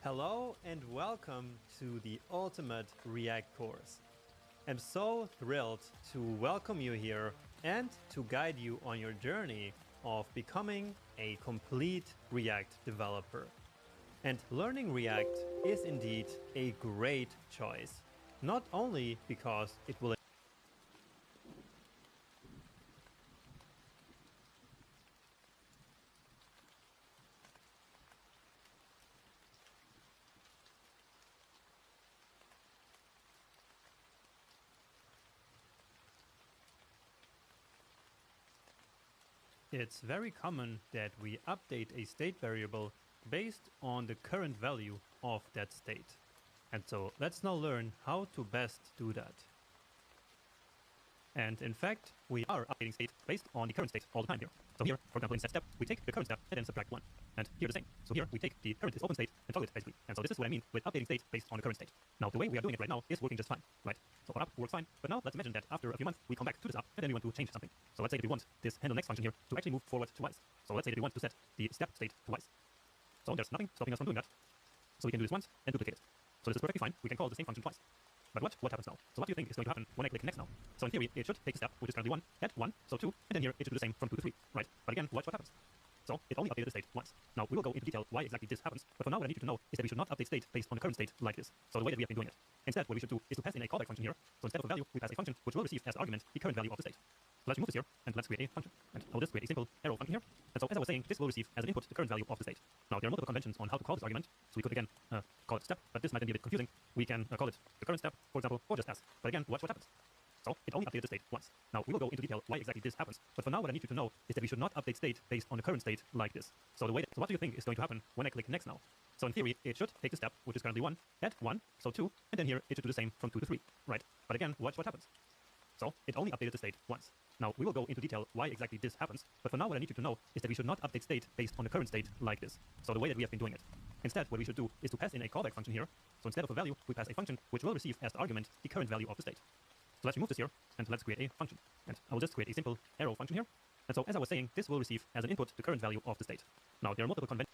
Hello and welcome to the Ultimate React course. I'm so thrilled to welcome you here and to guide you on your journey of becoming a complete React developer. And learning React is indeed a great choice, not only because it will It's very common that we update a state variable based on the current value of that state. And so let's now learn how to best do that. And in fact, we are updating state based on the current state all the time here. So here, for example, in set step, we take the current step and then subtract 1. And here the same. So here we take the current is open state and toggle it basically. And so this is what I mean with updating state based on the current state. Now the way we are doing it right now is working just fine, right? So for up works fine. But now let's imagine that after a few months we come back to this up and then we want to change something. So let's say that we want this handle next function here to actually move forward twice. So let's say that we want to set the step state twice. So there's nothing stopping us from doing that. So we can do this once and duplicate it. So this is perfectly fine. We can call the same function twice. But what happens now? So what do you think is going to happen when I click next now? So in theory, it should take the step, which is currently 1, add 1, so 2, and then here it should do the same from 2 to 3, right? But again, watch what happens. So it only updated the state once. Now we will go into detail why exactly this happens, but for now what I need you to know is that we should not update state based on the current state like this. So the way that we have been doing it. Instead, what we should do is to pass in a callback function here. So instead of a value, we pass a function which will receive as argument the current value of the state. So let's remove this here, and let's create a function. And I will just create a simple arrow function here. And so as I was saying, this will receive as an input the current value of the state. Now there are multiple conventions on how to call this argument. So we could again call it step, but this might then be a bit confusing. We can call it the current step, for example, or just s. But again, watch what happens. So it only updated the state once. Now we will go into detail why exactly this happens. But for now, what I need you to know is that we should not update state based on the current state like this. So what do you think is going to happen when I click next now? So in theory, it should take the step, which is currently 1, add 1, so 2, and then here it should do the same from 2 to 3, right? But again, watch what happens. So it only updated the state once. Now we will go into detail why exactly this happens, but for now what I need you to know is that we should not update state based on the current state like this. So the way that we have been doing it. Instead, what we should do is to pass in a callback function here. So instead of a value, we pass a function which will receive as the argument the current value of the state. So let's remove this here, and let's create a function. And I will just create a simple arrow function here. And so as I was saying, this will receive as an input the current value of the state. Now there are multiple conventions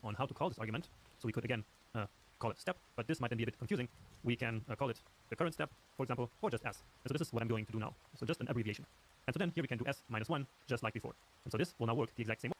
on how to call this argument. So we could again call it step, but this might then be a bit confusing. We can call it the current step, for example, or just s. And so this is what I'm going to do now. So just an abbreviation. And so then here we can do s minus 1, just like before. And so this will now work the exact same way.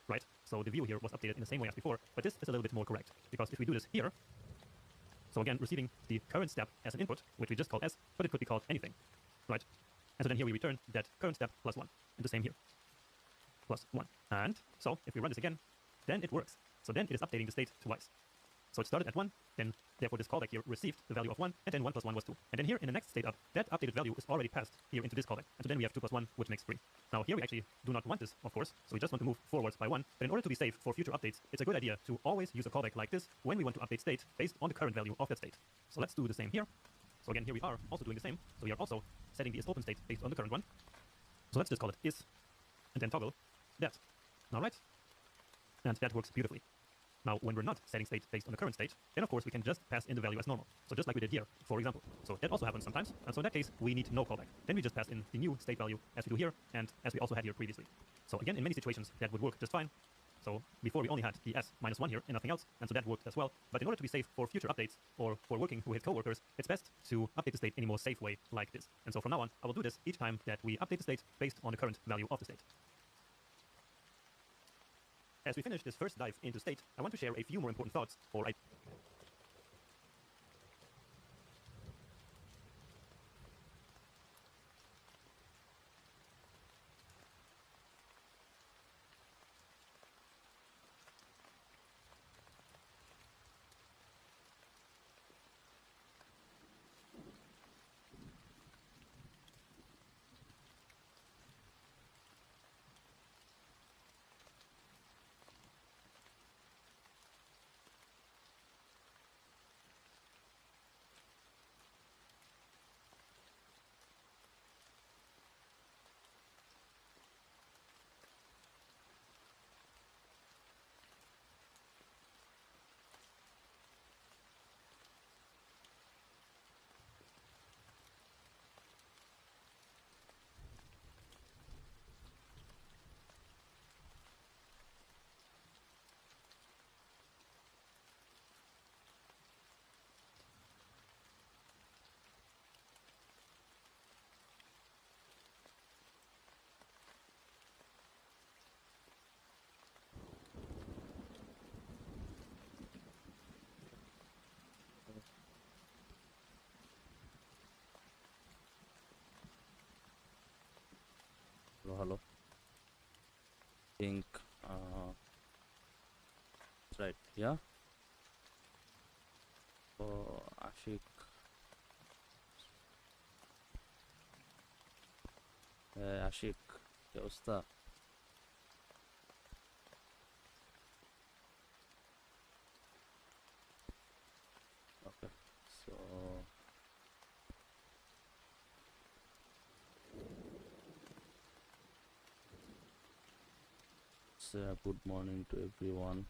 Right, so the view here was updated in the same way as before, but this is a little bit more correct, because if we do this here, so again, receiving the current step as an input, which we just called s, but it could be called anything, right? And so then here we return that current step plus 1, and the same here, plus 1. And so if we run this again, then it works. So then it is updating the state twice. So it started at 1, then therefore this callback here received the value of 1, and then 1 plus 1 was 2. And then here in the next state up, that updated value is already passed here into this callback. And so then we have 2 plus 1, which makes 3. Now here we actually do not want this, of course, so we just want to move forwards by 1. But in order to be safe for future updates, it's a good idea to always use a callback like this when we want to update state based on the current value of that state. So let's do the same here. So again, here we are also doing the same. So we are also setting the isOpen state based on the current one. So let's just call it is, and then toggle that. All right. And that works beautifully. Now, when we're not setting state based on the current state, then of course we can just pass in the value as normal. So just like we did here, for example. So that also happens sometimes. And so in that case, we need no callback. Then we just pass in the new state value as we do here, and as we also had here previously. So again, in many situations, that would work just fine. So before we only had the s minus 1 here and nothing else, and so that worked as well. But in order to be safe for future updates or for working with coworkers, it's best to update the state in a more safe way like this. And so from now on, I will do this each time that we update the state based on the current value of the state. As we finish this first dive into state, I want to share a few more important thoughts or think that's right. Yeah. So Ashik, Ashik, क्या उस्ता? Okay. So good morning to everyone.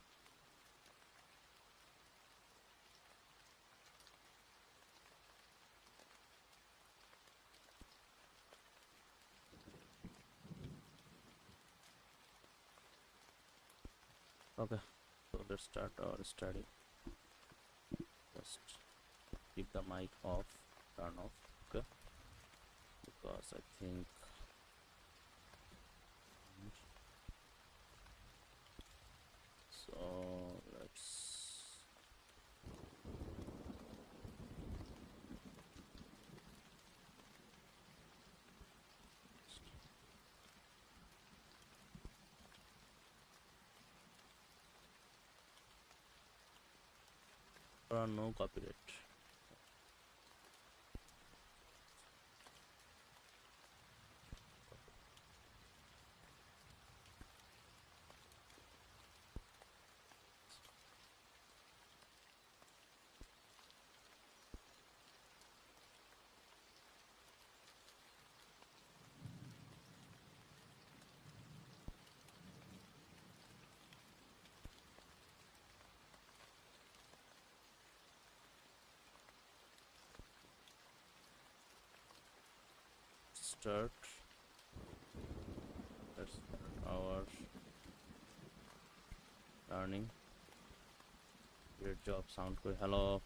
Okay, so let's start our study. Just keep the mic off, turn off, okay? Because I think so. Let's no copyright. Start. Let's start our learning. Great job, sound good. Hello.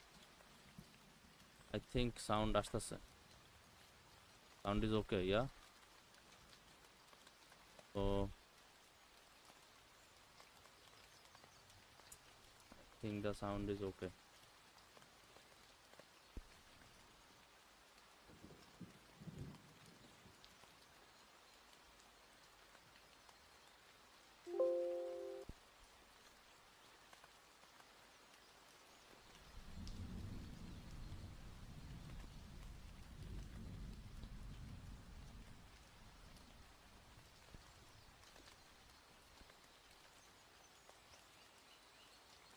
I think sound আসতেছে. Sound is okay, yeah? So I think the sound is okay.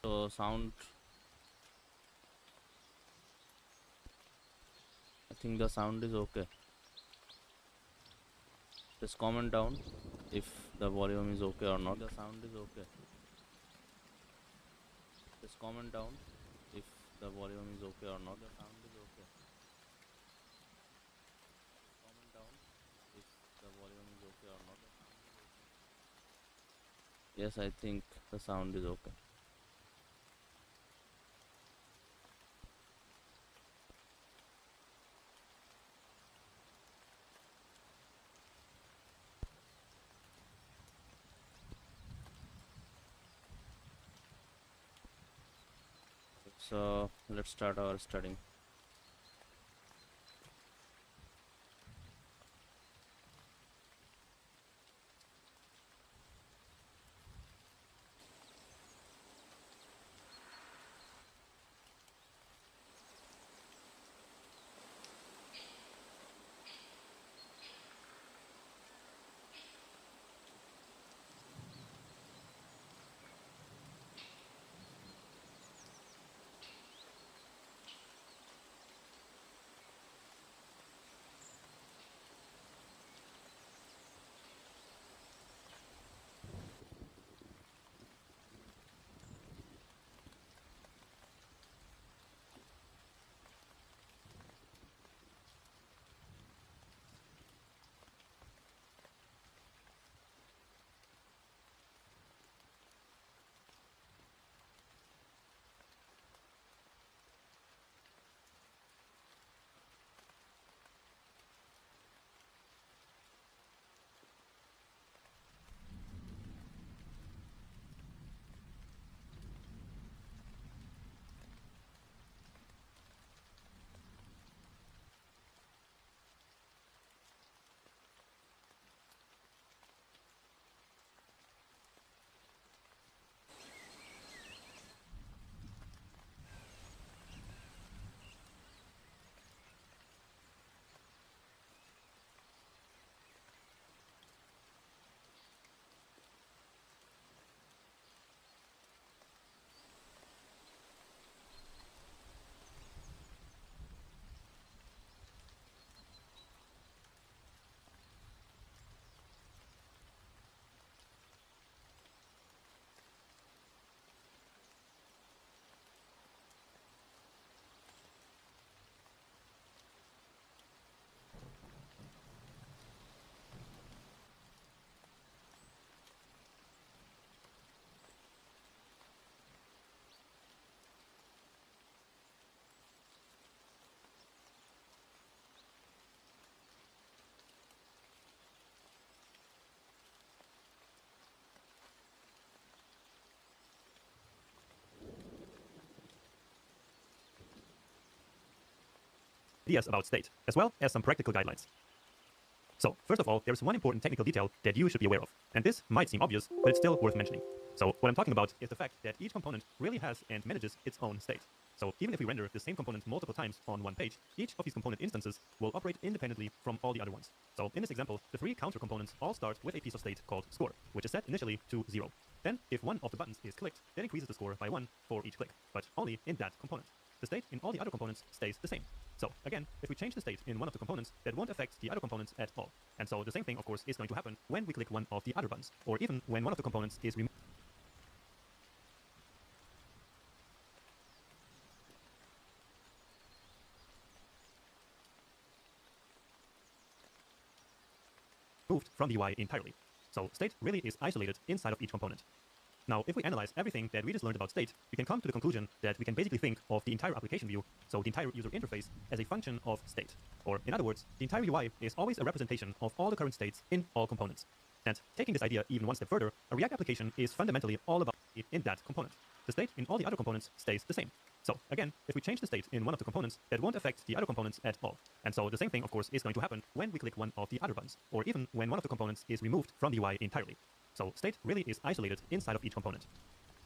So sound, I think the sound is okay. Just comment down if the volume is okay or not. The sound is okay. Just comment down if the volume is okay or not. The sound is okay. Comment down if the volume is okay or not. The sound is okay. Yes, I think the sound is okay. So let's start our studying. ideas about state, as well as some practical guidelines. So, first of all, there's one important technical detail that you should be aware of, and this might seem obvious, but it's still worth mentioning. So, what I'm talking about is the fact that each component really has and manages its own state. So, even if we render the same component multiple times on one page, each of these component instances will operate independently from all the other ones. So, in this example, the three counter components all start with a piece of state called score, which is set initially to 0. Then, if one of the buttons is clicked, that increases the score by 1 for each click, but only in that component. The state in all the other components stays the same. So, again, if we change the state in one of the components, that won't affect the other components at all. And so the same thing, of course, is going to happen when we click one of the other buttons, or even when one of the components is removed from the UI entirely. So state really is isolated inside of each component. Now, if we analyze everything that we just learned about state, we can come to the conclusion that we can basically think of the entire application view, so the entire user interface, as a function of state. Or, in other words, the entire UI is always a representation of all the current states in all components. And taking this idea even one step further, a React application is fundamentally all about it in that component. The state in all the other components stays the same. So, again, if we change the state in one of the components, that won't affect the other components at all. And so the same thing, of course, is going to happen when we click one of the other buttons, or even when one of the components is removed from the UI entirely. So state really is isolated inside of each component.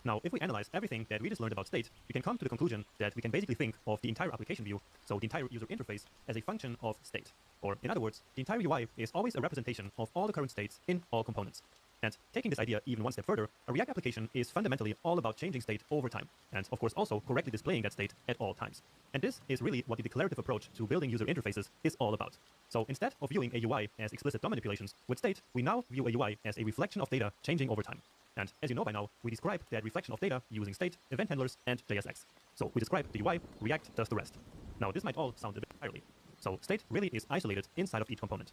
Now, if we analyze everything that we just learned about state, we can come to the conclusion that we can basically think of the entire application view, so the entire user interface, as a function of state. Or, in other words, the entire UI is always a representation of all the current states in all components. And taking this idea even one step further, a React application is fundamentally all about changing state over time, and of course also correctly displaying that state at all times. And this is really what the declarative approach to building user interfaces is all about. So instead of viewing a UI as explicit DOM manipulations, with state, we now view a UI as a reflection of data changing over time. And as you know by now, we describe that reflection of data using state, event handlers, and JSX. So we describe the UI, React does the rest. Now this might all sound a bit entirely. So state really is isolated inside of each component.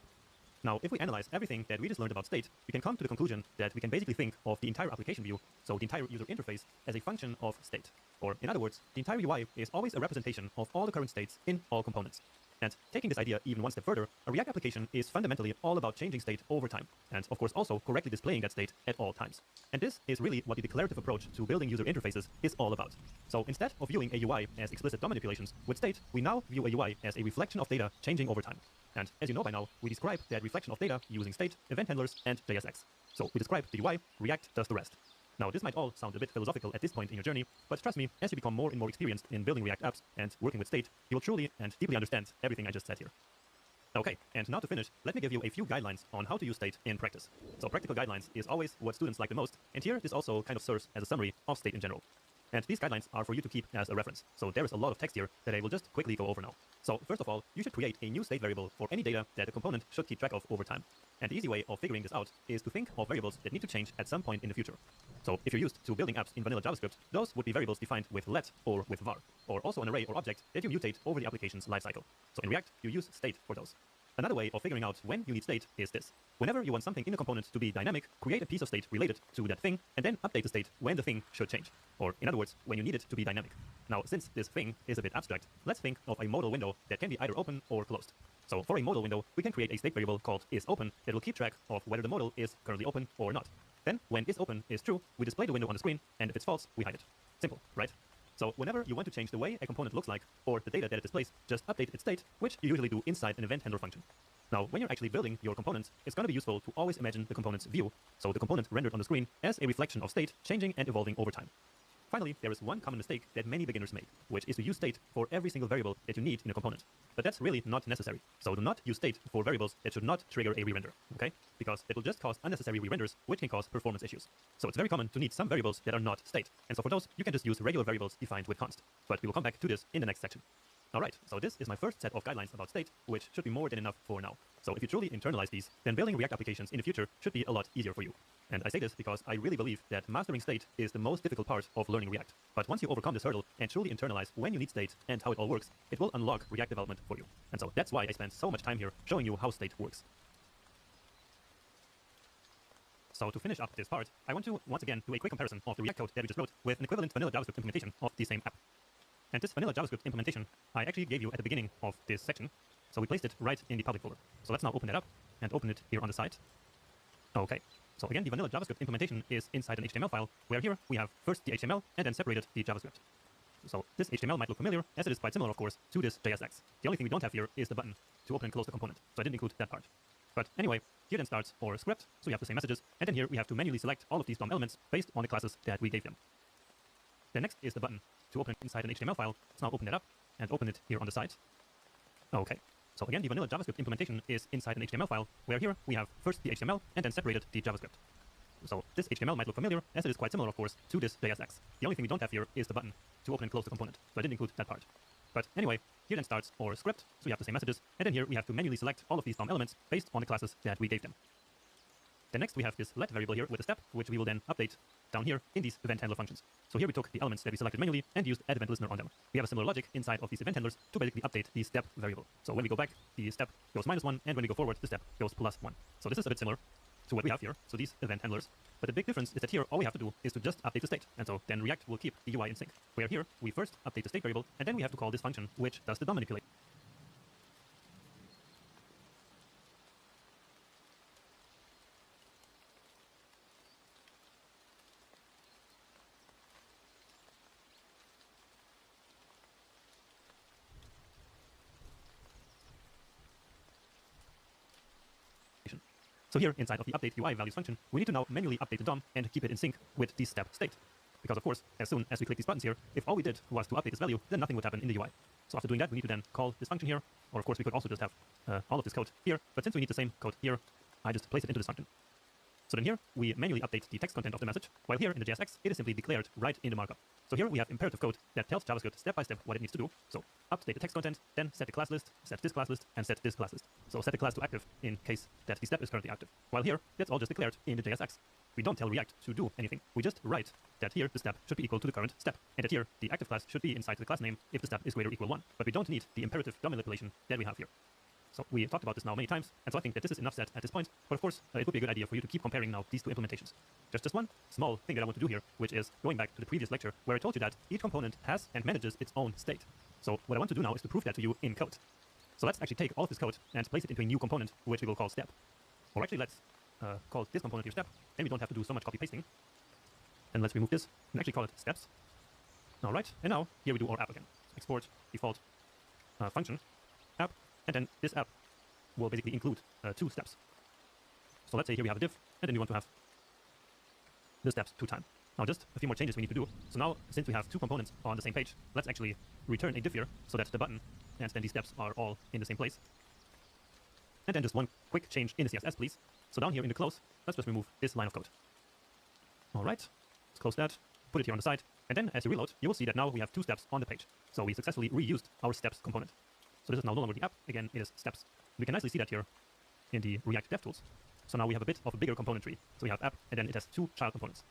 Now, if we analyze everything that we just learned about state, we can come to the conclusion that we can basically think of the entire application view, so the entire user interface, as a function of state. Or, in other words, the entire UI is always a representation of all the current states in all components. And taking this idea even one step further, a React application is fundamentally all about changing state over time, and of course also correctly displaying that state at all times. And this is really what the declarative approach to building user interfaces is all about. So instead of viewing a UI as explicit DOM manipulations, with state, we now view a UI as a reflection of data changing over time. And as you know by now, we describe that reflection of data using state, event handlers, and JSX. So we describe the UI, React does the rest. Now, this might all sound a bit philosophical at this point in your journey, but trust me, as you become more and more experienced in building React apps and working with state, you will truly and deeply understand everything I just said here. Okay, and now to finish, let me give you a few guidelines on how to use state in practice. So practical guidelines is always what students like the most, and here this also kind of serves as a summary of state in general. And these guidelines are for you to keep as a reference. So there is a lot of text here that I will just quickly go over now. So first of all, you should create a new state variable for any data that the component should keep track of over time. And the easy way of figuring this out is to think of variables that need to change at some point in the future. So if you're used to building apps in vanilla JavaScript, those would be variables defined with let or with var, or also an array or object that you mutate over the application's lifecycle. So in React, you use state for those. Another way of figuring out when you need state is this. Whenever you want something in a component to be dynamic, create a piece of state related to that thing, and then update the state when the thing should change. Or, in other words, when you need it to be dynamic. Now, since this thing is a bit abstract, let's think of a modal window that can be either open or closed. So for a modal window, we can create a state variable called isOpen that will keep track of whether the modal is currently open or not. Then, when isOpen is true, we display the window on the screen, and if it's false, we hide it. Simple, right? So whenever you want to change the way a component looks like, or the data that it displays, just update its state, which you usually do inside an event handler function. Now, when you're actually building your components, it's going to be useful to always imagine the component's view, so the component rendered on the screen, as a reflection of state changing and evolving over time. Finally, there is one common mistake that many beginners make, which is to use state for every single variable that you need in a component. But that's really not necessary. So do not use state for variables that should not trigger a re-render, okay? Because it will just cause unnecessary re-renders, which can cause performance issues. So it's very common to need some variables that are not state. And so for those, you can just use regular variables defined with const. But we will come back to this in the next section. Alright, so this is my first set of guidelines about state, which should be more than enough for now. So if you truly internalize these, then building React applications in the future should be a lot easier for you. And I say this because I really believe that mastering state is the most difficult part of learning React. But once you overcome this hurdle and truly internalize when you need state and how it all works, it will unlock React development for you. And so that's why I spent so much time here showing you how state works. So to finish up this part, I want to once again do a quick comparison of the React code that we just wrote with an equivalent vanilla JavaScript implementation of the same app. And this vanilla JavaScript implementation, I actually gave you at the beginning of this section. So we placed it right in the public folder. So let's now open that up and open it here on the side. Okay. So again, the vanilla JavaScript implementation is inside an HTML file, where here we have first the HTML and then separated the JavaScript. So this HTML might look familiar, as it is quite similar, of course, to this JSX. The only thing we don't have here is the button to open and close the component, so I didn't include that part. But anyway, here then starts our script, so we have the same messages, and then here we have to manually select all of these DOM elements based on the classes that we gave them. Then next is the button to open inside an HTML file. Let's now open that up and open it here on the side. Okay, so again, the vanilla JavaScript implementation is inside an HTML file, where here we have first the HTML and then separated the JavaScript. So this HTML might look familiar, as it is quite similar, of course, to this JSX. The only thing we don't have here is the button to open and close the component, so I didn't include that part. But anyway, here then starts our script, so we have the same messages, and then here we have to manually select all of these DOM elements based on the classes that we gave them. Then next we have this let variable here with a step, which we will then update down here in these event handler functions. So here we took the elements that we selected manually and used add event listener on them. We have a similar logic inside of these event handlers to basically update the step variable. So when we go back, the step goes -1, and when we go forward, the step goes +1. So this is a bit similar to what we have here, so these event handlers. But the big difference is that here all we have to do is to just update the state, and so then React will keep the UI in sync. Where here we first update the state variable, and then we have to call this function which does the DOM manipulation. So here, inside of the update UI values function, we need to now manually update the DOM and keep it in sync with the step state. Because of course, as soon as we click these buttons here, if all we did was to update this value, then nothing would happen in the UI. So after doing that, we need to then call this function here, or of course we could also just have all of this code here, but since we need the same code here, I just place it into this function. So then here, we manually update the text content of the message, while here in the JSX, it is simply declared right in the markup. So here we have imperative code that tells JavaScript step by step what it needs to do. So update the text content, then set the class list, set this class list, and set this class list. So set the class to active in case that the step is currently active. While here, that's all just declared in the JSX. We don't tell React to do anything. We just write that here the step should be equal to the current step, and that here the active class should be inside the class name if the step is greater or equal 1. But we don't need the imperative DOM manipulation that we have here. So we talked about this now many times, and so I think that this is enough said at this point, but of course it would be a good idea for you to keep comparing now these two implementations. Just one small thing that I want to do here, which is going back to the previous lecture where I told you that each component has and manages its own state. So what I want to do now is to prove that to you in code. So let's actually take all of this code and place it into a new component, which we will call step. Or actually let's call this component here step, then we don't have to do so much copy pasting. And let's remove this and actually call it steps. Alright, and now here we do our app again. Export default function app. And then this app will basically include 2 steps. So let's say here we have a div, and then we want to have the steps 2 times. Now just a few more changes we need to do. So now, since we have 2 components on the same page, let's actually return a div here so that the button and then these steps are all in the same place. And then just one quick change in the CSS, please. So down here in the close, let's just remove this line of code. All right, let's close that, put it here on the side, and then as you reload, you will see that now we have 2 steps on the page. So we successfully reused our steps component. So this is now no longer the app, again, it is steps. We can nicely see that here in the React DevTools. So now we have a bit of a bigger component tree. So we have app, and then it has 2 child components.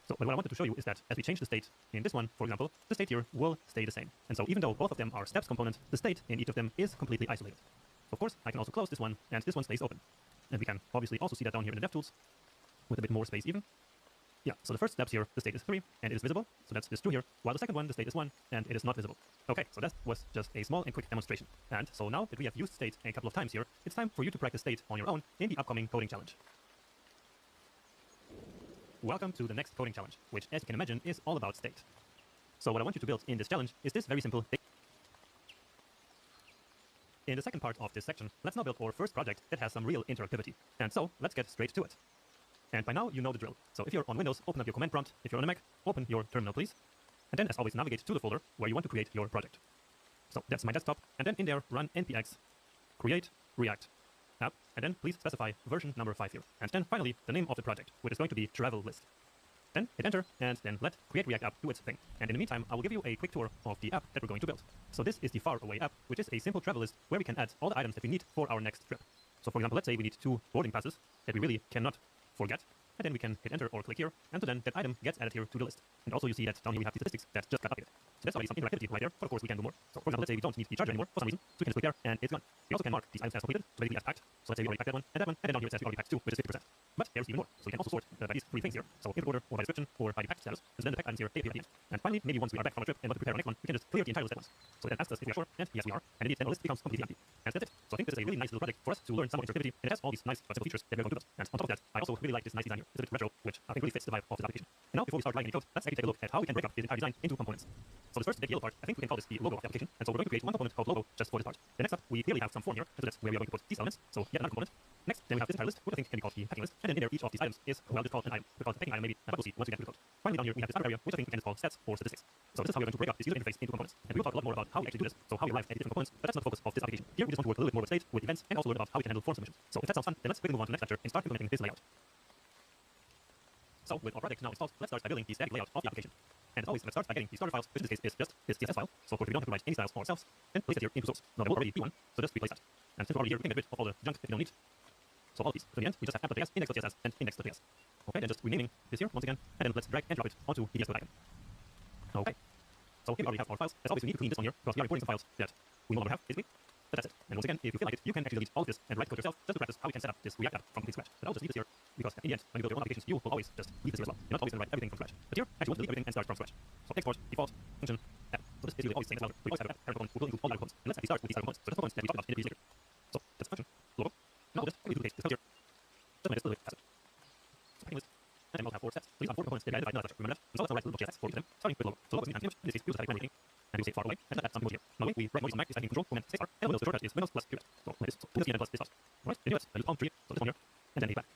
So but what I wanted to show you is that as we change the state in this one, for example, the state here will stay the same. And so even though both of them are steps component, the state in each of them is completely isolated. So of course, I can also close this one, and this one stays open. And we can obviously also see that down here in the DevTools with a bit more space even. Yeah, so the first steps here, the state is 3, and it is visible, so that's this true here, while the second one, the state is 1, and it is not visible. Okay, so that was just a small and quick demonstration. And so now that we have used state a couple of times here, it's time for you to practice state on your own in the upcoming coding challenge. Welcome to the next coding challenge, which, as you can imagine, is all about state. So what I want you to build in this challenge is this very simple thing. In the second part of this section, let's now build our first project that has some real interactivity. And so, let's get straight to it. And by now, you know the drill. So if you're on Windows, open up your command prompt. If you're on a Mac, open your terminal, please. And then, as always, navigate to the folder where you want to create your project. So that's my desktop. And then in there, run npx create react app. And then please specify version number 5 here. And then finally, the name of the project, which is going to be travel list. Then hit enter, and then let create react app do its thing. And in the meantime, I will give you a quick tour of the app that we're going to build. So this is the far away app, which is a simple travel list where we can add all the items that we need for our next trip. So for example, let's say we need 2 boarding passes that we really cannot forget. And then we can hit enter or click here, and so then that item gets added here to the list. And also you see that down here we have the statistics that just got updated. So that's already some interactivity right there, but of course we can do more. So for example, let's say we don't need the charger anymore for some reason, so we can just click there, and it's gone. We also can mark these items as completed, so basically as packed. So let's say we already packed that one, and then down here it says we already packed 2, which is 50%. But there's even more. So we can also sort by these 3 things here. So in order, or by description, or by the packed status, and then the packed items here appear at the end. And finally, maybe once we are back from a trip and want to prepare our next one, we can just clear the entire list at once. So it asks us if we are sure, and yes we are, and indeed then the list becomes completely empty. And that's it. So I think this is a really nice little project for us to learn some interactivity, and it has all these nice simple features that we're going to do. And on top of that, I also really like this nice design here. It's a bit retro, which I think really fits the vibe of this application. And now before we start writing any code, let's actually take a look at how we can break up this entire design into components. So this first big yellow part, I think we can call this the logo of the application, and so we're going to create one component called logo just for this part. The next up, we clearly have some form here, and so that's where we are going to put these elements, so yet another component. Next, then we have this entire list, which I think can be called the packing list, and then in there each of these items is, well, just called an item. We call it the packing item maybe, but we'll see once we get to the code. Finally down here we have this other area, which I think we can just call stats or statistics. So this is how we're going to break up this user interface into components. And we will talk a lot more about how we actually do this, so how we arrive at the different components, but that's not the focus of this application. Here we just want to work a little bit more with state, with events, and also learn about how we can handle form submissions. So if that sounds fun, then let's quickly move on to the next lecture and start implementing this layout. So with our project now installed, let's start by building the static layout of the application. And as always, let's start by getting the starter files, which in this case is just this CSS file. So of course we don't have to write any styles ourselves, and place it here into source. Now there will already be one, so just replace that. And since we're already here, we can get rid of all the junk that we don't need. So all of these. So in the end, we just have app.js, index.css, and index.js. Okay, then just renaming this here once again, and then let's drag and drop it onto the icon. Okay. So here we already have our files. As always, we need to clean this one here, because we are importing some files that we no longer have, basically. But that's it. And once again, if you feel like it, you can actually delete all of this and write code yourself just to practice how you can set up this React app from complete scratch. But I'll just leave this here, because in the end, when you build your own applications, you will always just leave this here as well. You're not always going to write everything from scratch. But here, actually, want to delete everything and start from scratch. So export, default, function, app. So this is really always saying this louder. We always have an app, parent component, we'll include all the components. And let's actually start with these components. So just components that we talked about in the previous lecture. So that's function, logo. Now we'll just duplicate this code here. Just make this a little bit faster. So packing list. And then we'll have 4 sets. So these are 4 components that we identified in another lecture. Remember that? And so let's now write a little JS for each of them, starting with logo. So logo is an image. In this case, we use a static rendering. And we say far away, and let's add some emoji here. Now we write emojis on Mac is typing control, command, spacebar, and Windows, the shortcut is Windows plus Kubernetes. So like this, so Windows plus this part. Alright, in US, I use Palm Tree, so this one here, and then a back.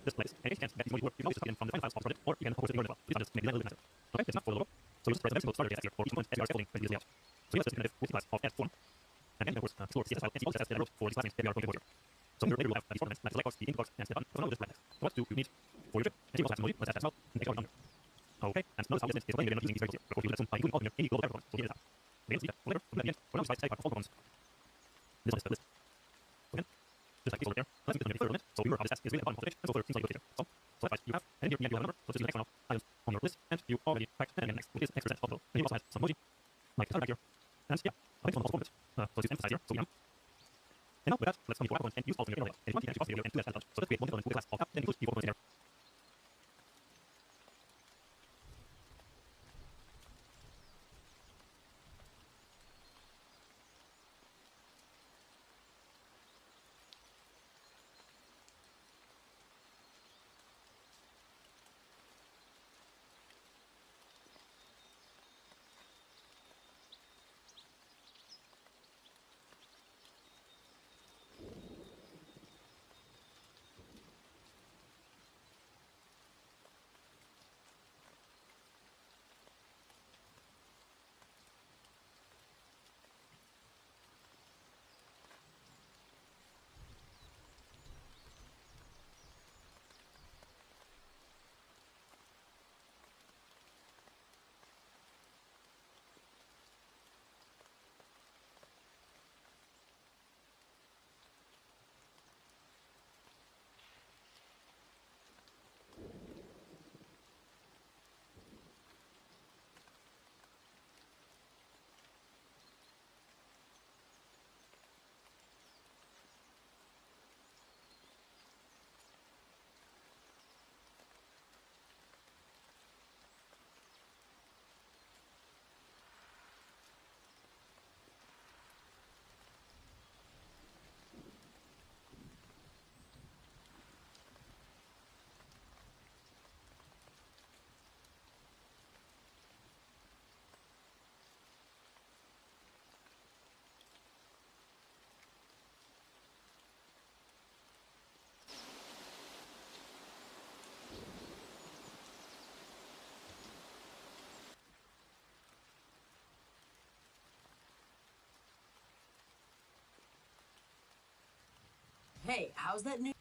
Just like this. And if you can't get these emojis work, you can always just copy them from the final files of the project, or you can host it in your own as well. Please don't just make the design a little bit nicer. Okay, it's not for the logo. So you just press every single starter JS here for each component as you are scaffolding with this layout. So let's just implement it with the class of add form. And again, of course, explore CSS file and see all the CSS that I wrote for these class names that we are going to import here. So here later we'll have these formats like select box, the input box, and step on. So now we'll just write text. So what do you need for your trip? And here we also have emoji. Let's add that as well, and take it down here. Okay, and notice how this is explaining that we're not using these variables here. But of course, we do that soon by including all in here any global component. So here it is out. Again, see that. Later, we'll do that at the end. For now, we just write static part of all components. This one is the list. So again, just like this over there. Let's make this a further limit. So remember how this is really at the bottom of the page, and so further seems like a good feature. So that's right, you have, and here you have a number. So just use the next one of items on your list, and you already packed, and again next, which is X% of the logo. And you also had some emoji, like this back here. And yeah, I think this one also formed it. So let's use emphasize here, so we am. And now with that, let's come to our component and use also in your layout. And if you want, you can actually pause the video and do that as well. So let's create one element with a class of app, then include the 4 components in there. Hey, how's that new?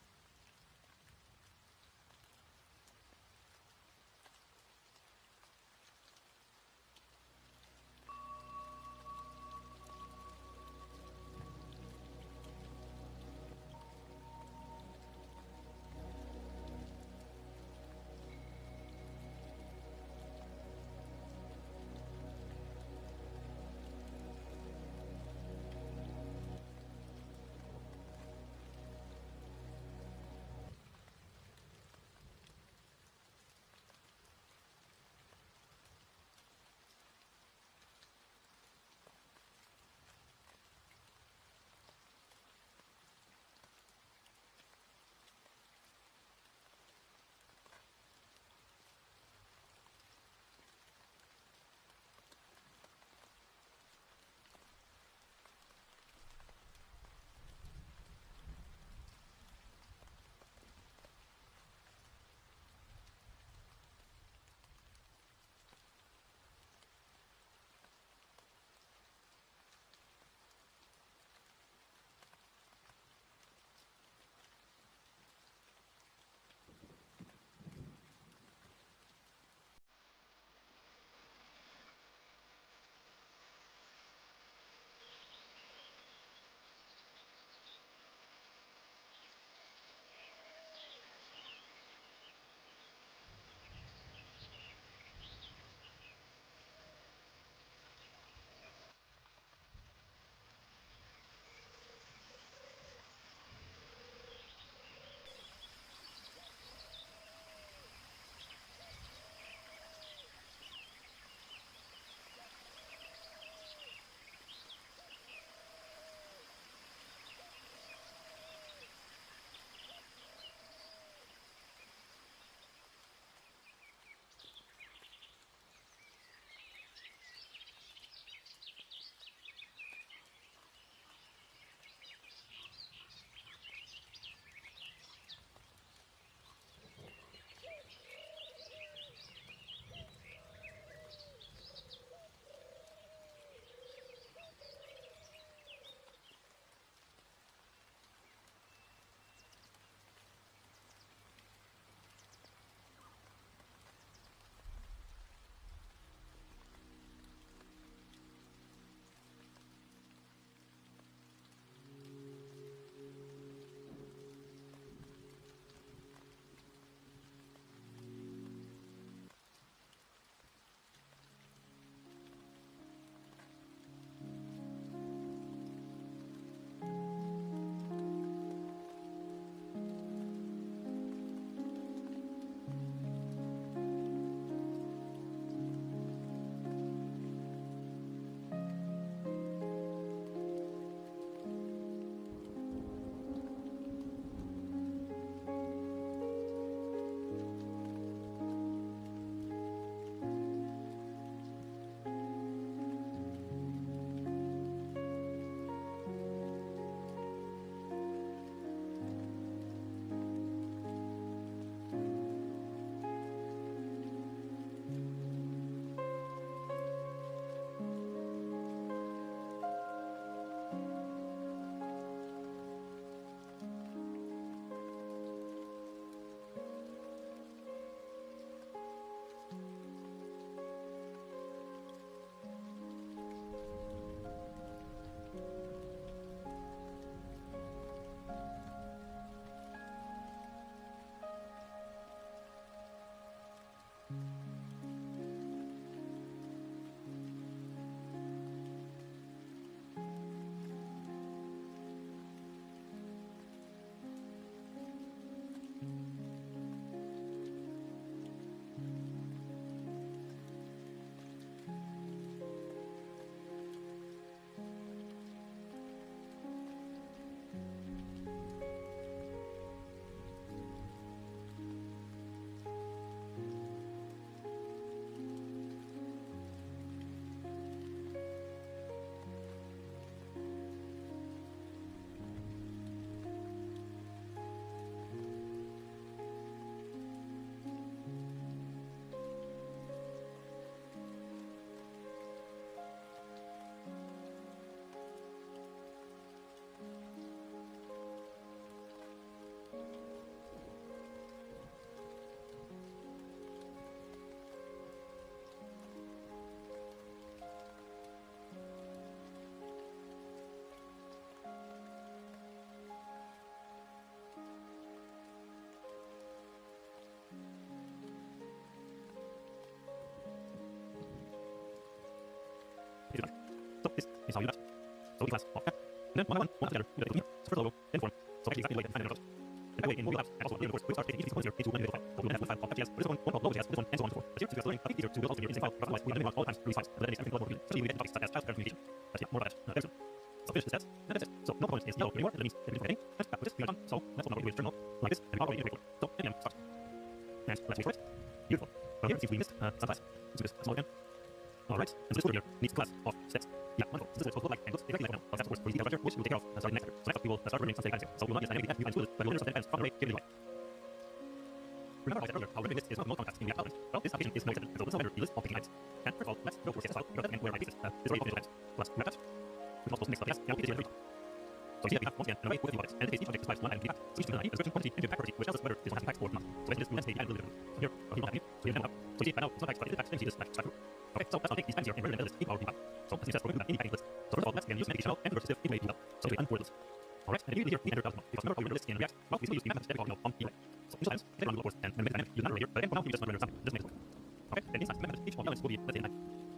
So this is how you do that. So we class of app. And then one by one together, you do here. So first logo, then form. So actually exactly the way that find and that way in mobile apps, and also in the course, we start taking each components here into one individual file. So we will have one file of app.js, this one called logo.js, this one, and so on and so forth. But here, since we are storing a easier to build also in the same file, otherwise we have to all the times release files, and then it makes everything a lot more convenient, especially when we get topics such as child communication. But yeah, more about that very soon. So finish the steps, and that's it. So no component is yellow anymore, that means that it is anything, and that which is we are done. So let's open our with terminal like this, and we already integrate. So npm start. And let's wait for it. Beautiful. Well, here, see if we missed some class. Let's do this small again. Alright, and so this folder here needs a class of steps. Yeah, wonderful. This is supposed to look like and looks exactly like one. That's of course for the detailed structure, which we will take care of starting next chapter. So next up we will start rendering some data here. So we will not use dynamic data, we can include it, but we will render some data from the array given the UI. Remember I said earlier how rendering list is one of the most common tasks in the app development. Well, this application is no exception, so this will render the list of picking items. And first of all, let's go to our CSS file, because again where I paste this is already finished items. So let's grab that. We also next objects, and we'll read this here at the top. So we see that we have once again an array with a few objects, and in this case each object describes one item in the app. So each ID, description, quantity, and impact property, which tells us whether this one has impact or not. So basically this we then say the item a little bit differently. So here, we don't have any, so we have an so you see right now it's not impact, but it is impact, then you see this slash through. Okay, so let's now take these items here and render them as a list in our view file. So as you said, we're going to do that in the packing list. So first of all, let's again use semantic HTML and convert this into a view file. So we unboard this. Alright, and immediately here we enter the because remember how we render lists in React, well, we still use the methods that we call on the way. So initial times, they run of course, and when we make dynamic, use an array here, but again, for now, we just want to render something, just make it work. Okay, and inside the method, each of the elements will be, let's say, an item.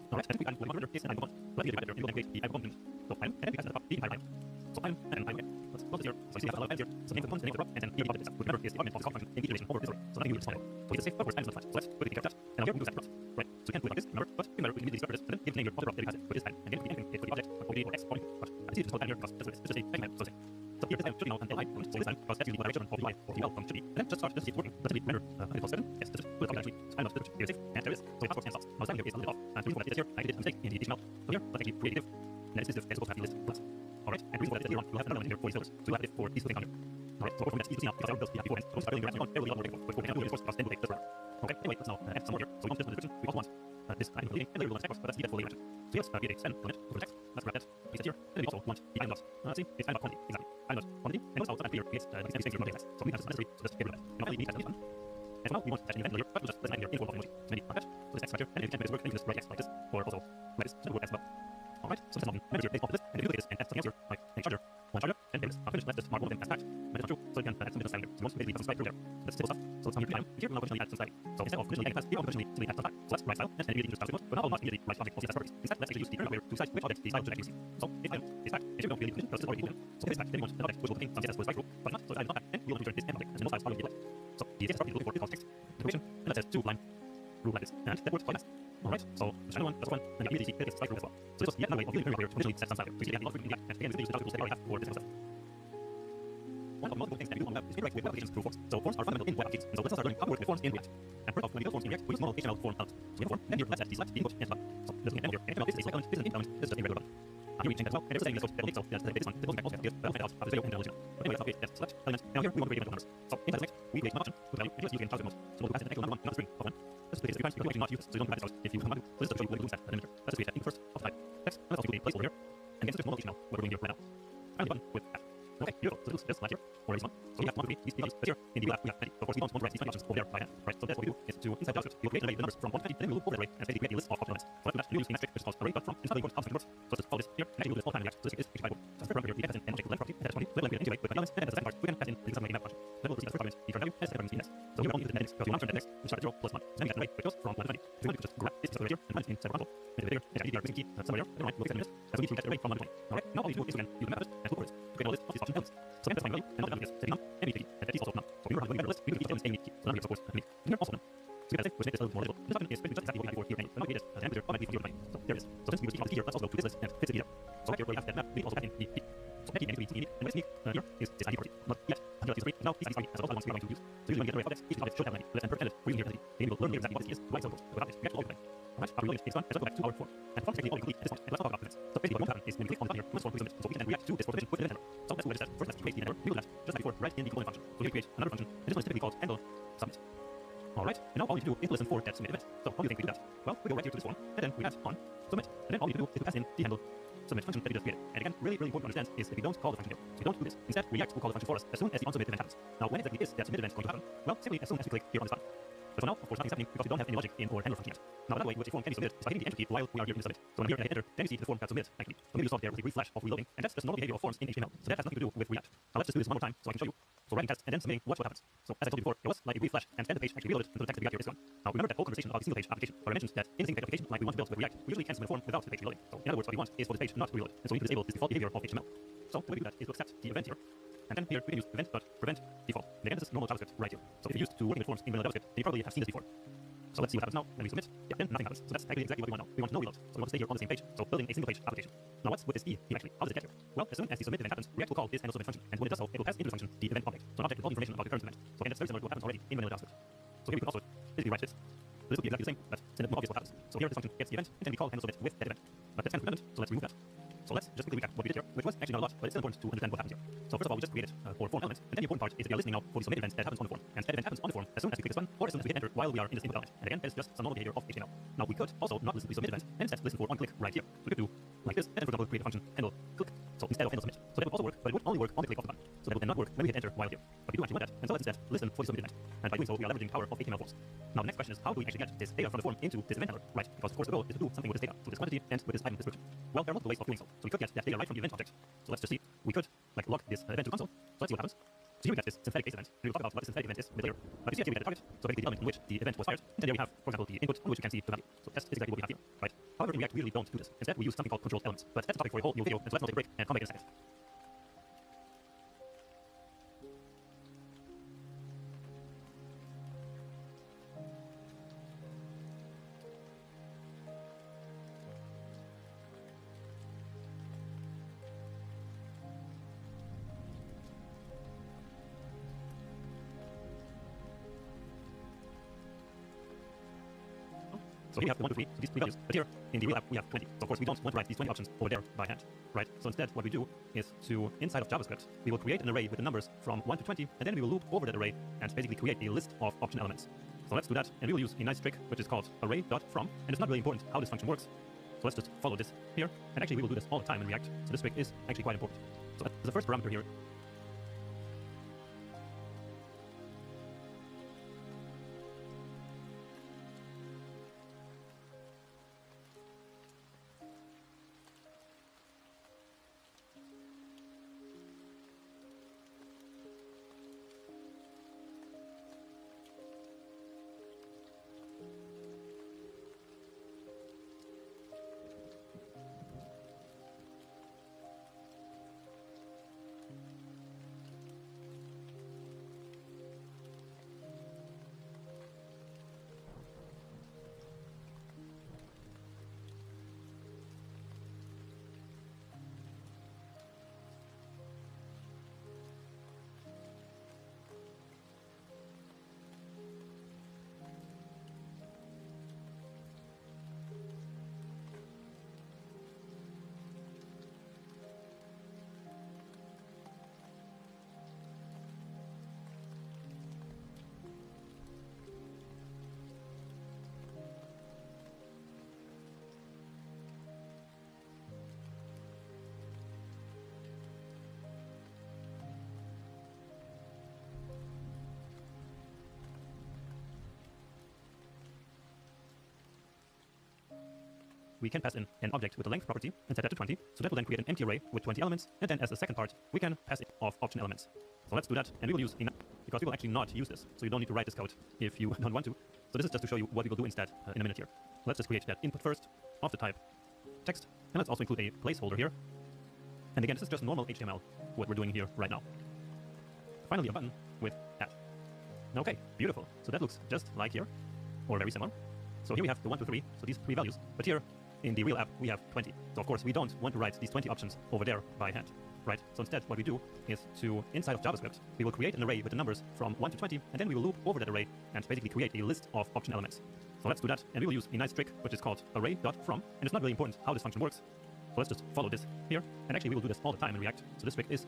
Alright, and if we can render this and item component, let's see the divider, and we will then create the item component. So item, and then we pass at the top the entire item. So item, and then item, okay. Let's close this here. So you see we have a lot of items here. So name the component, the name of the row, and then the object itself, which remember is the argument of this function in each iteration over this array. So nothing new is defined. So we just say, of course, items not defined. So let's quickly take care of that. And now here we do set rows. Right, so we can do it like this, remember, but remember, we can immediately start with this, and then give the name here of the row that we pass it, which is item. And again, we can create for the object, or OD or X, or anything. But I see it just called item here because that's what it is. It's just a item, so to say. So here this time should be now an LI element. So this time, because that's usually what I return of UI or UL from should be. And then just start, just see it working. Let's render equals 7. Yes, just put it up actually. So I'm not here is safe, and there it is. So it passports and stops. Now the time here is a little off. And the reason for that is here, I did a mistake in the HTML. So here, let's actually create a div. And this div is supposed to have the list plus. Alright, and the reason for that is later on, you'll have another element here for these filters. So you'll have a div for these filters down here. Alright, so from that, easy to see now, because I wrote those beforehand. So when we start building your app, you want every level more but we can do it, of course, because then we'll take this forever. Okay, anyway, let's now add some more here. So we want this one description, we also want this item leading, and later we'll want text, but that's the full mentioned. So let's create a send limit over text. Let's grab that, paste it here, and then we also want the item dot. Let's see, it's item dot quantity, exactly. Item dot quantity, and notice how that here creates these empty strings here from the So we have this unnecessary, so just get rid of that. And finally, we need that done. And for now, we want that in the event layer, but we'll just let's add here in form of emoji. So maybe like that, so this text right here, and if you can't make this work, then you can just write text like this, or also like this, so it will work as well. Alright, so this is members here based off of this, and if you look at this and add something else here, like a charger, one charger, and payments. I'll finish, let's just mark one of them as fact. But it's not true, so you can add some business styling there. So we want basically have some styling through there. That's simple stuff. So it's on your item. Here we'll now conditionally add some styling. So instead of conditionally adding class, here we'll conditionally add some style. So let's write style, and then immediately use style mode, but now we'll not immediately write object of CSS properties. Instead, let's actually use the kernel layer to decide which object the style should actually see. So if item is fact, it should not be condition because this is already given. So if it's fact, then we want an object which will contain some CSS with a through, but not, so if item is not fact, then we will return this end object, and no styles are going to be left. So the CSS property is looking for equals text, information, and that says to line rule like this, and that works quite fast. Alright, so the channel one, that's one, and you immediately see that it gets strike rule as well. So this was yet another way of using kernel layer to conditionally set some style here. So you see that the all frequently and again, this is the tools that we already have for this kind of stuff. One of the multiple things that we do on web is interact with web applications through forms. So forms are fundamental in web applications. And so let's start learning how to work with forms in React. And first off, when we build forms in React, we use normal HTML form elements. So we have a form, then here let's add the select, the input, and select. So let's look at here. And HTML is a select element, this is an input element, this is just a regular button. Here we change that as well, and there's a setting that goes so that's this one, this one also have but I'll find out after this video and then I'll let you know. But anyway, let's update that select element. Now here we want to create numbers. So inside the next, we create one option with value, and just you can charge it most. So we'll pass it an actual number one, not a string of one. Let's duplicate this a few times because we actually not use it, so you don't have to pass it if you come out. So this is to show you what we do instead, a limiter. Let's create that in first of type text, and let's also create a placeholder here. And again, this is normal HTML, what we're doing here right now. Finally, button with app. Okay, beautiful. So this is last here, or this one. So we have 1, 2, 3, these values. But here, in the lab, we have many. So of course, we don't want to write these 20 options over there by hand. Right, so that's what we do, is to, inside JavaScript, we'll create an array with numbers from 1 to 20, and then we'll move over that array, and basically create a list of option elements. So let's do that, we'll use the next trick, which is called array dot from, and something important works. So let's just call this here, and actually we'll do this all the time in React. So this is HTML code. So first parameter here, we pass in an object length property, and that's 20. We'll then create an integrate with elements, and as a second part, we can pass in the some map function. Then we'll see the first argument, the current value, and the second argument, the index. So here we're only using the index, because we want to return the index, we start at 0 plus 1. So then we get an array, which goes from 1 to 20. So we want to just grab this right here, and find it in separate console. Make it bigger, and actually, the key somewhere here, never mind, we'll fix that in a minute. As we need to get the array from 1 to 20. Alright, now all we do is again, use the method, and look for it. To get all this of these option elements. So again, specifying value, and not the value is setting none, and we and that is also none. So remember how we render list, we will each element a unique key. So none here is of course a unique. And here also none. So we can say, which makes this a little more legible. This document is basically just exactly what we had before here manually. But now we create a temperature automatically from 0 to 20. So there it is. So since we receive the key here, let's also go to this list and fix the key here. So right here where we have that map, we also add in the key. So that key needs to be unique. And what is unique here is this ID property. Not yet. Until it's free. Now these IDs are also the ones we are going to use. So usually when we get an array of objects, each object should have an ID. Let's enter for using here entity. Then we will learn here exactly what this key is, why it's so cool. Without this, we have to all the way. Alright, after we load it, it's done. Let's go back to our form. And the form is actually already complete at this point. And let's talk about events. So basically what won't happen is when we click on the button here, we must form quick submit. So we can then react to this form submission with an event handler. So that's what it says. First let's create the event handler. We will do that just like before, right in the component function. So here we create another function. And this one is typically called handle submit. Alright, and now all you need to do is listen for that submit event. So how do you think we do that? Well, we go right here to this form, and then we add on submit. And then all you need to do is to pass in the handle submit function that we just created. And again, really important to understand is that we don't call the function here. So we don't do this. Instead, React will call the function for us as soon as the onSubmit event happens. Now, when exactly is that submit event going to happen? Well, simply as soon as we click here on this button. But for now, of course, nothing's happening because we don't have any logic in our handler function yet. Now, another way which a form can be submitted is by hitting the enter key while we are here in the submit. So when I'm here and I hit enter, then you see the form got submitted, actually. So maybe you saw there with a brief flash of reloading, and that's just normal behavior of forms in HTML. So that has nothing to do with React. Now let's just do this one more time so I can show you. So writing tests and then submitting, watch what happens. So as I told you before, there was like a brief flash, and then the page actually reloaded until the text that we got here is gone. Now remember that whole conversation of a single page application, where I mentioned that in a single page application like we want to build with React, we usually can submit a form without the page reloading. So in other words, what we want is for the page not to reload. And so we need to disable this default behavior of HTML. So the way we do that is to accept the event here. And then here we can use event.prevent default. And again, this is normal JavaScript right here. So if you're used to working with forms in vanilla JavaScript, then you probably have seen this before. So let's see what happens now. When we submit, yeah, then nothing happens. So that's actually exactly what we want now. We want no reload. So we want to stay here on the same page. So building a single page application. Now what's with this E here actually? How does it get here? Well, as soon as the submit event happens, React will call this handle submit function. And when it does so, it will pass into the function the event object. So an object with all the information about the current event. So again, that's very similar to what happens already in vanilla JavaScript. So here we can also basically write this. So this would be exactly the same, but it's more obvious what happens. So here this function gets the event, and then we call handle submit with that event. But that's kind of redundant, so let's remove that. So let's just quickly recap what we did here, which was actually not a lot, but it's still important to understand what happens here. So first of all, we just created our form element, and then the important part is that we are listening now for the submit event that happens on the form. And that event happens on the form as soon as we click this button, or as soon as we hit enter while we are in this input element. And again, that is just some normal behavior of HTML. Now we could also not listen to the submit event, and instead listen for on click right here. So we could do like this, and then for example create a function handle click. So instead of handle submit. So that would also work, but it would only work on the click of the button. So that would then not work when we hit enter while here. But we do actually want that, and so let's instead listen for the submit event. And by doing so, we are leveraging the power of HTML forms. Now the next question is, how do we actually get this data from the form into this event handler, right? Because of course the goal is to do something with this data, so this quantity and with this item description. Well, there are multiple ways of doing so. So we could get that data right from the event object. So let's just see. We could like log this event to console. So let's see what happens. So here we got this synthetic case event, and we'll talk about what the synthetic event is a bit later. But you see actually we got a target, so basically the element in which the event was fired, and then here we have, for example, the input on which you can see the value. So that's exactly what we have here, right? However, in React we really don't do this. Instead we use something called controlled elements. But that's a topic for a whole new video, and so let's not take a break and come back in a second. So here we have the 1, 2, 3, so these 3 values. But here in the real app we have 20. So of course we don't want to write these 20 options over there by hand, right? So instead what we do is to, inside of JavaScript, we will create an array with the numbers from 1 to 20, and then we will loop over that array and basically create a list of option elements. So let's do that, and we will use a nice trick which is called array.from, and it's not really important how this function works. So let's just follow this here, and actually we will do this all the time in React. So this trick is actually quite important. So as the first parameter here, we can pass in an object with a length property and set that to 20. So that will then create an empty array with 20 elements. And then as the second part, we can pass it of option elements. So let's do that. And we will use because we will actually not use this. So you don't need to write this code if you don't want to. So this is just to show you what we will do instead in a minute here. Let's just create that input first of the type text. And let's also include a placeholder here. And again, this is just normal HTML, what we're doing here right now. Finally, a button with add. Okay, beautiful. So that looks just like here, or very similar. So here we have the 1, 2, 3, so these 3 values. But here in the real app, we have 20. So of course, we don't want to write these 20 options over there by hand, right? So instead, what we do is to, inside of JavaScript, we will create an array with the numbers from 1 to 20, and then we will loop over that array and basically create a list of option elements. So let's do that, and we will use a nice trick, which is called array.from, and it's not really important how this function works. So let's just follow this here, and actually we will do this all the time in React. So this trick is...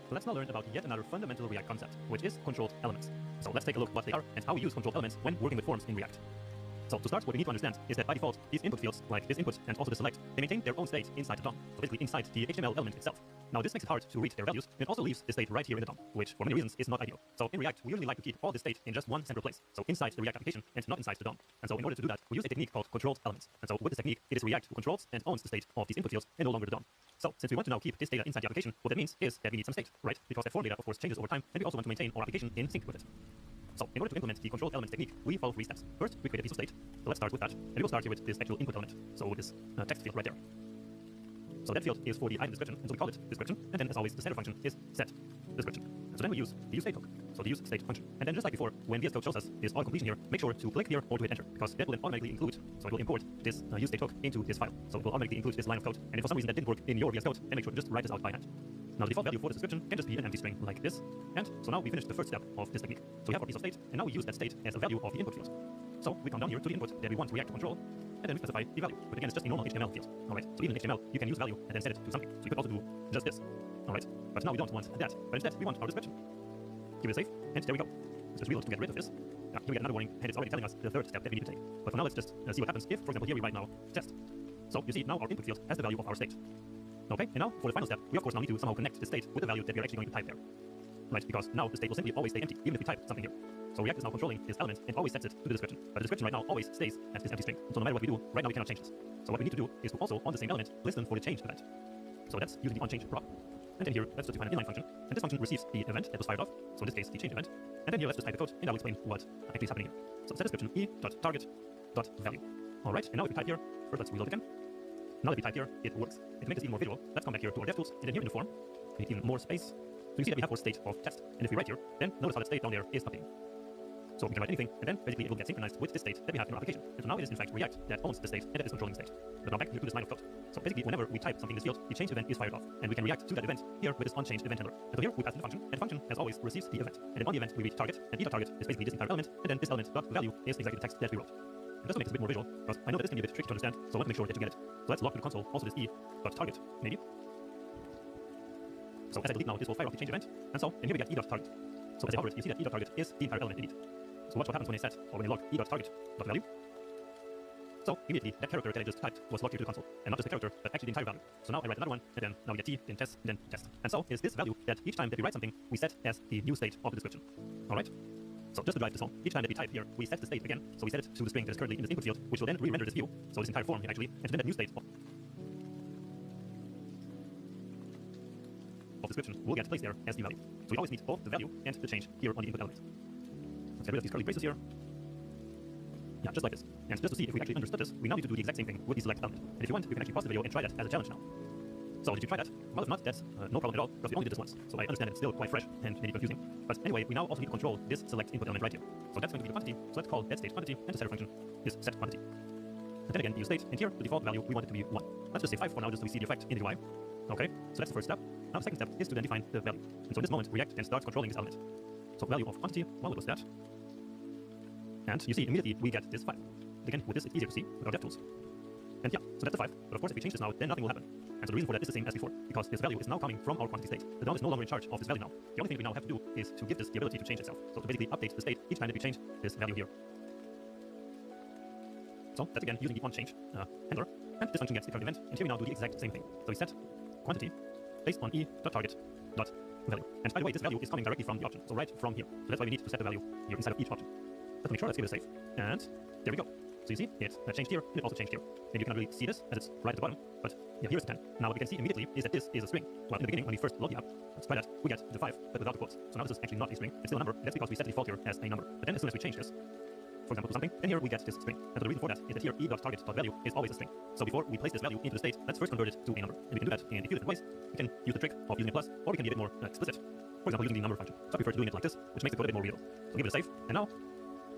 So let's now learn about yet another fundamental React concept, which is controlled elements. So let's take a look at what they are and how we use controlled elements when working with forms in React. So to start, what we need to understand is that by default, these input fields, like this input and also the select, they maintain their own state inside the DOM, so basically inside the HTML element itself. Now this makes it hard to read their values, and it also leaves the state right here in the DOM, which for many reasons is not ideal. So in React, we usually like to keep all the state in just one central place, so inside the React application and not inside the DOM. And so in order to do that, we use a technique called controlled elements. And so with this technique, it is React who controls and owns the state of these input fields and no longer the DOM. So since we want to now keep this data inside the application, what that means is that we need some state, right? Because that form data, of course, changes over time, and we also want to maintain our application in sync with it. So in order to implement the controlled elements technique, we follow 3 steps. First, we create a piece of state. So let's start with that. And we will start here with this actual input element. So this text field right there. So that field is for the item description, and so we call it description. And then, as always, the standard function is set description. So then we use the use state hook. So the use state function. And then just like before, when VS Code shows us this auto completion here, make sure to click here or to hit enter, because that will then automatically include, so it will import this use state hook into this file. So it will automatically include this line of code. And if for some reason that didn't work in your VS Code, then make sure to just write this out by hand. Now the default value for the description can just be an empty string like this. And so now we finished the first step of this technique. So we have our piece of state, and now we use that state as a value of the input field. So we come down here to the input that we want React to control, and then we specify the value. But again, it's just a normal HTML field. Alright, so even in HTML, you can use value and then set it to something. So you could also do just this. Alright, but now we don't want that. But instead, we want our description. Keep it safe, and there we go. Let's just reload to get rid of this. Here we get another warning, and it's already telling us the third step that we need to take. But for now, let's just see what happens if, for example, here we write now test. So you see, now our input field has the value of our state. Okay, and now for the final step, we of course now need to somehow connect the state with the value that we are actually going to type there. Right, because now the state will simply always stay empty, even if we type something here. So React is now controlling this element and always sets it to the description. But the description right now always stays as this empty string. So no matter what we do, right now we cannot change this. So what we need to do is to also, on the same element, listen for the change event. So that's using the onChange prop. And then here, let's just define an inline function. And this function receives the event that was fired off. So in this case, the change event. And then here, let's just type the code, and I'll explain what actually is happening here. So set description e.target.value. Alright, and now if we type here, first let's reload again. Now that we type here, it works. And to make this even more visual, let's come back here to our DevTools, and then here in the form, we need even more space. So you see that we have our state of test. And if we write here, then notice how that state down there is updating. So we can write anything, and then basically it will get synchronized with the state that we have in our application. And so now it is in fact React that owns the state and that is controlling the state. But now back here to this line of code. So basically whenever we type something in this field, the change event is fired off, and we can react to that event here with this onChange event handler. And so here we pass in the function, and the function as always receives the event. And then on the event we read target, and e.target is basically this entire element, and then this element dot value is exactly the text that we wrote. And just to make this a bit more visual, because I know that this can be a bit tricky to understand, so I want to make sure that you get it. So let's log to the console also this e.target, maybe. So as I delete now, this will fire off the change event, and so, and here we get e.target. So as I hover it, you see that e.target is the entire element indeed. So watch what happens when I set, or when I log e.target.value. So immediately, that character that I just typed was logged here to the console, and not just the character, but actually the entire value. So now I write another one, and then now we get t, then test, and then test. And so is this value that each time that we write something, we set as the new state of the description. Alright? So just to drive this home, each time that we type here, we set the state again. So we set it to the string that is currently in this input field, which will then re-render this view, so this entire form here actually, and then that new state of description will get placed there as the value. So we always need both the value and the change here on the input element. Let's get rid of these curly braces here. Yeah, just like this. And just to see if we actually understood this, we now need to do the exact same thing with the select element. And if you want, you can actually pause the video and try that as a challenge now. So did you try that? Well, if not, that's no problem at all, because we only did this once. So I understand it's still quite fresh and maybe confusing. But anyway, we now also need to control this select input element right here. So that's going to be the quantity. So let's call that state quantity, and the setter function is set quantity. And then again, use state, and here the default value we want it to be 1. Let's just say 5 for now, just so we see the effect in the UI. Okay, so that's the first step. Now the second step is to then define the value. And so in this moment, React can start controlling this element. So value of quantity, well, what was that? And you see immediately we get this 5. Again, with this it's easier to see with our DevTools. And yeah, so that's the 5. But of course, if we change this now, then nothing will happen. And so the reason for that is the same as before, because this value is now coming from our quantity state. The DOM is no longer in charge of this value now. The only thing we now have to do is to give this the ability to change itself. So to basically update the state each time that we change this value here. So that's again using the onChange handler, and this function gets the current event, and here we now do the exact same thing. So we set quantity based on e.target.value. And by the way, this value is coming directly from the option, so right from here. So that's why we need to set the value here inside of each option. Let's make sure, let's give it a save. And there we go. So you see, it changed here, and it also changed here. Maybe you cannot really see this, as it's right at the bottom, but yeah, here's the 10. Now what we can see immediately is that this is a string. Well, in the beginning, when we first load the app, let's try that, we get the 5, but without the quotes. So now this is actually not a string, it's still a number, and that's because we set the default here as a number. But then as soon as we change this, for example, to something, then here we get this string. And so the reason for that is that here e.target.value is always a string. So before we place this value into the state, let's first convert it to a number. And we can do that in a few different ways. We can use the trick of using a plus, or we can be a bit more explicit. For example, using the number function. So I prefer doing it like this, which makes the code a bit more readable. So give it a save, and now,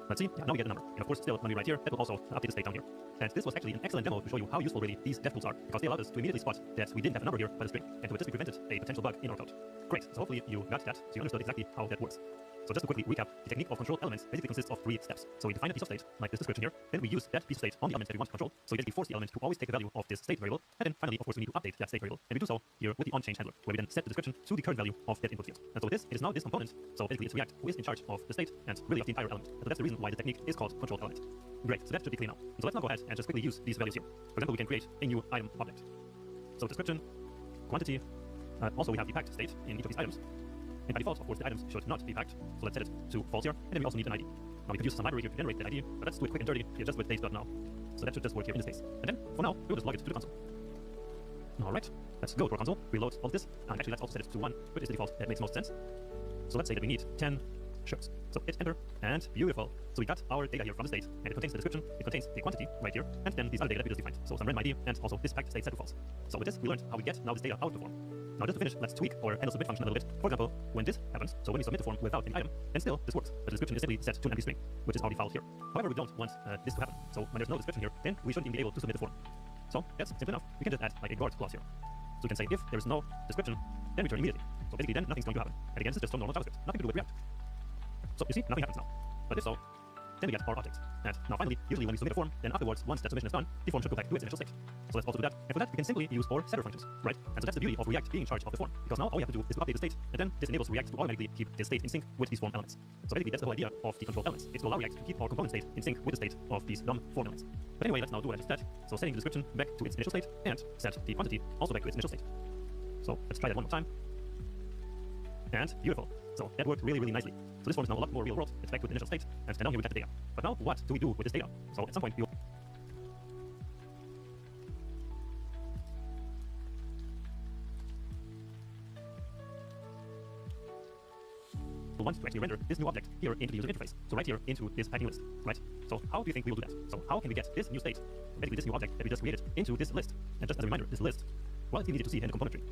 let's see, yeah, now we get a number. And of course, still, when we write here, that will also update the state down here. And this was actually an excellent demo to show you how useful really these DevTools are, because they allowed us to immediately spot that we didn't have a number here, but a string. And with this, we prevented a potential bug in our code. Great, so hopefully you got that, so you understood exactly how that works. So just to quickly recap, the technique of control elements basically consists of 3 steps. So we define a piece of state, like this description here, then we use that piece of state on the elements that we want to control. So we basically force the element to always take the value of this state variable, and then finally, of course, we need to update that state variable, and we do so here with the onChange handler, where we then set the description to the current value of that input field. And so with this, it is now this component, so basically it's React who is in charge of the state and really of the entire element. So that's the reason why the technique is called control element. Great, so that should be clear now. And so let's now go ahead and just quickly use these values here. For example, we can create a new item object. So description, quantity, also we have the packed state in each of these items. And by default, of course, the items should not be packed, so let's set it to false here, and then we also need an ID. Now we could use some library here to generate that ID, but let's do it quick and dirty here just with date.now. So that should just work here in this case. And then, for now, we'll just log it to the console. Alright, let's go to our console, reload all of this, and actually let's also set it to 1, which is the default, that makes most sense. So let's say that we need 10 shirts. So hit enter, and beautiful. So we got our data here from the state, and it contains the description, it contains the quantity right here, and then these other data that we just defined. So some random ID, and also this packed state set to false. So with this, we learned how we get now this data out of the form. Now just to finish, let's tweak our handle submit function a little bit. For example, when this happens, so when we submit the form without any item, then still this works. But the description is simply set to an empty string, which is our default here. However, we don't want this to happen. So when there's no description here, then we shouldn't even be able to submit the form. So that's simple enough. We can just add like a guard clause here. So we can say if there is no description, then return immediately. So basically then nothing's going to happen. And again, this is just some normal JavaScript. Nothing to do with React. So you see, nothing happens now. But if so, then we get our object. And now finally, usually when we submit a form, then afterwards, once that submission is done, the form should go back to its initial state. So let's also do that. And for that, we can simply use our setter functions, right? And so that's the beauty of React being in charge of the form. Because now all we have to do is to update the state, and then this enables React to automatically keep the state in sync with these form elements. So basically, that's the whole idea of the control elements. It's to allow React to keep our component state in sync with the state of these dumb form elements. But anyway, let's now do what I just said. So setting the description back to its initial state, and set the quantity also back to its initial state. So let's try that one more time. And beautiful. So that worked really, really nicely. So this form is now a lot more real world. It's back to the initial state, and now here we get the data. But now what do we do with this data? So at some point we'll want to actually render this new object here into the user interface. So right here into this packing list, right? So how do you think we will do that? So how can we get this new state, basically this new object that we just created, into this list? And just as a reminder, this list, well, it's easy to see in the component tree.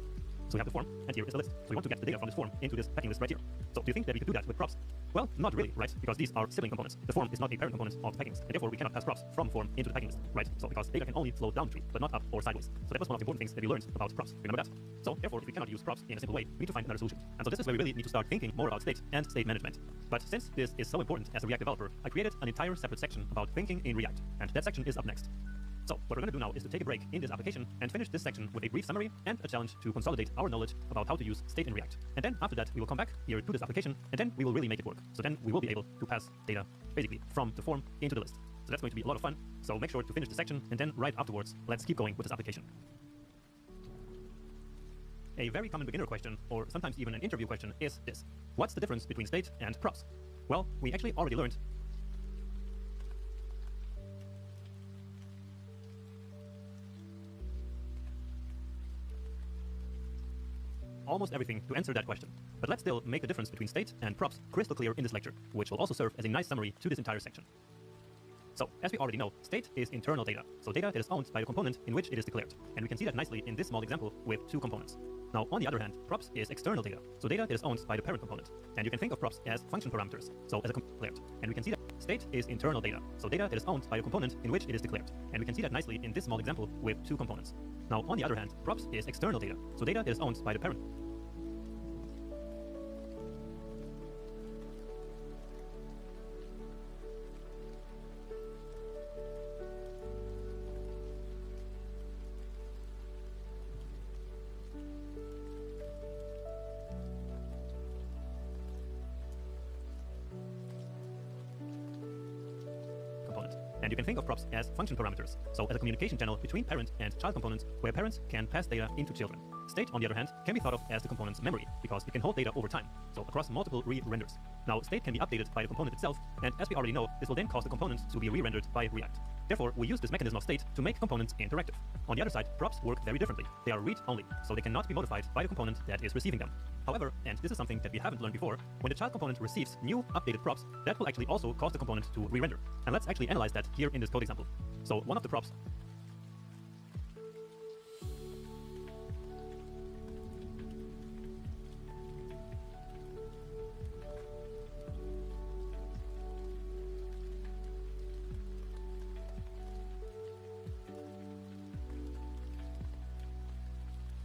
So we have the form, and here is the list. So we want to get the data from this form into this packing list right here. So do you think that we could do that with props? Well, not really, right? Because these are sibling components. The form is not a parent component of the packing list, and therefore we cannot pass props from form into the packing list, right? So because data can only flow down the tree, but not up or sideways. So that was one of the important things that we learned about props. Remember that? So therefore, if we cannot use props in a simple way, we need to find another solution. And so this is where we really need to start thinking more about state and state management. But since this is so important as a React developer, I created an entire separate section about thinking in React, and that section is up next. So what we're going to do now is to take a break in this application and finish this section with a brief summary and a challenge to consolidate our knowledge about how to use state in React. And then after that, we will come back here to this application, and then we will really make it work. So then we will be able to pass data basically from the form into the list. So that's going to be a lot of fun. So make sure to finish the section, and then right afterwards, let's keep going with this application. A very common beginner question, or sometimes even an interview question, is this: what's the difference between state and props? Well, we actually already learned almost everything to answer that question. But let's still make the difference between state and props crystal clear in this lecture, which will also serve as a nice summary to this entire section. So, as we already know, state is internal data, so data that is owned by the component in which it is declared. And we can see that nicely in this small example with 2 components. Now, on the other hand, props is external data, so data that is owned by the parent component. And you can think of props as function parameters, so as a declared. And we can see that state is internal data, so data that is owned by the component in which it is declared. And we can see that nicely in this small example with 2 components. Now, on the other hand, props is external data, so data that is owned by the parent. And you can think of props as function parameters, so as a communication channel between parent and child components where parents can pass data into children. State, on the other hand, can be thought of as the component's memory, because it can hold data over time, so across multiple re-renders. Now, state can be updated by the component itself, and as we already know, this will then cause the component to be re-rendered by React. Therefore, we use this mechanism of state to make components interactive. On the other side, props work very differently. They are read-only, so they cannot be modified by the component that is receiving them. However, and this is something that we haven't learned before, when the child component receives new updated props, that will actually also cause the component to re-render. And let's actually analyze that here in this code example. So one of the props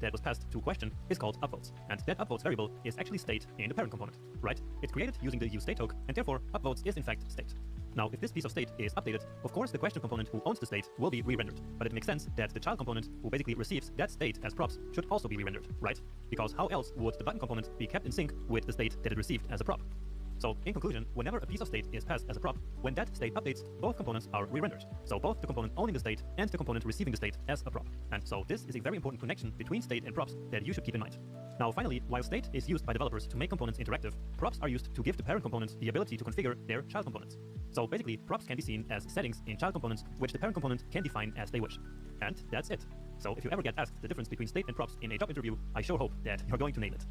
that was passed to question is called upvotes, and that upvotes variable is actually state in the parent component, right? It's created using the useState and therefore upvotes is in fact state. Now, if this piece of state is updated, of course the question component who owns the state will be re-rendered, but it makes sense that the child component who basically receives that state as props should also be re-rendered, right? Because how else would the button component be kept in sync with the state that it received as a prop? So, in conclusion, whenever a piece of state is passed as a prop, when that state updates, both components are re-rendered. So both the component owning the state and the component receiving the state as a prop. And so this is a very important connection between state and props that you should keep in mind. Now finally, while state is used by developers to make components interactive, props are used to give the parent component the ability to configure their child components. So basically, props can be seen as settings in child components which the parent component can define as they wish. And that's it. So if you ever get asked the difference between state and props in a job interview, I sure hope that you're going to nail it.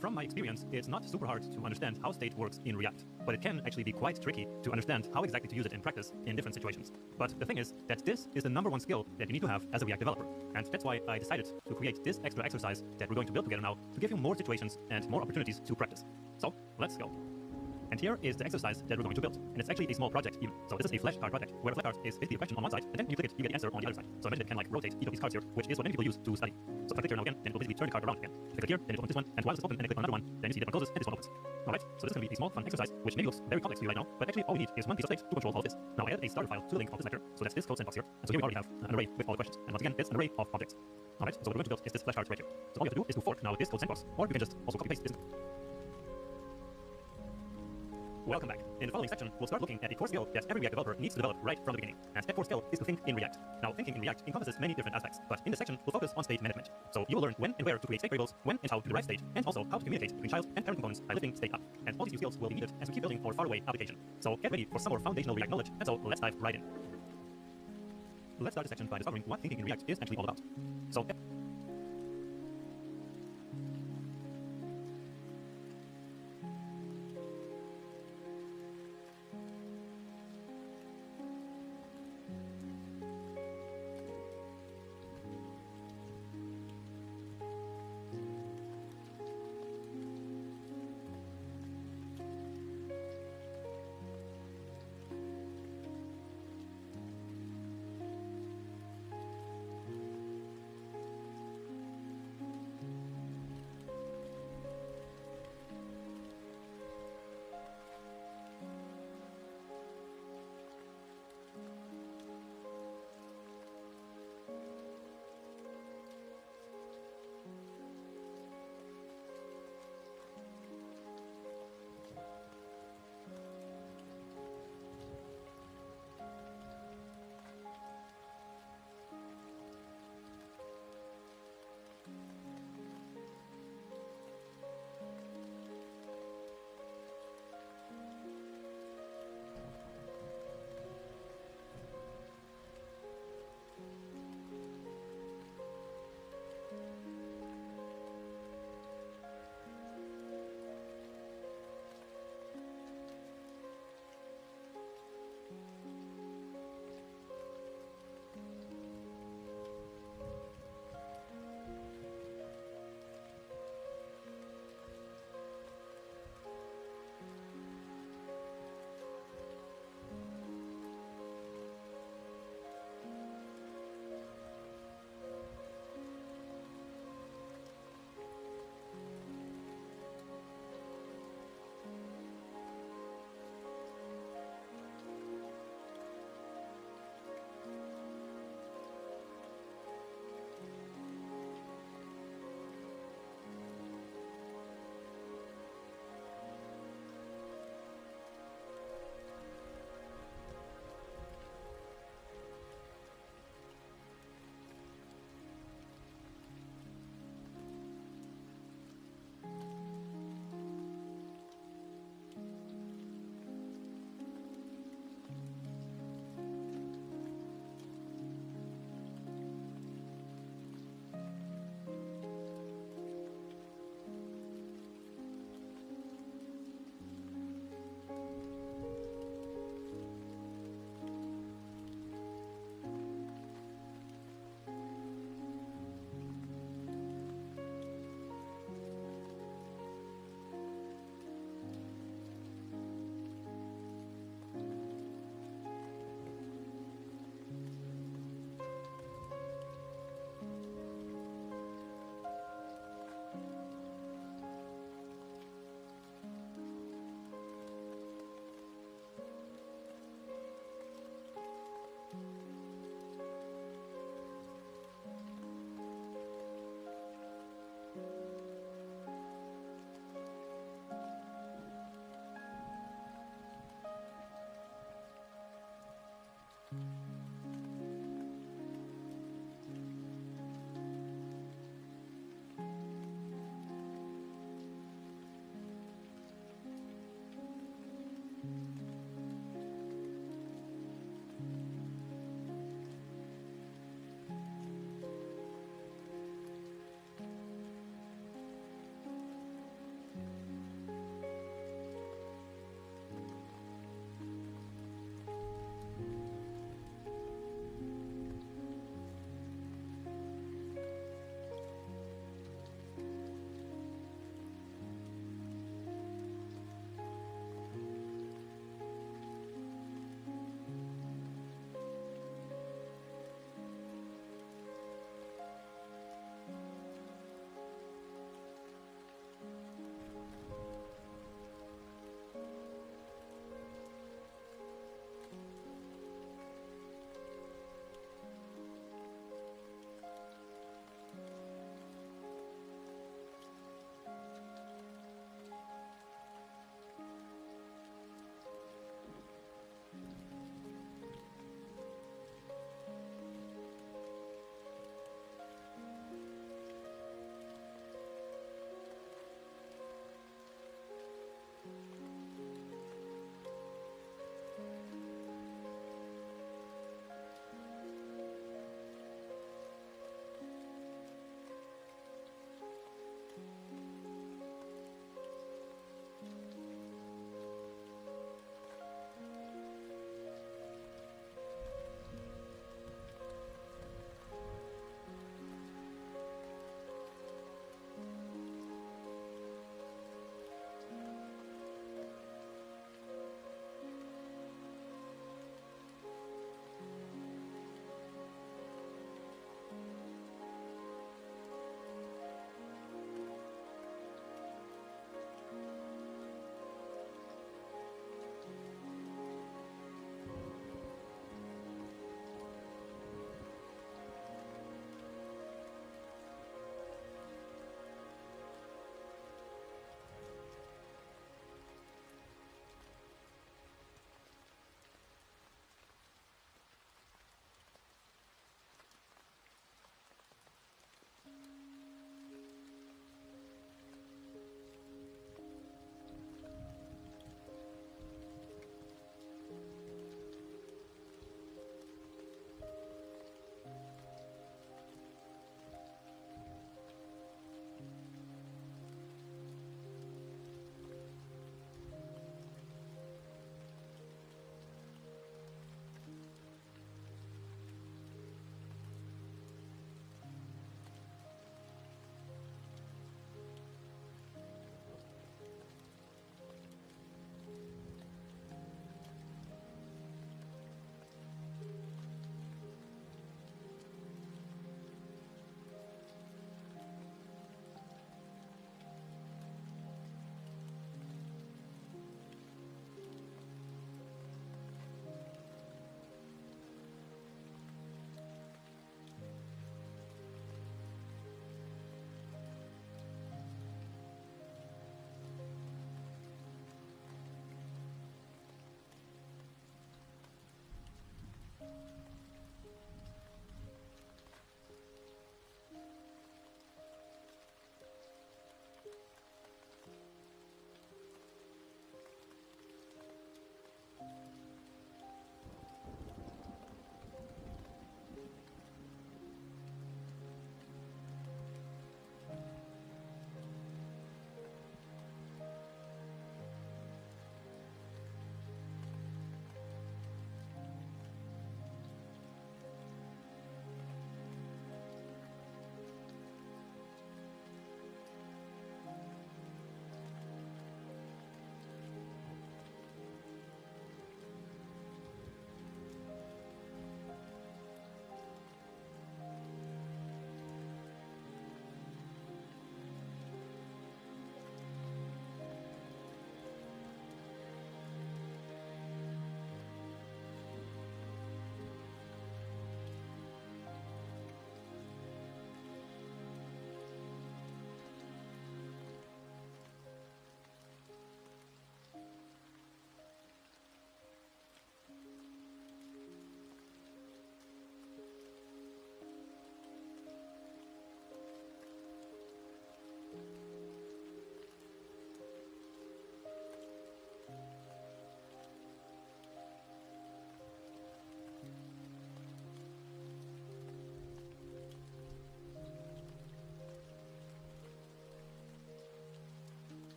From my experience, it's not super hard to understand how state works in React, but it can actually be quite tricky to understand how exactly to use it in practice in different situations. But the thing is that this is the #1 skill that you need to have as a React developer, and that's why I decided to create this extra exercise that we're going to build together now to give you more situations and more opportunities to practice. So, let's go. And here is the exercise that we're going to build. And it's actually a small project even. So this is a flashcard project, where a flashcard is basically a question on one side, and then you click it, you get the answer on the other side. So I mentioned it can like rotate each of these cards here, which is what many people use to study. So if I click here now again, then it will basically turn the card around again. If I click here, then it opens this one, and while it's open and I click on another one, then you see that one closes and this one opens. Alright, so this is going to be a small fun exercise, which maybe looks very complex to you right now, but actually all we need is one piece of state to control all of this. Now I added a starter file to the link of this lecture, so that's this code sandbox here. And so here we already have an array with all the questions. And once again, it's an array of objects. Alright, so what we're going to build is this flashcard right here. So all you have to do is to fork now this code sandbox, or you can just also copy paste this. Welcome back. In the following section, we'll start looking at a core skill that every React developer needs to develop right from the beginning. And that core skill is to think in React. Now, thinking in React encompasses many different aspects, but in this section, we'll focus on state management. So you will learn when and where to create state variables, when and how to derive state, and also how to communicate between child and parent components by lifting state up. And all these new skills will be needed as we keep building our faraway application. So get ready for some more foundational React knowledge, and so let's dive right in. Let's start the section by discovering what thinking in React is actually all about. So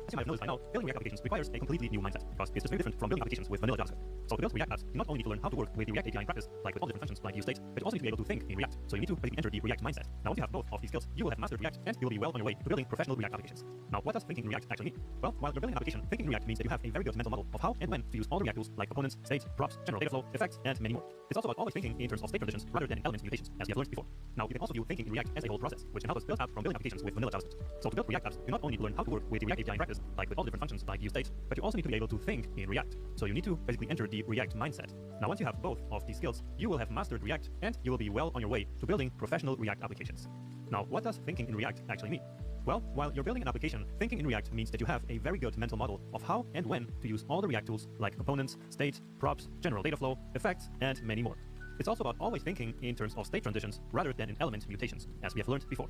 As you might have noticed by now, building React applications requires a completely new mindset, because it's just very different from building applications with vanilla JavaScript. So to build React apps, you not only need to learn how to work with the React API in practice, like with all the different functions like use state, but you also need to be able to think in React. So you need to basically enter the React mindset. Now once you have both of these skills, you will have mastered React and you will be well on your way to building professional React applications. Now what does thinking in React actually mean? Well, while you're building an application, thinking in React means that you have a very good mental model of how and when to use all the React tools like components, state, props, general data flow, effects, and many more. It's also about always thinking in terms of state transitions rather than in element mutations, as we have learned before. Now you can also view thinking in React as a whole process, which can help us build apps from building applications with vanilla JavaScript. So to build React apps, you not only learn how to work with the React API in practice, like with all different functions like use state, but you also need to be able to think in React. So you need to basically enter the React mindset. Now once you have both of these skills, you will have mastered React and you will be well on your way to building professional React applications. Now what does thinking in React actually mean? Well, while you're building an application, thinking in React means that you have a very good mental model of how and when to use all the React tools like components, state, props, general data flow, effects, and many more. It's also about always thinking in terms of state transitions rather than in element mutations, as we have learned before.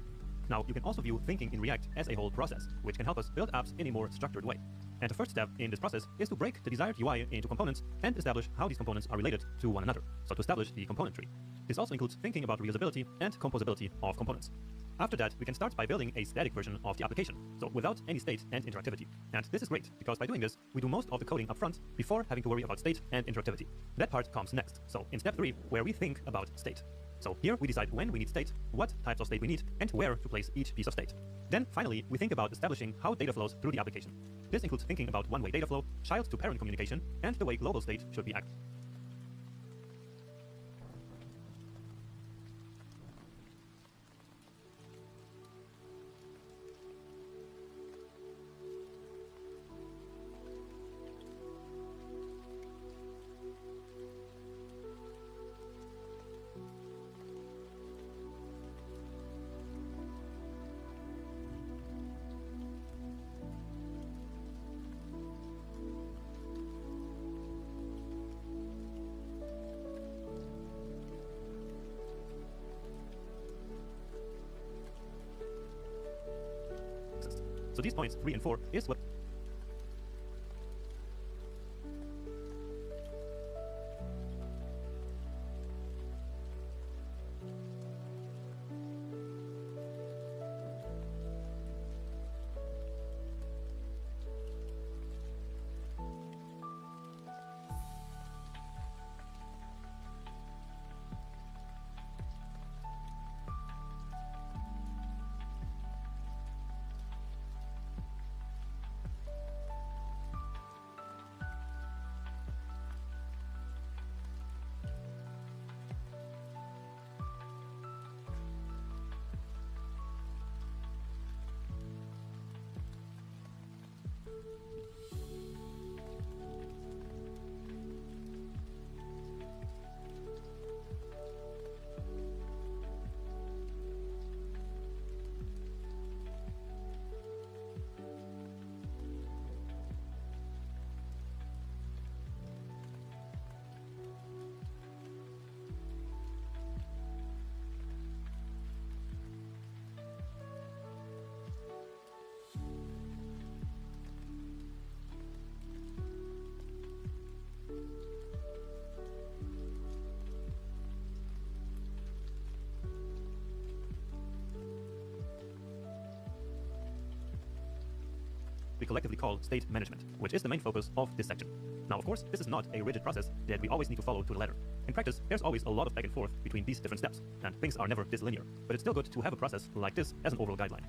Now, you can also view thinking in React as a whole process, which can help us build apps in a more structured way. And the first step in this process is to break the desired UI into components and establish how these components are related to one another, so to establish the component tree. This also includes thinking about reusability and composability of components. After that, we can start by building a static version of the application, so without any state and interactivity. And this is great, because by doing this, we do most of the coding upfront before having to worry about state and interactivity. That part comes next, so in step 3, where we think about state. So here we decide when we need state, what types of state we need, and where to place each piece of state. Then finally, we think about establishing how data flows through the application. This includes thinking about one-way data flow, child-to-parent communication, and the way global state should be acted. So these points 3 and 4 is what we collectively call state management, which is the main focus of this section. Now, of course, this is not a rigid process that we always need to follow to the letter. In practice, there's always a lot of back and forth between these different steps, and things are never this linear, but it's still good to have a process like this as an overall guideline.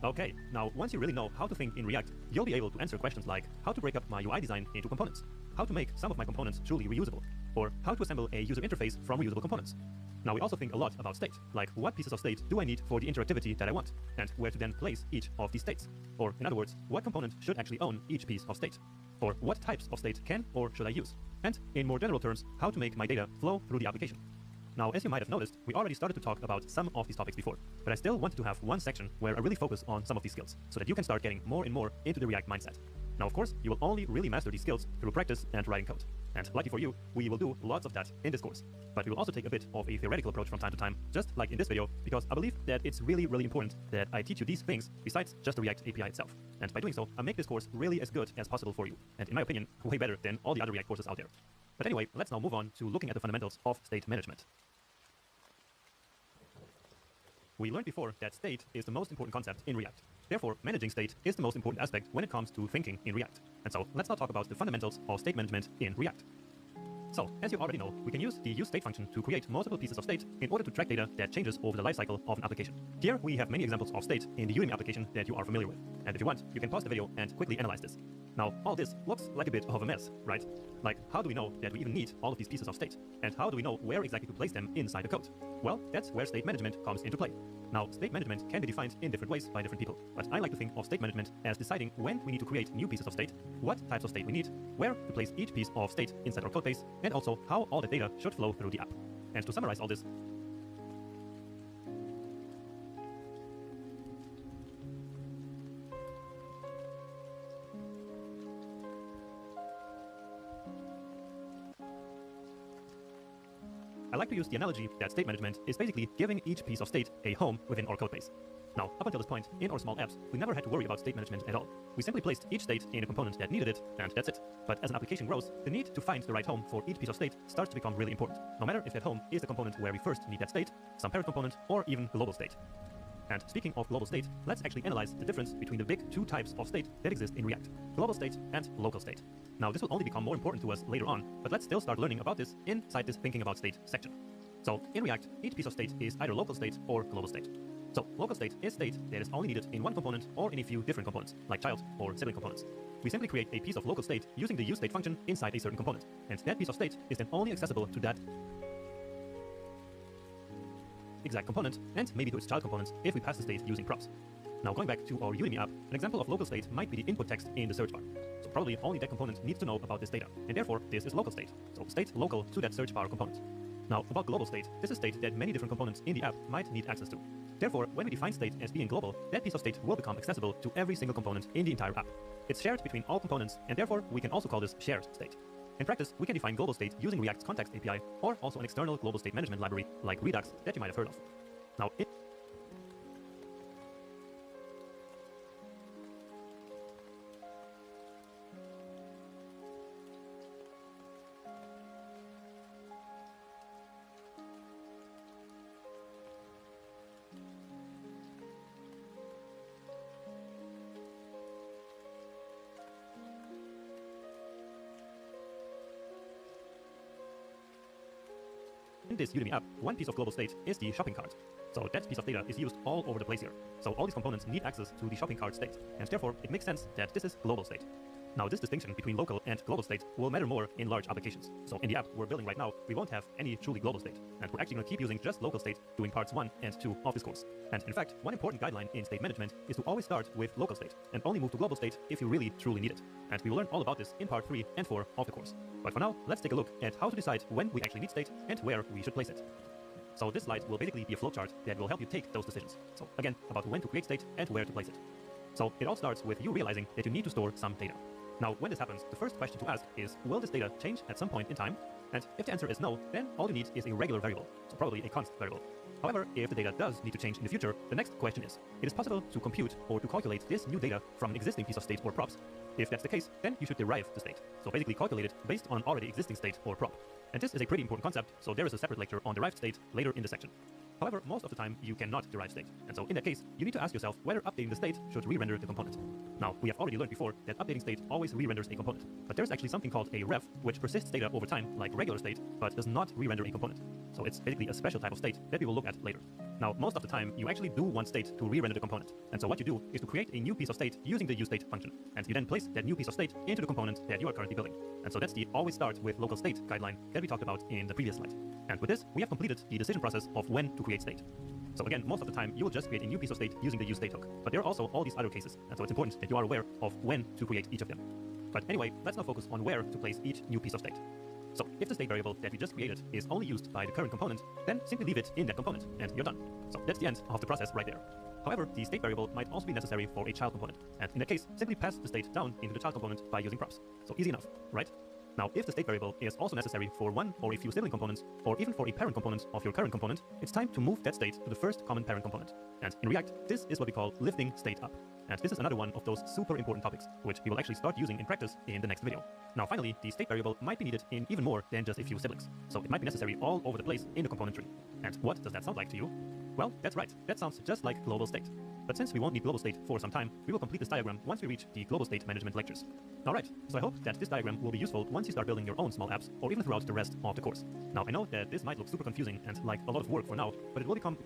Okay, now once you really know how to think in React, you'll be able to answer questions like how to break up my UI design into components, how to make some of my components truly reusable, or how to assemble a user interface from reusable components. Now we also think a lot about state, like what pieces of state do I need for the interactivity that I want, and where to then place each of these states. Or in other words, what component should actually own each piece of state? Or what types of state can or should I use? And in more general terms, how to make my data flow through the application. Now, as you might have noticed, we already started to talk about some of these topics before, but I still wanted to have one section where I really focus on some of these skills, so that you can start getting more and more into the React mindset. Now, of course, you will only really master these skills through practice and writing code. And lucky for you, we will do lots of that in this course. But we will also take a bit of a theoretical approach from time to time, just like in this video, because I believe that it's really, really important that I teach you these things besides just the React API itself. And by doing so, I make this course really as good as possible for you, and in my opinion, way better than all the other React courses out there. But anyway, let's now move on to looking at the fundamentals of state management. we learned before that state is the most important concept in React. Therefore, managing state is the most important aspect when it comes to thinking in React. And so let's now talk about the fundamentals of state management in React. So, as you already know, we can use the useState function to create multiple pieces of state in order to track data that changes over the lifecycle of an application. Here, we have many examples of state in the Udemy application that you are familiar with. And if you want, you can pause the video and quickly analyze this. Now, all this looks like a bit of a mess, right? Like, how do we know that we even need all of these pieces of state? And how do we know where exactly to place them inside the code? Well, that's where state management comes into play. Now, state management can be defined in different ways by different people, but I like to think of state management as deciding when we need to create new pieces of state, what types of state we need, where to place each piece of state inside our code base, and also how all the data should flow through the app. And to summarize all this, I like to use the analogy that state management is basically giving each piece of state a home within our code base. Now, up until this point, in our small apps, we never had to worry about state management at all. We simply placed each state in a component that needed it, and that's it. But as an application grows, the need to find the right home for each piece of state starts to become really important, no matter if that home is the component where we first need that state, some parent component, or even global state. And speaking of global state, let's actually analyze the difference between the big two types of state that exist in React, global state and local state. Now, this will only become more important to us later on, but let's still start learning about this inside this thinking about state section. So, in React, each piece of state is either local state or global state. So, local state is state that is only needed in one component or in a few different components, like child or sibling components. We simply create a piece of local state using the useState function inside a certain component, and that piece of state is then only accessible to that exact component, and maybe to its child components if we pass the state using props. Now, going back to our Udemy app, an example of local state might be the input text in the search bar. So probably only that component needs to know about this data, and therefore this is local state. So state local to that search bar component. Now, about global state, this is state that many different components in the app might need access to. Therefore, when we define state as being global, that piece of state will become accessible to every single component in the entire app. It's shared between all components, and therefore we can also call this shared state. In practice, we can define global state using React's context API, or also an external global state management library like Redux that you might have heard of. Now, in this Udemy app, one piece of global state is the shopping cart. So that piece of data is used all over the place here. So all these components need access to the shopping cart state, and therefore it makes sense that this is global state. Now, this distinction between local and global state will matter more in large applications. So in the app we're building right now, we won't have any truly global state, and we're actually going to keep using just local state doing parts 1 and 2 of this course. And in fact, one important guideline in state management is to always start with local state, and only move to global state if you really truly need it. And we will learn all about this in part 3 and 4 of the course. But for now, let's take a look at how to decide when we actually need state and where we should place it. So this slide will basically be a flowchart that will help you take those decisions. So again, about when to create state and where to place it. So it all starts with you realizing that you need to store some data. Now, when this happens, the first question to ask is, will this data change at some point in time? And if the answer is no, then all you need is a regular variable, so probably a const variable. However, if the data does need to change in the future, the next question is, it is possible to compute or to calculate this new data from an existing piece of state or props? If that's the case, then you should derive the state. So basically calculate it based on already existing state or prop. And this is a pretty important concept, so there is a separate lecture on derived state later in the section. However, most of the time you cannot derive state, and so in that case, you need to ask yourself whether updating the state should re-render the component. Now, we have already learned before that updating state always re-renders a component, but there's actually something called a ref, which persists data over time like regular state, but does not re-render a component. So it's basically a special type of state that we will look at later. Now, most of the time, you actually do want state to re-render the component, and so what you do is to create a new piece of state using the useState function, and you then place that new piece of state into the component that you are currently building. And so that's the always start with local state guideline that we talked about in the previous slide. And with this, we have completed the decision process of when to create state. So again, most of the time, you will just create a new piece of state using the useState hook. But there are also all these other cases, and so it's important that you are aware of when to create each of them. But anyway, let's now focus on where to place each new piece of state. So if the state variable that we just created is only used by the current component, then simply leave it in that component, and you're done. So that's the end of the process right there. However, the state variable might also be necessary for a child component, and in that case, simply pass the state down into the child component by using props. So easy enough, right? Now, if the state variable is also necessary for one or a few sibling components, or even for a parent component of your current component, it's time to move that state to the first common parent component. And in React, this is what we call lifting state up. And this is another one of those super important topics, which we will actually start using in practice in the next video. Now, finally, the state variable might be needed in even more than just a few siblings. So it might be necessary all over the place in the component tree. And what does that sound like to you? Well, that's right. That sounds just like global state. But since we won't need global state for some time, we will complete this diagram once we reach the global state management lectures. Alright, so I hope that this diagram will be useful once you start building your own small apps, or even throughout the rest of the course. Now, I know that this might look super confusing and like a lot of work for now, but it will become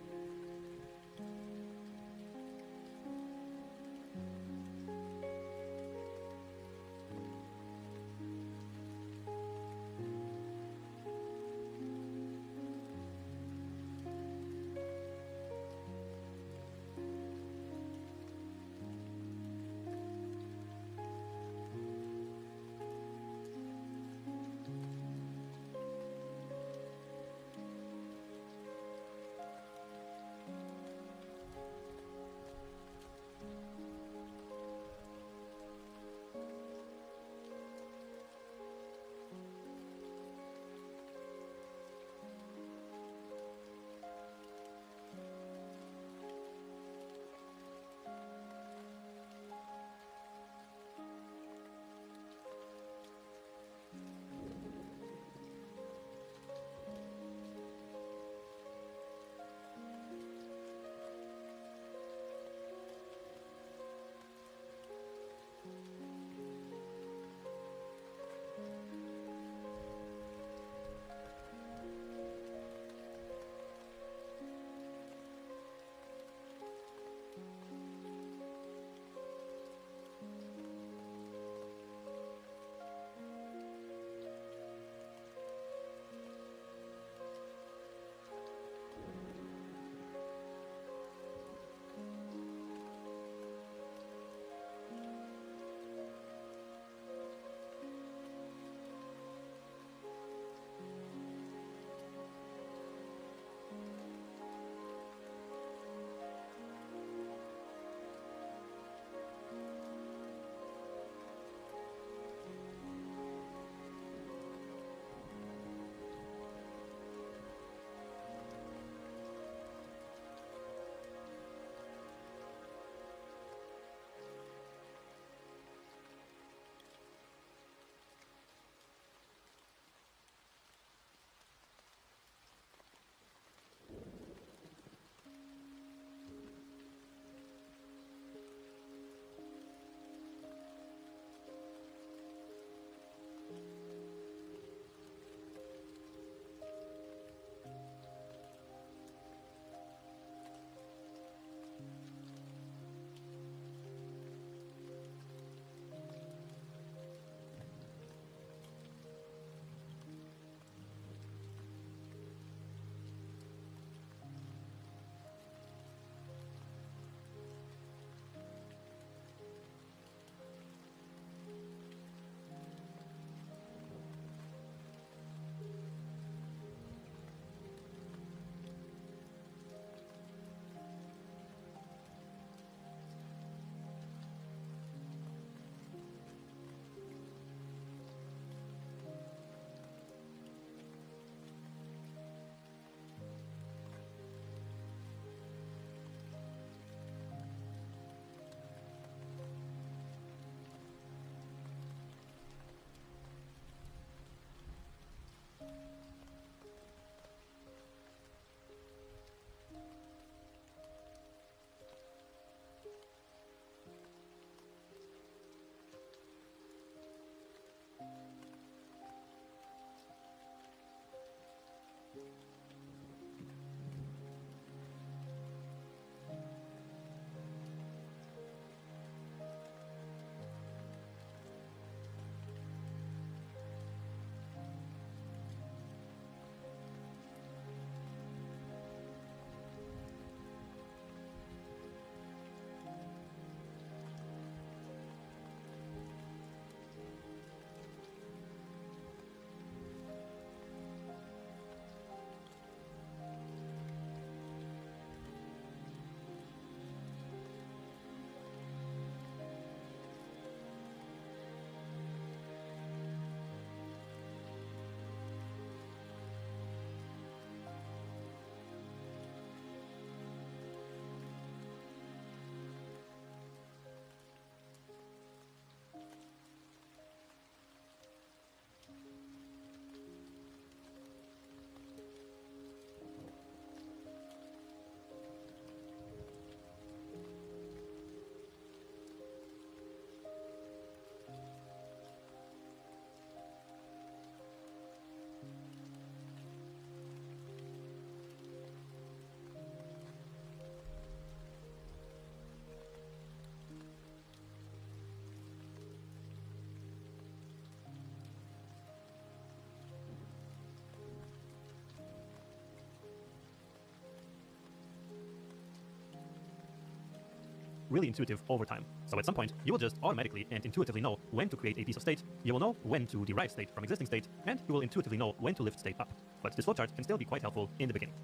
really intuitive over time. So at some point, you will just automatically and intuitively know when to create a piece of state, you will know when to derive state from existing state, and you will intuitively know when to lift state up. But this flowchart can still be quite helpful in the beginning.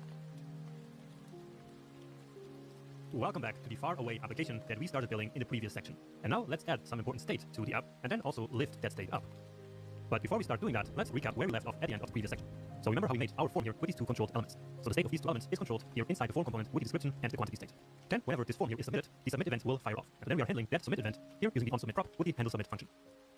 Welcome back to the faraway application that we started building in the previous section. And now let's add some important state to the app, and then also lift that state up. But before we start doing that, let's recap where we left off at the end of the previous section. So remember how we made our form here with these two controlled elements. So the state of these two elements is controlled here inside the form component with the description and the quantity state. Then whenever this form here is submitted, the submit event will fire off. And then we are handling that submit event here using the onSubmit prop with the handle submit function.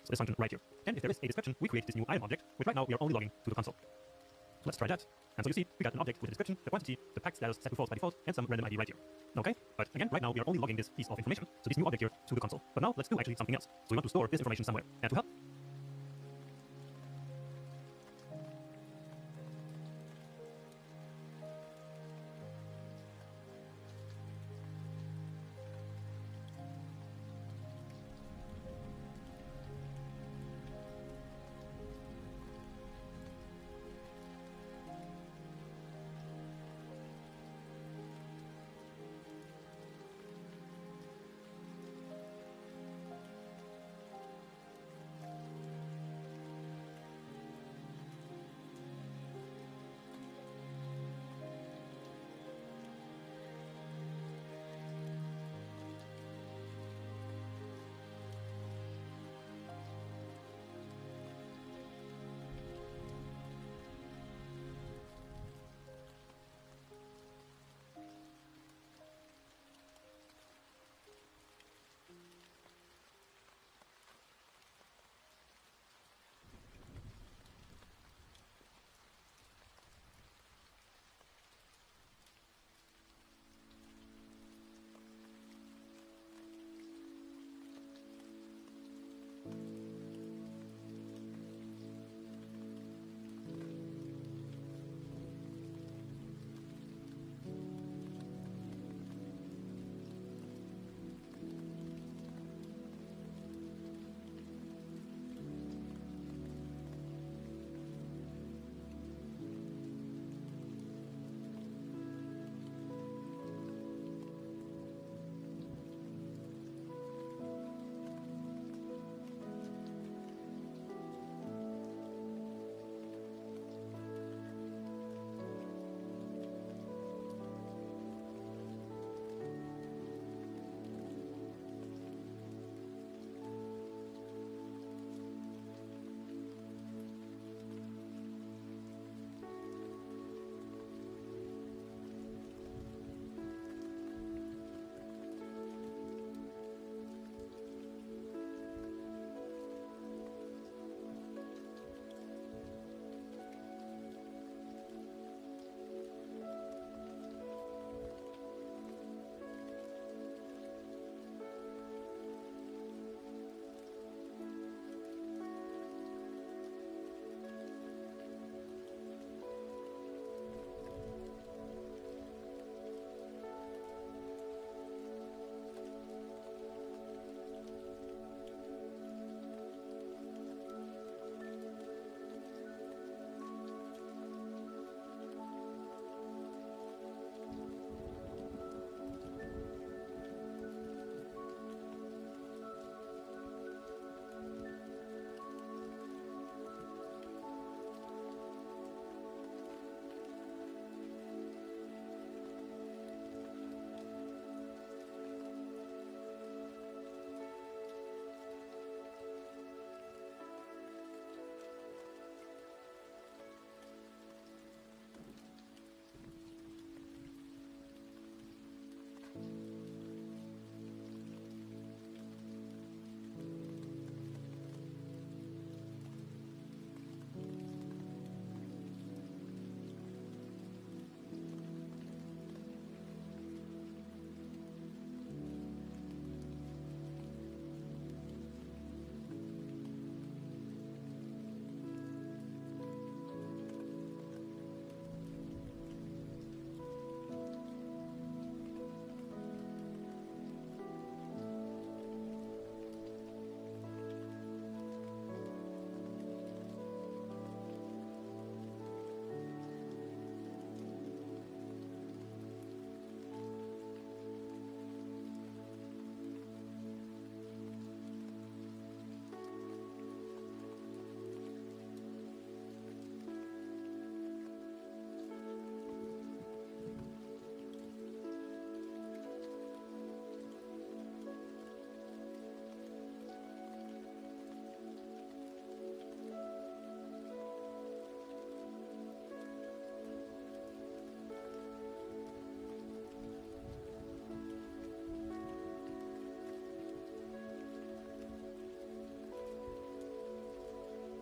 So this function right here. And if there is a description, we create this new item object, which right now we are only logging to the console. So let's try that. And so you see, we got an object with a description, the quantity, the packed status set to false by default, and some random ID right here. Okay, but again, right now we are only logging this piece of information, so this new object here, to the console. But now let's do actually something else. So we want to store this information somewhere. And to help,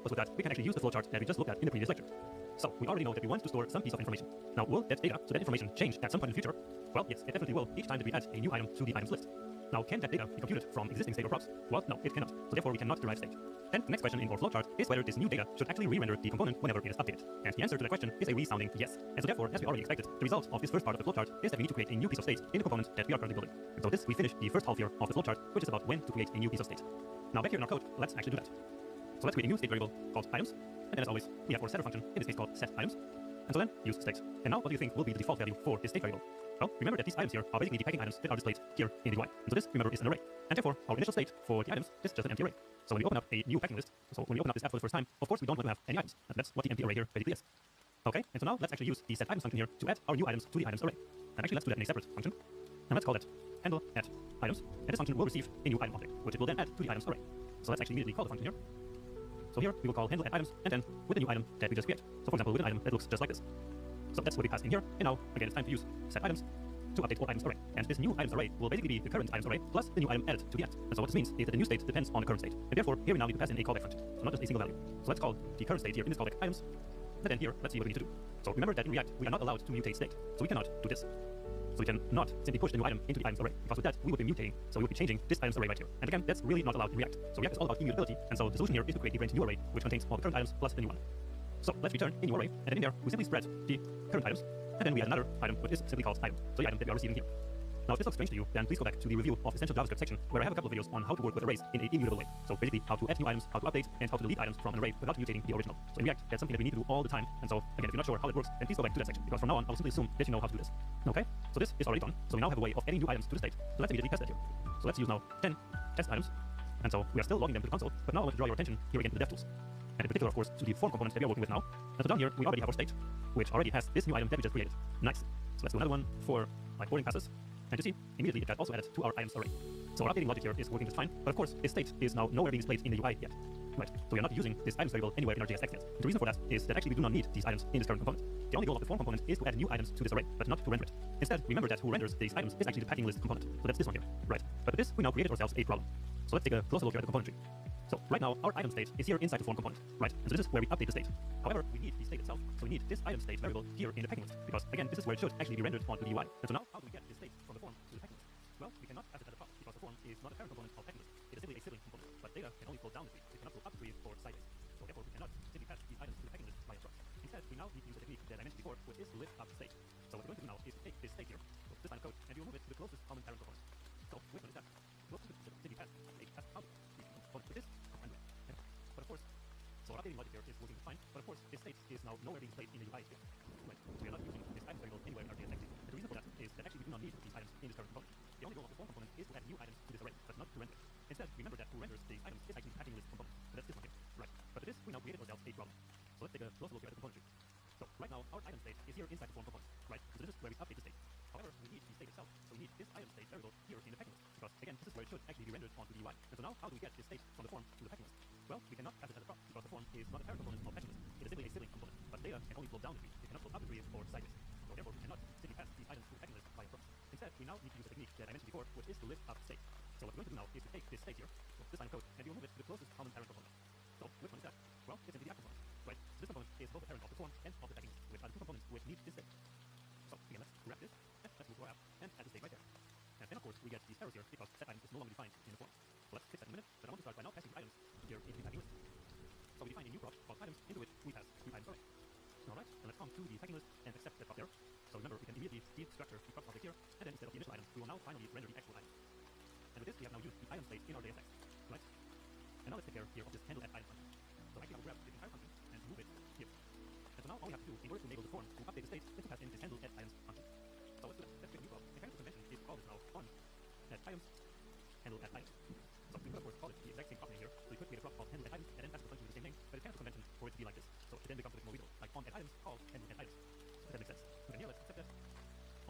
but with that, we can actually use the flowchart that we just looked at in the previous lecture. So we already know that we want to store some piece of information. Now, will that data, so that information, change at some point in the future? Well, yes, it definitely will each time that we add a new item to the items list. Now, can that data be computed from existing state or props? Well, no, it cannot. So therefore, we cannot derive state. And the next question in our flowchart is whether this new data should actually re-render the component whenever it is updated. And the answer to that question is a resounding yes. And so therefore, as we already expected, the result of this first part of the flowchart is that we need to create a new piece of state in the component that we are currently building. And so this, we finish the first half here of the flowchart, which is about when to create a new piece of state. Now, back here in our code, let's actually do that. So let's create a new state variable called items, and then as always, we have our setter function, in this case called set items. And so then, use state. And now, what do you think will be the default value for this state variable? Well, remember that these items here are basically the packing items that are displayed here in the UI. And so this, remember, is an array. And therefore, our initial state for the items is just an empty array. So when we open up a new packing list, so when we open up this app for the first time, of course, we don't want to have any items. And that's what the empty array here basically is. Okay, and so now let's actually use the set items function here to add our new items to the items array. And actually, let's do that in a separate function. And let's call that handle add items. And this function will receive a new item object, which it will then add to the items array. So let's actually immediately call the function here. So here we will call handle add items, and then with a new item that we just create. So for example, with an item that looks just like this. So that's what we pass in here. And now, again, it's time to use set items to update all items array. And this new items array will basically be the current items array plus the new item added to the end. And so what this means is that the new state depends on the current state. And therefore, here we now need to pass in a callback function. So not just a single value. So let's call the current state here in this callback items. And then here, let's see what we need to do. So remember that in React, we are not allowed to mutate state. So we cannot do this. So we cannot simply push the new item into the items array, because with that, we would be mutating, so we would be changing this items array right here. And again, that's really not allowed in React. So React is all about immutability, and so the solution here is to create a brand new array, which contains all the current items plus the new one. So let's return a new array, and then in there, we simply spread the current items, and then we add another item, which is simply called item, so the item that we are receiving here. Now, if this looks strange to you, then please go back to the review of Essential JavaScript section, where I have a couple of videos on how to work with arrays in an immutable way. So basically, how to add new items, how to update, and how to delete items from an array without mutating the original. So in React, that's something that we need to do all the time. And so, again, if you're not sure how it works, then please go back to that section, because from now on, I'll simply assume that you know how to do this. Okay, so this is already done. So we now have a way of adding new items to the state. So let's immediately test that here. So let's use now 10 test items. And so we are still logging them to the console, but now I want to draw your attention here again to the DevTools. And in particular, of course, to the form component that we are working with now. And so down here, we already have our state, which already has this new item that we just created. Nice. So let's do another one for like boarding passes. And you see, immediately it got also added to our items array. So our updating logic here is working just fine, but of course, this state is now nowhere being displayed in the UI yet. Right, so we are not using this items variable anywhere in our JSX yet. And the reason for that is that actually we do not need these items in this current component. The only goal of the form component is to add new items to this array, but not to render it. Instead, remember that who renders these items is actually the packing list component. So that's this one here, right? But with this, we now created ourselves a problem. So let's take a closer look here at the component tree. So right now, our item state is here inside the form component, right? And so this is where we update the state. However, we need the state itself, so we need this item state variable here in the packing list, because again, this is where it should actually be rendered onto the UI. And so now, how do we get this state from the form to the packing list? Well, we cannot pass it as a prop, because the form is not a parent component of packing list. It is simply a sibling component, but data can only flow down the tree. It cannot flow up the tree or sideways. So therefore, we cannot simply pass these items to the packing list by a prop. Instead, we now need to use a technique that I mentioned before, which is to lift up the state. So what we're going to do now is to take this state here, so this line of code, and we will move it to the closest common parent component. So which one is that? Well, simply pass a pass out the component with this or render it. But of course, so our updating logic here is working fine, but of course, this state is now nowhere being displayed in the UI here. Right. So we are not using this item variable anywhere in our JSX. And the reason for that is that actually we do not need these items in this current component. The only goal of the form component is to add new items to this array, but not to render it. Instead, remember that who renders these items is actually the packing list component. So that's this one here. Right. But with this, we now created ourselves a problem. So let's take a closer look here at the component tree. So right now, our item state is here inside the form component. Right. So this is where we update the state. However, we need the state itself, so we need this item state variable here in the packing list, because again, this is where it should actually be rendered onto the UI. And so now, how do we get this state from the form to the packing list? Well, we cannot pass it as a prop, because the form is not a parent component of packing list. It is simply a sibling component, but data can only flow down the tree. It cannot flow up the tree or sideways. So therefore, we cannot simply pass these items to the packing list by a prop. Instead, we now need to use a technique that I mentioned before, which is to lift up state. So what we're going to do now is to take this state here, so this line of code, and we will move it to the closest common parent component. So which one is that? Well, it's simply the app component, right? So this component is both the parent of the form and of the packing list, which are the two components which need this state. So again, let's grab this, and let's move to our app, and add the state right there. And then of course, we get these errors here, because set item is no longer defined in the form. So let's fix that in a minute, but I want to start by now passing the items here into the packing list. So we define a new prop called items, into which we pass new items array. Alright, and let's come to the packing list and accept that prop there. So remember, we can immediately destructure the prop object here, and then instead of the initial item, we will now finally render the actual item. And with this, we have now used the item state in our JSX, right? And now let's take care here of this handle add item function. So actually, I will grab this entire function and move it here. And so now all we have to do in order to enable the form to update the state is to pass in this handle add items function. So let's do that. Let's create a new prop. The technical convention is to call this now on add items handle add items. So we could of course call it the exact same prop name here. So we could create a prop called handle add items and then pass the function with the same name, but it's technical convention for it to be like this. So it then becomes a bit more readable, like on add items call handle add items. So that makes sense. Okay, here let's accept that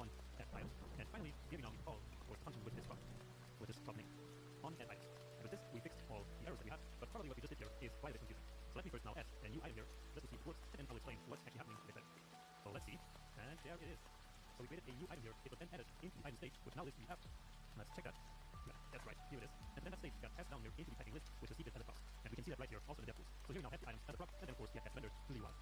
on add items, and finally here we now call of course the function with this prop name on add items. And with this we fixed all the errors that we had, but probably what we just did here is quite a bit confusing. So let me first now add a new item here just to see if it works, and then I'll explain what's actually happening a bit better. So let's see, and there it is. So we created a new item here. It was then added into the item state, which now lists the app. Let's check that. Yeah, that's right. Here it is. And then that state got passed down here into the packing list, which is received as a prop. And we can see that right here also in the DevTools. So So here we now have the items as a prop, and then of course get that vendor to the UI.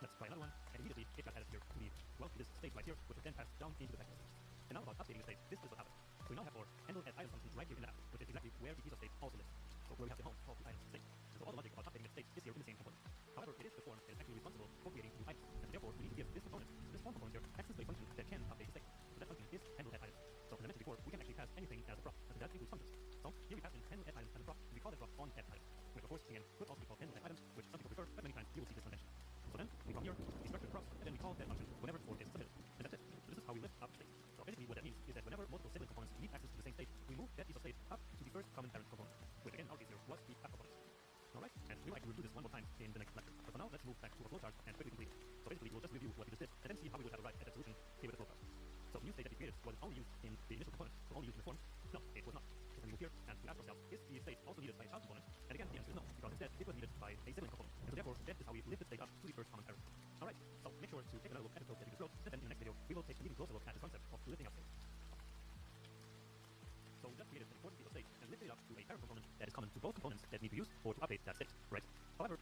Let's try another one, and immediately it got added here to the, well, this state right here, which was then passed down into the vector. And now about updating the state, this is what happens. So we now have our handle as item function right here in the app, which is exactly where the user state also lives. So where we have the home of the item state. And so all the logic about updating the state is here in the same component. However, it is the form that is actually responsible for creating new items, and therefore we need to give this component, this form component here, access to a function that can update the state. So that function is handle as items. So as I mentioned before, we can actually pass anything as a prop, and that includes functions. So here we pass in handle as items as a prop, and we call that prop on as items. Which of course again could also be called handle as items, which some people prefer, but many times you will see this convention. So then we come here, we start with props, and then we call that function whenever form is submitted. And that's it. So this is how we lift up state. So basically what that means is that whenever multiple sibling components need access to the same state, we move that piece of state up to the first common parent component, which again in our case here was the app component. Alright, and we will actually review this one more time in the next lecture. But for now, let's move back to our flowchart and quickly complete it. So basically we'll just review what we just did, and then see how we would have arrived at that solution here with the flowchart. So the new state that we created was only used in the initial component, so only used in the form. No, it was not. So then we move here, and we ask ourselves, is the state also needed by a child component? And again, the answer is no, because instead it was needed by a sibling component. And so therefore, that is how we lift the state up to the first common parent. Alright, so make sure to take another look at the code that we just wrote, and then in the next video, we will take an even closer look at the concept of lifting up state. So we just created an important piece of state and lifted it up to a parent component that is common to both components that need to use or to update that state, right? However,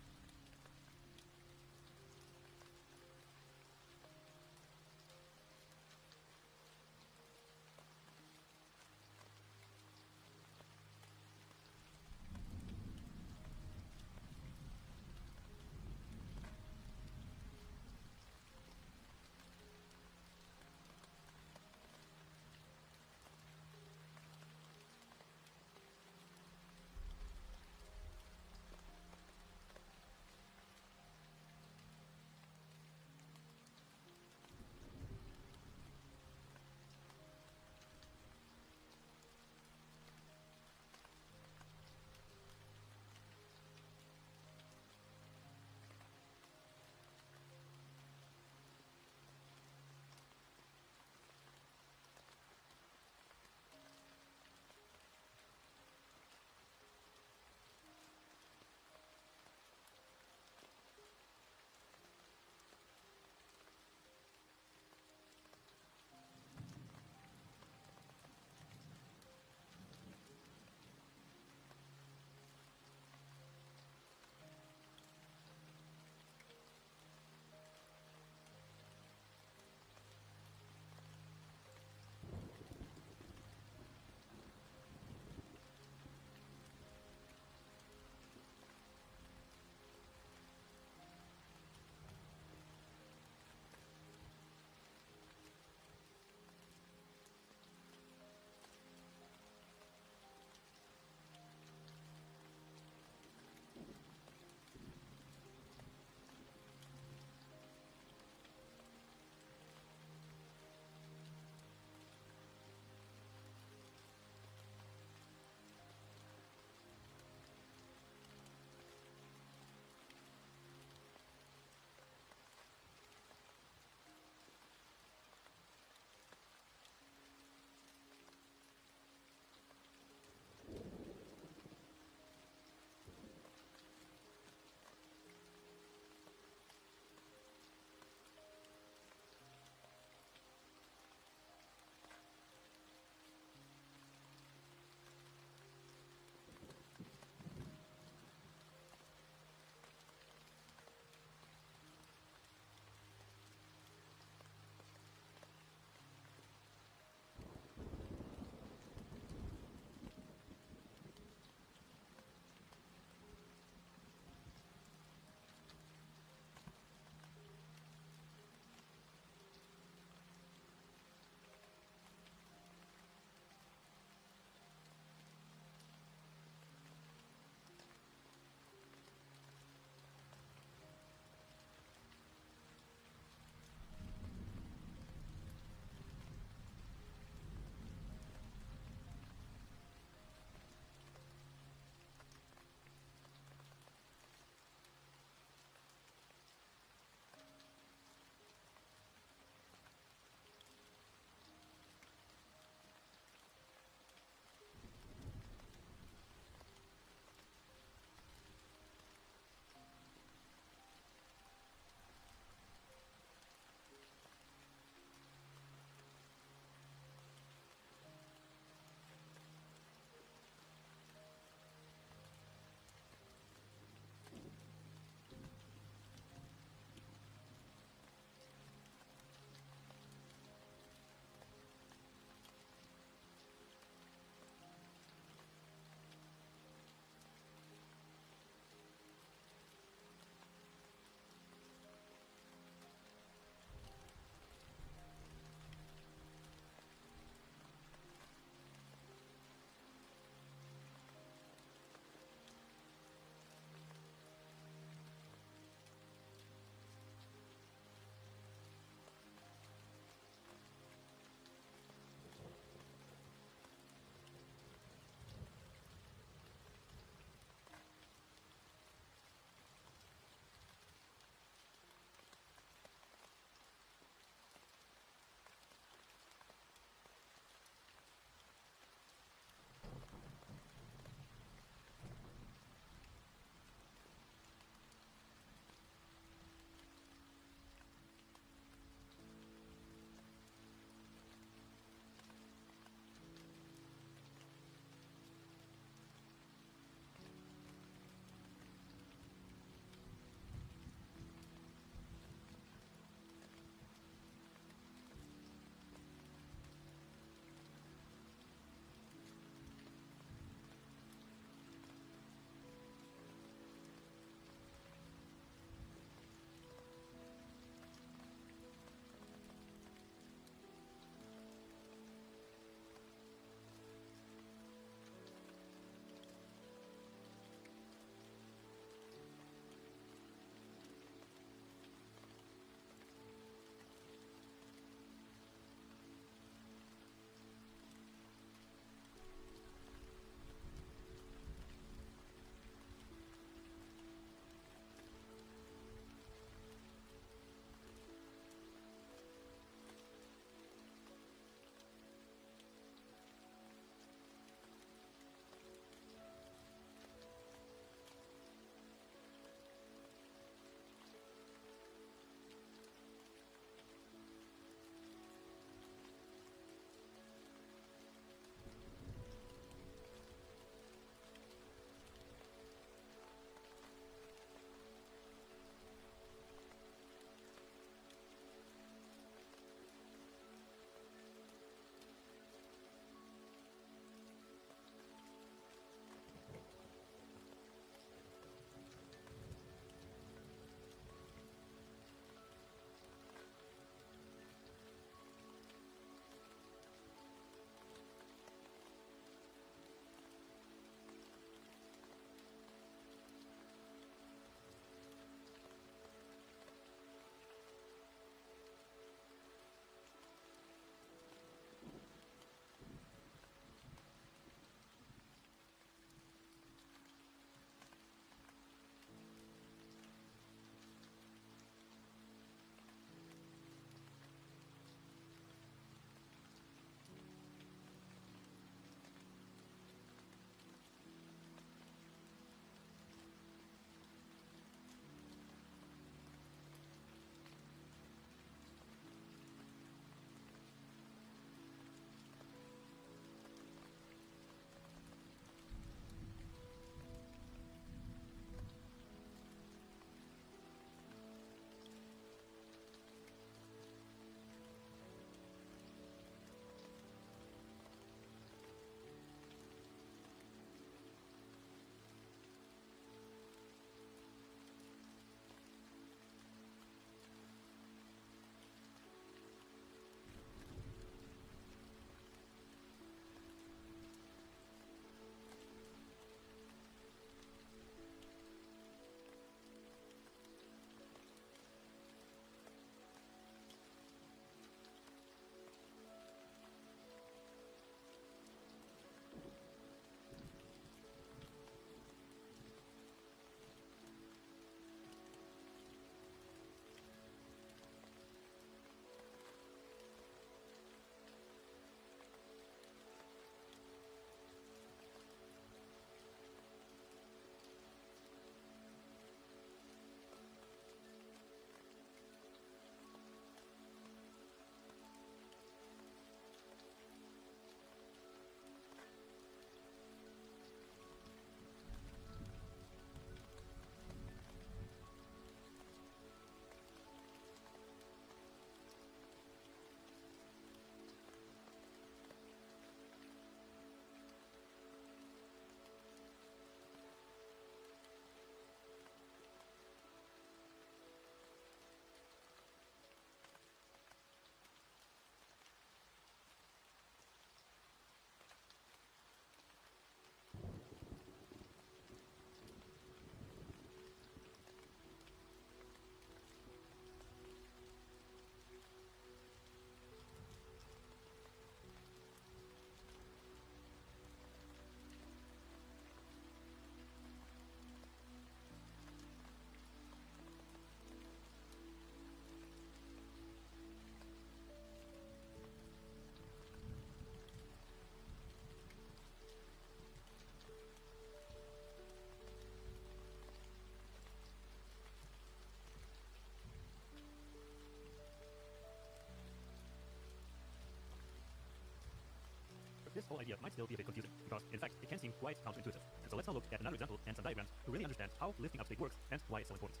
this whole idea might still be a bit confusing, because in fact it can seem quite counterintuitive. And so let's now look at another example and some diagrams to really understand how lifting up state works and why it's so important.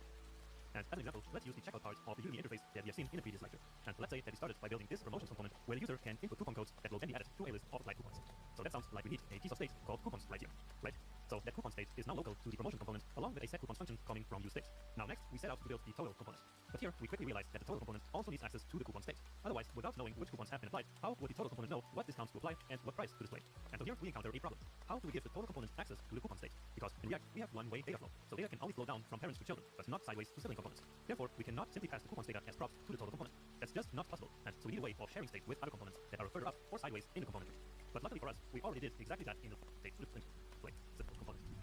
And as an example, let's use the checkout part of the Udemy interface that we have seen in a previous lecture. And let's say that we started by building this promotions component where the user can input coupon codes that will then be added to a list of applied coupons. So that sounds like we need a piece of state called coupons right here, right? So that coupon state is now local to the promotion component along with a set coupons function coming from useState. Now next, we set out to build the total component. But here, we quickly realize that the total component also needs access to the coupon state. Otherwise, without knowing which coupons have been applied, how would the total component know what discounts to apply and what price to display? And so here we encounter a problem. How do we give the total component access to the coupon state? Because in React, we have one-way data flow, so data can only flow down from parents to children, but not sideways to sibling components. Therefore, we cannot simply pass the coupons data as props to the total component. That's just not possible, and so we need a way of sharing state with other components that are further up or sideways in the component tree. But luckily for us, we already did exactly that in the state component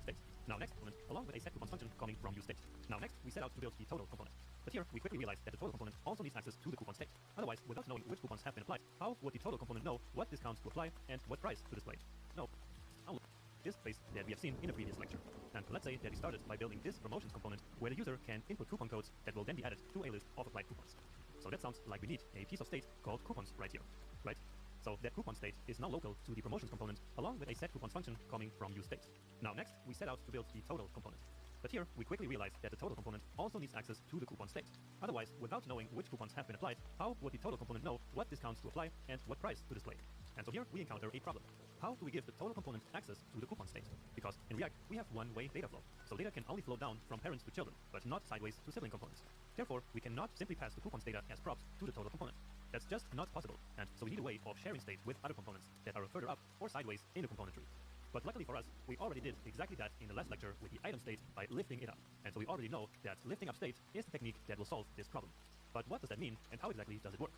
state. Now next component, along with a set coupons function coming from useState. Now next, we set out to build the total component. But here, we quickly realize that the total component also needs access to the coupon state. Otherwise, without knowing which coupons have been applied, how would the total component know what discounts to apply and what price to display? No. Now look, this place that we have seen in a previous lecture. And let's say that we started by building this promotions component where the user can input coupon codes that will then be added to a list of applied coupons. So that sounds like we need a piece of state called coupons right here, right? So that coupon state is now local to the promotions component along with a set coupons function coming from useState. Now next, we set out to build the total component. But here, we quickly realize that the total component also needs access to the coupon state. Otherwise, without knowing which coupons have been applied, how would the total component know what discounts to apply and what price to display? And so here, we encounter a problem. How do we give the total component access to the coupon state? Because in React, we have one-way data flow, so data can only flow down from parents to children, but not sideways to sibling components. Therefore, we cannot simply pass the coupons data as props to the total component. That's just not possible, and so we need a way of sharing state with other components that are further up or sideways in the component tree. But luckily for us, we already did exactly that in the last lecture with the item state by lifting it up. And so we already know that lifting up state is the technique that will solve this problem. But what does that mean, and how exactly does it work?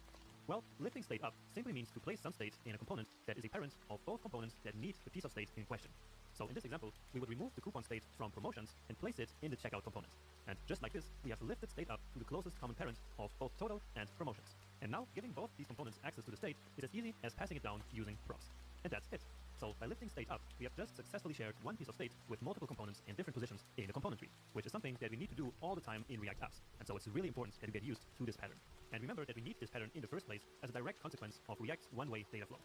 Well, lifting state up simply means to place some state in a component that is a parent of both components that need the piece of state in question. So in this example, we would remove the coupon state from promotions and place it in the checkout component. And just like this, we have lifted state up to the closest common parent of both total and promotions. And now giving both these components access to the state is as easy as passing it down using props. And that's it. So by lifting state up, we have just successfully shared one piece of state with multiple components in different positions in the component tree, which is something that we need to do all the time in React apps. And so it's really important that we get used to this pattern. And remember that we need this pattern in the first place as a direct consequence of React's one-way data flow.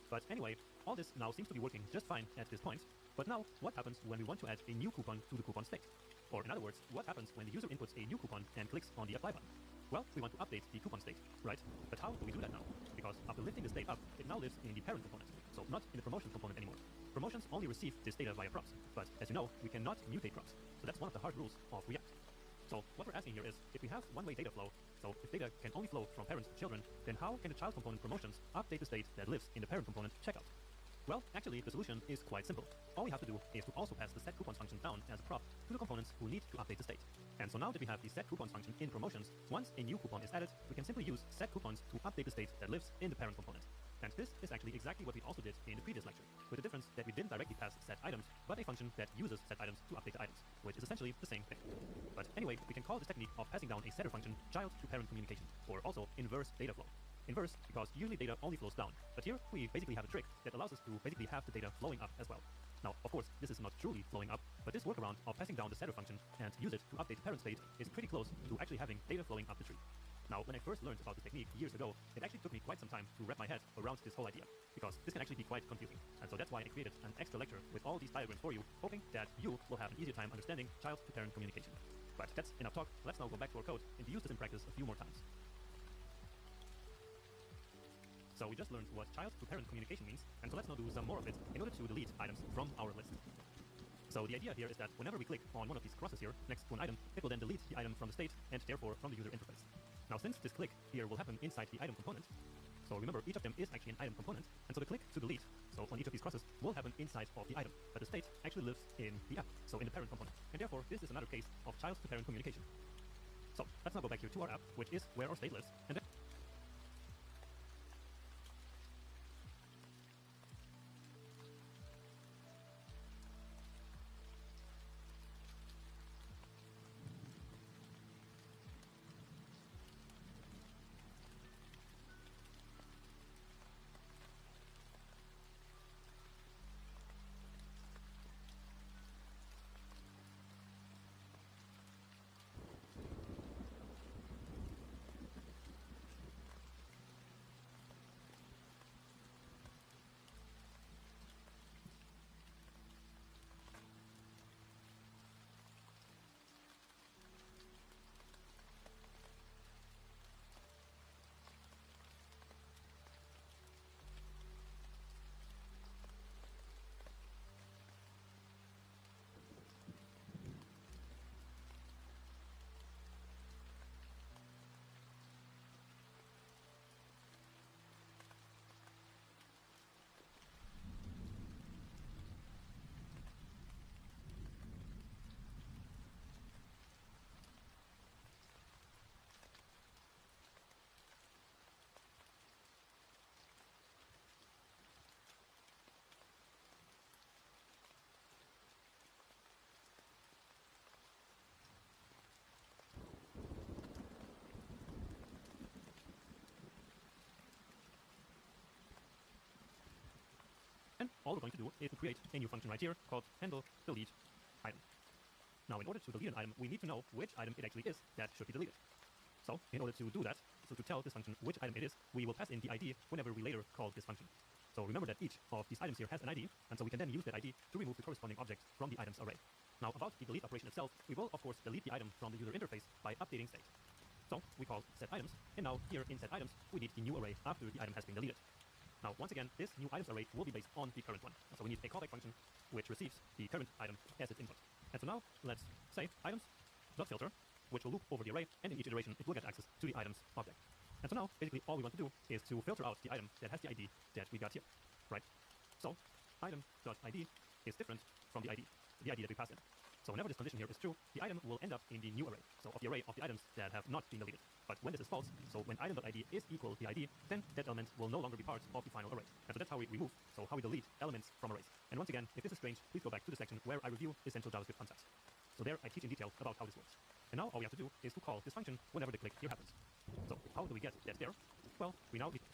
But anyway, all this now seems to be working just fine at this point. But now, what happens when we want to add a new coupon to the coupon state? Or in other words, what happens when the user inputs a new coupon and clicks on the apply button? Well, we want to update the coupon state, right? But how do we do that now? Because after lifting the state up, it now lives in the parent component, so not in the promotion component anymore. Promotions only receive this data via props, but as you know, we cannot mutate props. So that's one of the hard rules of React. So what we're asking here is, if we have one-way data flow, so if data can only flow from parents to children, then how can the child component promotions update the state that lives in the parent component checkout? Well, actually, the solution is quite simple. All we have to do is to also pass the set coupons function down as a prop to the components who need to update the state. And so now that we have the set coupons function in promotions, once a new coupon is added, we can simply use set coupons to update the state that lives in the parent component. And this is actually exactly what we also did in the previous lecture, with the difference that we didn't directly pass set items, but a function that uses set items to update the items, which is essentially the same thing. But anyway, we can call this technique of passing down a setter function child to parent communication, or also inverse data flow. Inverse because usually data only flows down, but here we basically have a trick that allows us to basically have the data flowing up as well. Now, of course, this is not truly flowing up, but this workaround of passing down the setter function and use it to update the parent state is pretty close to actually having data flowing up the tree. Now, when I first learned about this technique years ago, it actually took me quite some time to wrap my head around this whole idea, because this can actually be quite confusing. And so that's why I created an extra lecture with all these diagrams for you, hoping that you will have an easier time understanding child-to-parent communication. But that's enough talk. Let's now go back to our code and use this in practice a few more times. So we just learned what child-to-parent communication means, and so let's now do some more of it in order to delete items from our list. So the idea here is that whenever we click on one of these crosses here next to an item, it will then delete the item from the state and therefore from the user interface. Now since this click here will happen inside the item component, so remember each of them is actually an item component, and so the click to delete, so on each of these crosses, will happen inside of the item, but the state actually lives in the app, so in the parent component, and therefore this is another case of child-to-parent communication. So let's now go back here to our app, which is where our state lives, and then And all we're going to do is to create a new function right here called handle delete item. Now, in order to delete an item, we need to know which item it actually is that should be deleted. So, in order to do that, so to tell this function which item it is, we will pass in the ID whenever we later call this function. So remember that each of these items here has an ID, and so we can then use that ID to remove the corresponding object from the items array. Now, about the delete operation itself, we will of course delete the item from the user interface by updating state. So we call set items, and now here in set items, we need the new array after the item has been deleted. Now, once again, this new items array will be based on the current one. So we need a callback function which receives the current item as its input. And so now let's say items.filter, which will loop over the array, and in each iteration it will get access to the items object. And so now basically all we want to do is to filter out the item that has the ID that we got here, right? So item.id is different from the ID that we passed in. So whenever this condition here is true, the item will end up in the new array, so of the array of the items that have not been deleted. But when this is false, so when item.id is equal to the ID, then that element will no longer be part of the final array. And so that's how we remove, so how we delete elements from arrays. And once again, if this is strange, please go back to the section where I review essential JavaScript concepts. So there I teach in detail about how this works. And now all we have to do is to call this function whenever the click here happens. So how do we get that there? Well, we now need to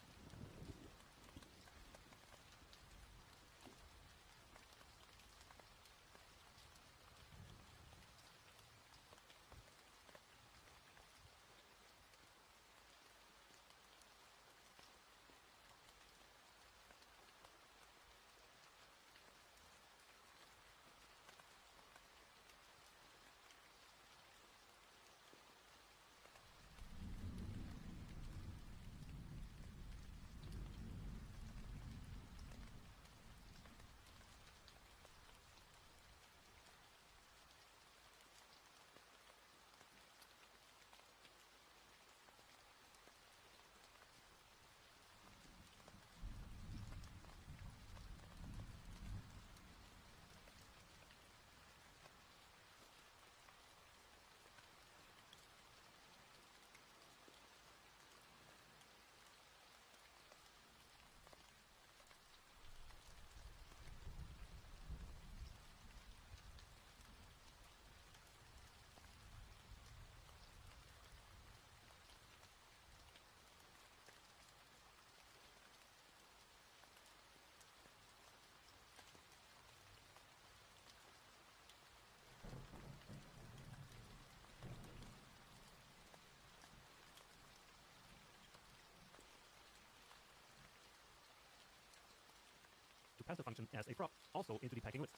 pass the function as a prop also into the packing list.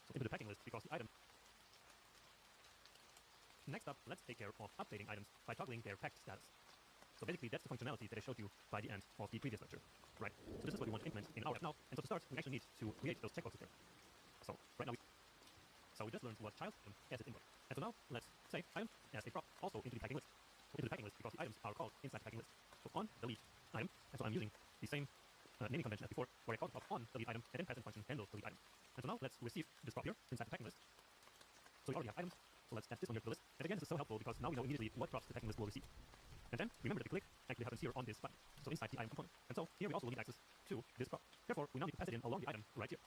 So into the packing list because the item. Next up, let's take care of updating items by toggling their packed status. So basically that's the functionality that I showed you by the end of the previous lecture, right? So this is what we want to implement in our app now. And so to start, we actually need to create those checkboxes there. So right now we just learned what child item as its input. And so now let's say item as a prop also into the packing list. So into the packing list because the items are called inside the packing list. So on delete item, and so I'm using the same naming convention as before, where I call the prop on delete item and then pass in function handle delete item. And so now let's receive this prop here inside the packing list. So we already have items, so let's add this one here to the list. And again, this is so helpful because now we know immediately what props the packing list will receive. And then remember that the click actually happens here on this button, so inside the item component. And so here we also will need access to this prop. Therefore, we now need to pass it in along the item right here.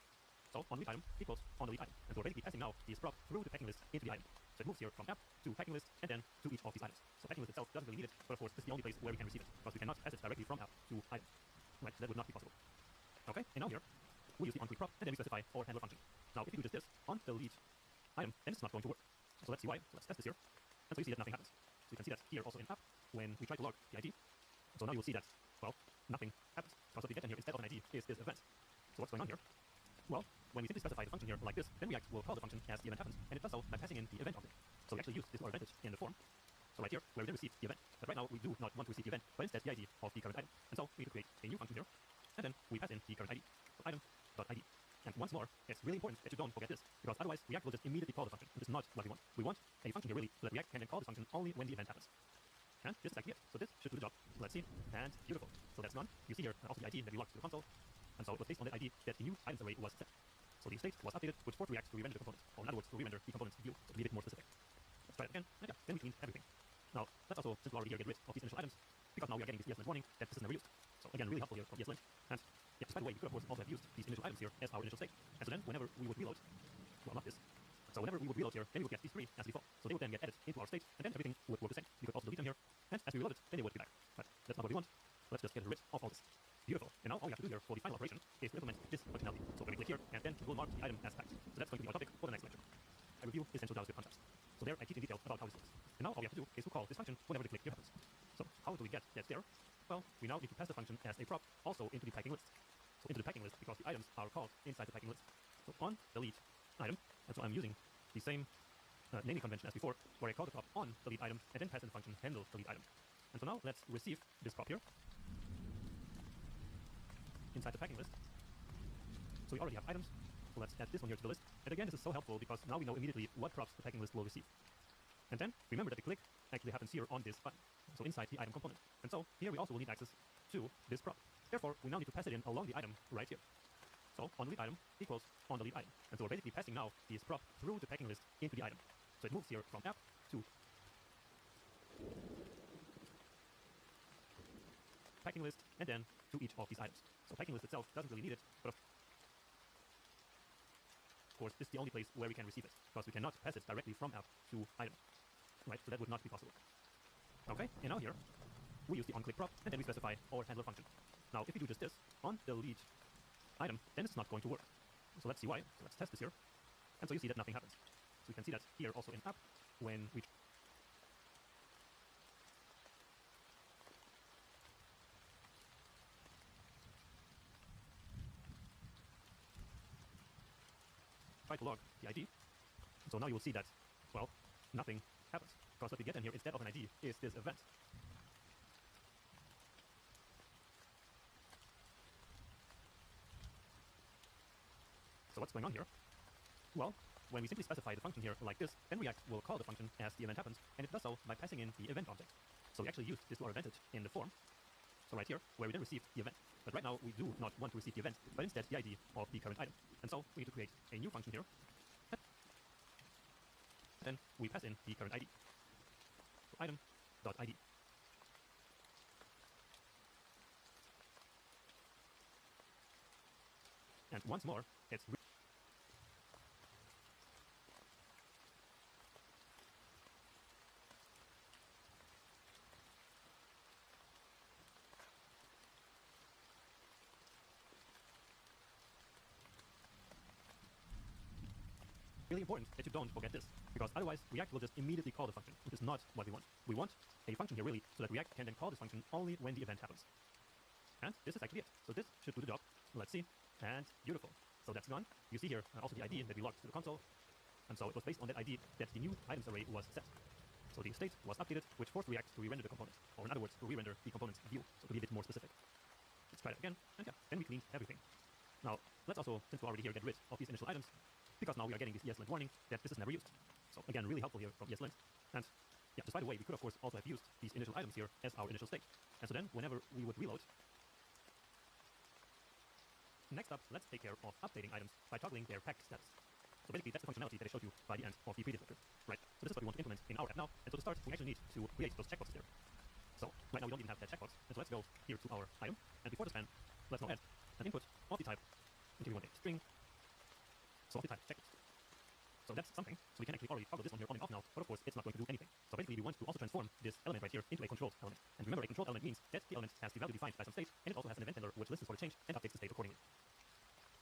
So on delete item equals on delete item. And so we're basically passing now this prop through the packing list into the item. So it moves here from app to packing list and then to each of these items. So packing list itself doesn't really need it, but of course this is the only place where we can receive it, because we cannot pass it directly from app to item. Right, that would not be possible. Okay, and now here we use the onClick prop and then we specify our handler function. Now if we do just this on delete item, then it's not going to work. So let's see why. Let's test this here. And so you see that nothing happens. So you can see that here also in app when we try to log the ID. So now you'll see that, well, nothing happens. Because what we get in here instead of an ID is this event. So what's going on here? Well, when we simply specify the function here like this, then React will call the function as the event happens, and it does so by passing in the event object. So we actually use this to our advantage in the form. So right here, where we then receive the event. But right now we do not want to receive the event, but instead the ID of the current item. And so we need to create a new function here, and then we pass in the current ID. So item.id. And once more, it's really important that you don't forget this, because otherwise React will just immediately call the function, which is not what we want. We want a function here really, so that React can then call the function only when the event happens. And this is actually it. So this should do the job. So let's see. And beautiful. So that's done. You see here also the ID that we logged to the console. And so it was based on that ID that the new items array was set. So the state was updated, which forced React to re-render the components. Or in other words, to re-render the components view, to be a bit more specific. Let's try it again. And yeah, then we clean everything. Now, let's also, since we already here, get rid of these initial items, because now we are getting this ESLint warning that this is never used. So again, really helpful here from ESLint. And yeah, just by the way, we could of course also have used these initial items here as our initial state. And so then whenever we would reload, well, not this. So whenever we would reload here, then we would get these three as default. So they would then get added into our state, and then everything would work the same. We could also delete them here, and as we reload it, then they would be back. But that's not what we want. Let's just get rid of all this. Beautiful. And now all we have to do here for the final operation is to implement this functionality. So mark the item as packed. So that's going to be our topic for the next lecture. I review essential JavaScript concepts. So there I teach in detail about how this works. And now all we have to do is to call this function whenever the click here happens. So how do we get there? Well, we now need to pass the function as a prop also into the packing list. So into the packing list because the items are called inside the packing list. So on delete item, and so I'm using the same naming convention as before, where I call the prop on delete item and then pass in the function handle delete item. And so now let's receive this prop here inside the packing list. So we already have items. So let's add this one here to the list. And again, this is so helpful because now we know immediately what props the packing list will receive. And then remember that the click actually happens here on this button, so inside the item component. And so here we also will need access to this prop. Therefore, we now need to pass it in along the item right here. So on delete item equals on delete item. And so we're basically passing now this prop through the packing list into the item. So it moves here from app to packing list and then to each of these items. So packing list itself doesn't really need it, but of course this is the only place where we can receive it, because we cannot pass it directly from app to item. Right, so that would not be possible. Okay, and now here we use the onClick prop and then we specify our handler function. Now if we do just this on delete item, then it's not going to work. So let's see why. So let's test this here. And so you see that nothing happens. So we can see that here also in app when we try to log the ID. So now you will see that, well, nothing happens. Because what we get in here instead of an ID is this event. So what's going on here? Well, when we simply specify the function here like this, then React will call the function as the event happens, and it does so by passing in the event object. So we actually use this to our advantage in the form. So right here, where we then receive the event. But right now we do not want to receive the event, but instead the ID of the current item. And so we need to create a new function here. Then we pass in the current ID. So item.id. And once more, it's really important that you don't forget this, because otherwise React will just immediately call the function, which is not what we want. We want a function here really, so that React can then call this function only when the event happens. And this is actually it. So this should do the job. Let's see. And beautiful. So that's gone. You see here also the ID that we logged to the console. And so it was based on that ID that the new items array was set. So the state was updated, which forced React to re-render the component, or in other words, to re-render the component's view, so to be a bit more specific. Let's try that again, and yeah, then we cleaned everything. Now, let's also, since we're already here, get rid of these initial items, because now we are getting this ESLint warning that this is never used. So again, really helpful here from ESLint. And yeah, just by the way, we could of course also have used these initial items here as our initial state. And so then, whenever we would reload, next up, let's take care of updating items by toggling their packed status. So basically, that's the functionality that I showed you by the end of the previous lecture. Right, so this is what we want to implement in our app now. And so to start, we actually need to create those checkboxes there. So right now we don't even have that checkbox. And so let's go here to our item. And before the span, let's now add an input of the type, and here we want a string, so of the type checkbox. So that's something. So we can actually already toggle this one here on and off now, but of course it's not going to do anything. So basically we want to also transform this element right here into a controlled element. And remember, a controlled element means that the element has the value defined by some state, and it also has an event handler which listens for the change and updates the state accordingly.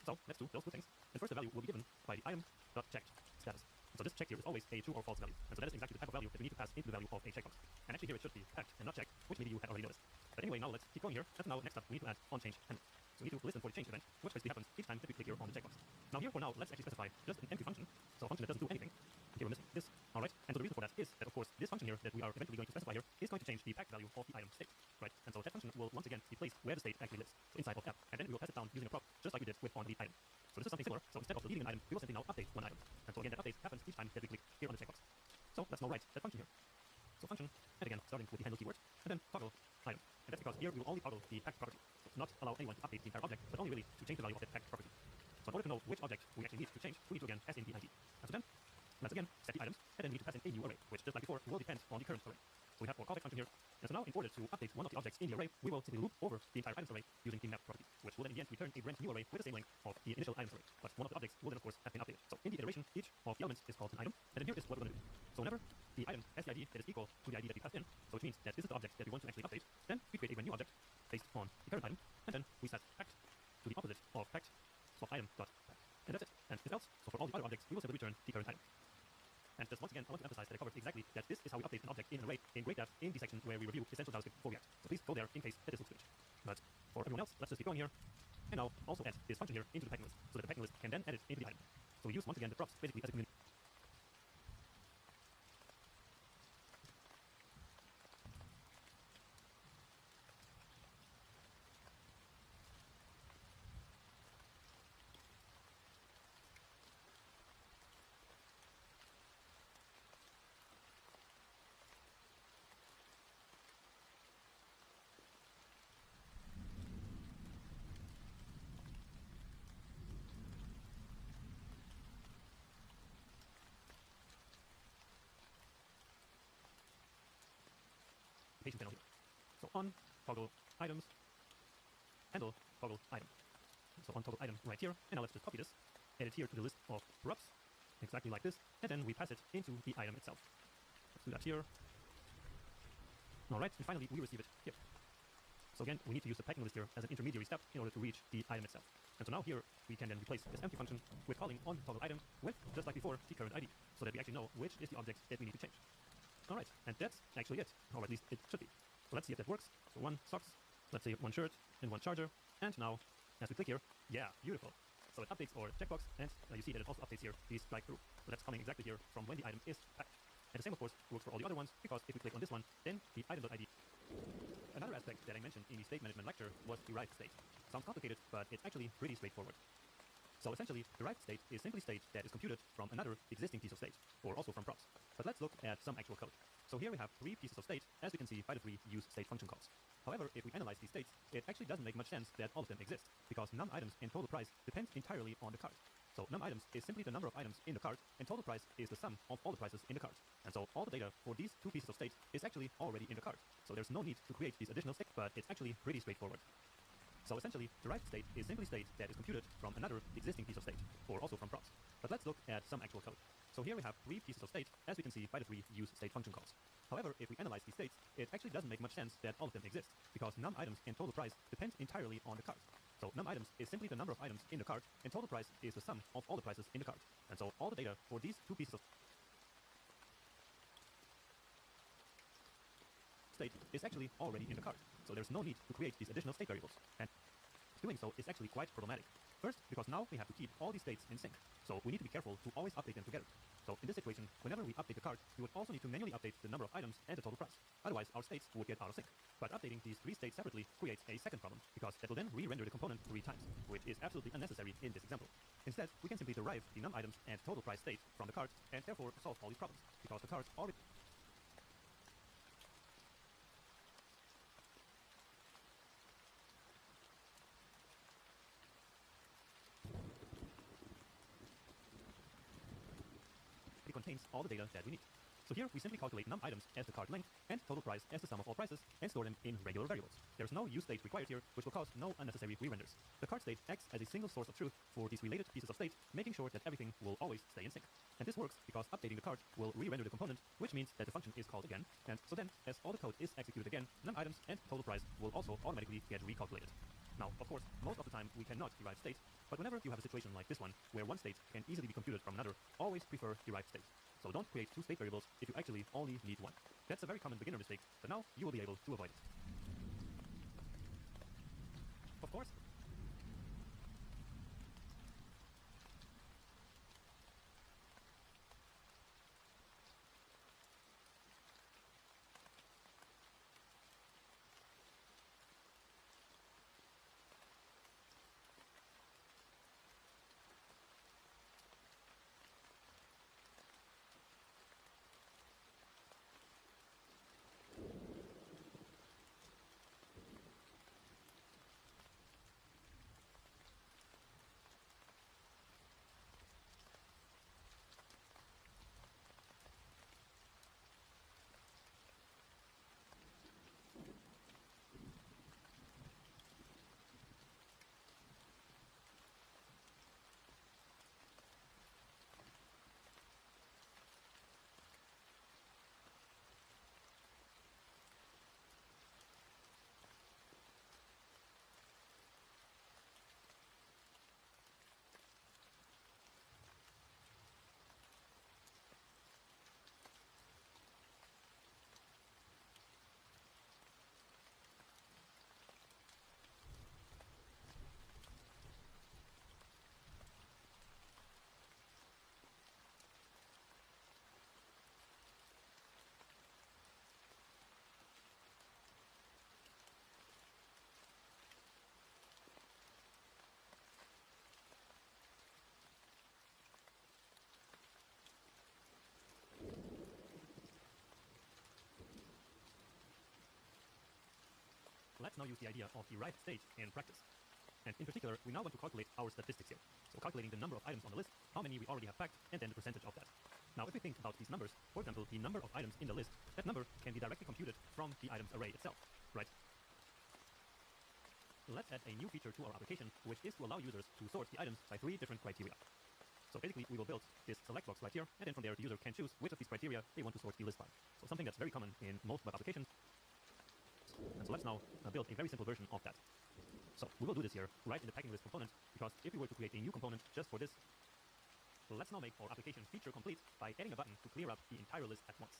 So let's do those two things. And first the value will be given by the item.checked status. So this check here is always a true or false value. And so that is exactly the type of value that we need to pass into the value of a checkbox. And actually here it should be packed and not checked, which maybe you had already noticed. But anyway, now let's keep going here. And now next up we need to add onChange handler. So we need to listen for the change event, which basically happens each time that we click here on the checkbox. Now here for now, let's actually specify just an empty function. So a function that doesn't do anything. Here we're missing this. Alright, and so the reason for that is that of course this function here that we are eventually going to specify here is going to change the packed value of the item state. Right? And so that function will once again be placed where the state actually lives. So inside of app. And then we will pass it down using a prop, just like we did with on the item. So this is something similar. So instead of deleting an item, we will simply now update one item. And so again, that update happens each time that we click here on the checkbox. So let's now write that function here. So function, and again, starting with the handle keyword, and then toggle item. And that's because here we will only toggle the packed property. So not allow anyone to update the entire object, but only really to change the value of that packed property. So in order to know which object we actually need to change, we need to again pass in the ID. And so then, let's again set the items, and then we need to pass in a new array, which just like before will depend on the current array. So we have our callback function here. And so now in order to update one of the objects in the array, we will simply loop over the entire items array using the map property, which will then in the end return a brand new array with the same length of the initial items array. But one of the objects will then of course have been updated. So in the iteration, each of the elements is called an item, and then here is what we're going to do. So whenever the item has the ID that is equal to the ID that we passed in, so which means that this is the object that we want to actually update, then we create a brand new object based on the current item, and then we set packed to the opposite of packed, so item.packed. And And that's it. And if else, so for all the other objects, we will simply return the current item. And just once again, I want to emphasize that I covered exactly that this is how we update an object in an array in great depth in the section where we review essential JavaScript before we act. So please go there in case that this looks strange. But for everyone else, let's just keep going here. And now also add this function here into the packing list so that the packing list can then edit into the item. So we use once again the props basically as a community. Patient panel here. So on toggle items, handle toggle item. So on toggle item right here, and now let's just copy this, add it here to the list of props, exactly like this, and then we pass it into the item itself. Let's do that here. Alright, and finally we receive it here. So again, we need to use the packing list here as an intermediary step in order to reach the item itself. And so now here, we can then replace this empty function with calling on toggle item with, just like before, the current ID, so that we actually know which is the object that we need to change. Alright, and that's actually it, or at least it should be. So let's see if that works. So 1 socks, let's say 1 shirt, and 1 charger, and now, as we click here, yeah, beautiful. So it updates our checkbox, and you see that it also updates here the strike through. So that's coming exactly here from when the item is packed. And the same, of course, works for all the other ones, because if we click on this one, then the item.id. Another aspect that I mentioned in the state management lecture was derived state. Sounds complicated, but it's actually pretty straightforward. So essentially, derived state is simply state that is computed from another existing piece of state, or also from props. But let's look at some actual code. So here we have 3 pieces of state, as we can see by the 3 use state function calls. However, if we analyze these states, it actually doesn't make much sense that all of them exist, because num items and total price depend entirely on the cart. So num items is simply the number of items in the cart, and total price is the sum of all the prices in the cart. And so all the data for these 2 pieces of state is actually already in the cart. So there's no need to create these additional states, but it's actually pretty straightforward. So essentially, derived state is simply state that is computed from another existing piece of state, or also from props. But let's look at some actual code. So here we have 3 pieces of state, as we can see by the 3 use state function calls. However, if we analyze these states, it actually doesn't make much sense that all of them exist, because num items and total price depend entirely on the cart. So num items is simply the number of items in the cart, and total price is the sum of all the prices in the cart. And so all the data for these 2 pieces of state is actually already in the cart. So there's no need to create these additional state variables. And doing so is actually quite problematic. First, because now we have to keep all these states in sync. So we need to be careful to always update them together. So in this situation, whenever we update the cart, we would also need to manually update the number of items and the total price. Otherwise, our states would get out of sync. But updating these 3 states separately creates a second problem, because that will then re-render the component 3 times, which is absolutely unnecessary in this example. Instead, we can simply derive the num items and total price state from the cart, and therefore solve all these problems, because the cart already contains all the data that we need. So here we simply calculate num items as the cart length and total price as the sum of all prices and store them in regular variables. There's no use state required here, which will cause no unnecessary re-renders. The cart state acts as a single source of truth for these related pieces of state, making sure that everything will always stay in sync. And this works because updating the cart will re-render the component, which means that the function is called again, and so then, as all the code is executed again, num items and total price will also automatically get recalculated. Now, of course, most of the time we cannot derive state, but whenever you have a situation like this one, where one state can easily be computed from another, always prefer derived state. So don't create 2 state variables if you actually only need 1. That's a very common beginner mistake, but now you will be able to avoid it. Of course, let's now use the idea of the right state in practice. And in particular, we now want to calculate our statistics here. So calculating the number of items on the list, how many we already have packed, and then the percentage of that. Now, if we think about these numbers, for example, the number of items in the list, that number can be directly computed from the items array itself, right? Let's add a new feature to our application, which is to allow users to sort the items by 3 different criteria. So basically, we will build this select box right here, and then from there, the user can choose which of these criteria they want to sort the list by. So something that's very common in most web applications. And so let's now build a very simple version of that. So we will do this here right in the packing list component, because if we were to create a new component just for this, let's now make our application feature complete by adding a button to clear up the entire list at once.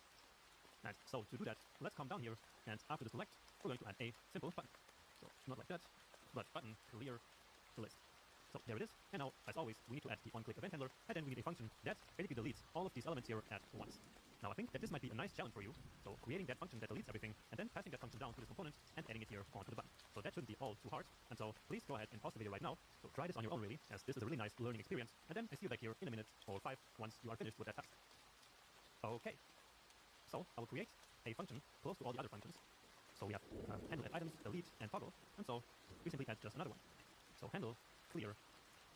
And so to do that, let's come down here, and after the select, we're going to add a simple button. So not like that, but button clear the list. So there it is, and now, as always, we need to add the onClick event handler, and then we need a function that basically deletes all of these elements here at once. Now I think that this might be a nice challenge for you, so creating that function that deletes everything, and then passing that function down to this component, and adding it here onto the button. So that shouldn't be all too hard, and so please go ahead and pause the video right now, so try this on your own really, as this is a really nice learning experience, and then I see you back here in a minute or 5 once you are finished with that task. Okay, so I will create a function close to all the other functions. So we have handle add items, delete, and toggle, and so we simply add just another one. So handle clear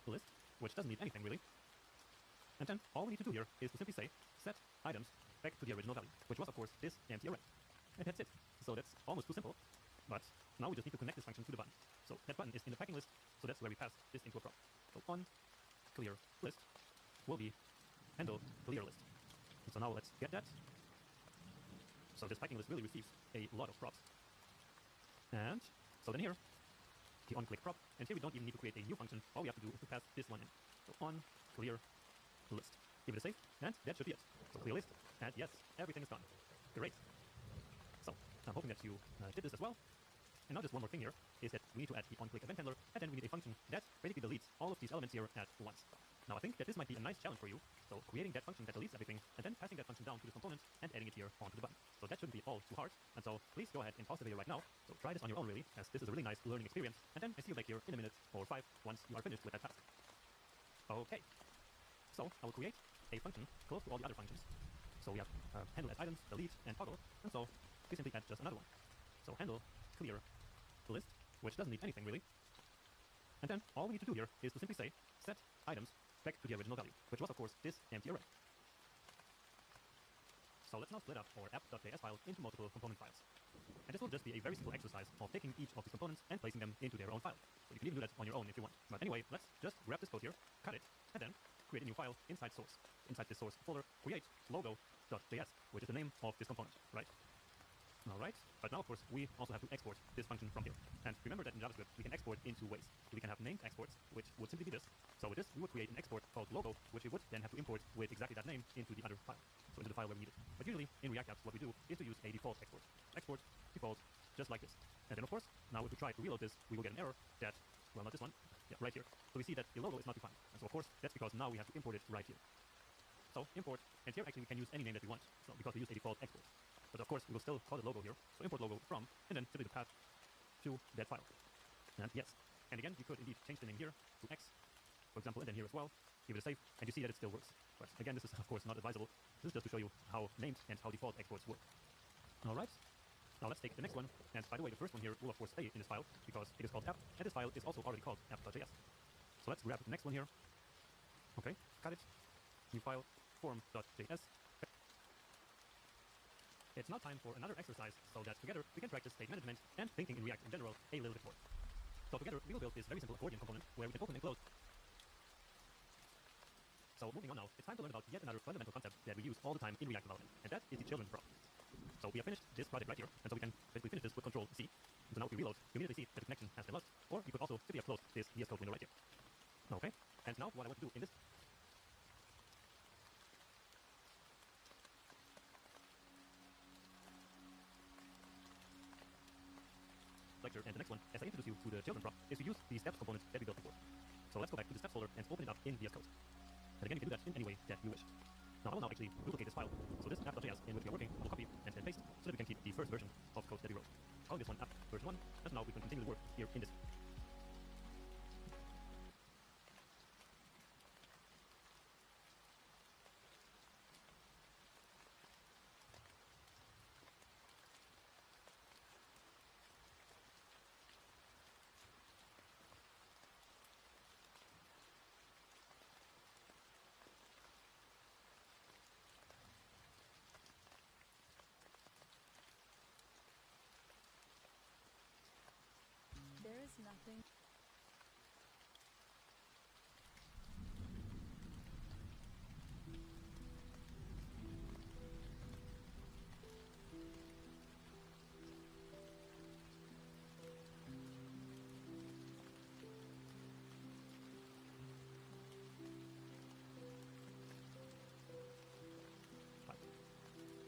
list, which doesn't need anything really. And then all we need to do here is to simply say set items back to the original value, which was of course this empty array. And that's it. So that's almost too simple, but now we just need to connect this function to the button. So that button is in the packing list, so that's where we pass this into a prop. So on clear list will be handle clear list. And so now let's get that. So this packing list really receives a lot of props. And so then here, the onClick prop, and here we don't even need to create a new function. All we have to do is to pass this one in. So on clear list. Give it a save, and that should be it. So clear list, and yes, everything is done. Great. So I'm hoping that you did this as well. And now just one more thing here is that we need to add the onClick event handler, and then we need a function that basically deletes all of these elements here at once. Now I think that this might be a nice challenge for you, so creating that function that deletes everything, and then passing that function down to this component, and adding it here onto the button. So that shouldn't be all too hard, and so please go ahead and pause the video right now, so try this on your own really, as this is a really nice learning experience, and then I see you back here in a minute or 5 once you are finished with that task. Okay, so I will create a function close to all the other functions. So we have handle add items, delete, and toggle, and so we simply add just another one. So handle clear list, which doesn't need anything really. And then all we need to do here is to simply say set items back to the original value, which was of course this empty array. So let's now split up our app.js file into multiple component files. And this will just be a very simple exercise of taking each of these components and placing them into their own file. So you can even do that on your own if you want. But anyway, let's just grab this code here, cut it, and then create a new file inside source. Inside this source folder, create logo.js, which is the name of this component, right? Alright, but now of course we also have to export this function from here. And remember that in JavaScript we can export in 2 ways. So we can have named exports, which would simply be this. So with this we would create an export called logo, which we would then have to import with exactly that name into the other file. So into the file where we need it. But usually in React apps what we do is to use a default export. Export, default, just like this. And then of course, now if we try to reload this, we will get an error that, well not this one, yeah, right here. So we see that the logo is not defined. And so of course that's because now we have to import it right here. So import, and here actually we can use any name that we want, so because we use a default export. But of course we will still call it logo here, so import logo from, and then simply the path to that file. And yes, and again you could indeed change the name here to X, for example, and then here as well, give it a save, and you see that it still works. But again, this is of course not advisable. This is just to show you how named and how default exports work. Alright, now let's take the next one, and by the way the first one here will of course stay in this file, because it is called app, and this file is also already called app.js. So let's grab the next one here. Okay, cut it, new file, form.js. It's now time for another exercise, so that together we can practice state management and thinking in React in general a little bit more. So together we will build this very simple accordion component where we can open and close. So moving on now, it's time to learn about yet another fundamental concept that we use all the time in React development, and that is the children prop. So we have finished this project right here, and so we can basically finish this with Control C. So now if we reload, you immediately see that the connection has been lost, or you could also simply have closed this VS Code window right here. Okay, and now what I want to do in this lecture and the next one, as I introduce you to the children prop, is to use the steps component that we built before. So let's go back to the steps folder and open it up in VS Code. And again, you can do that in any way that you wish. Now I will now actually duplicate this file. So this app.js in which we are working, I will copy and then paste so that we can keep the first version of code that we wrote. Calling this one app version 1, and now we can continue the work here in this. nothing.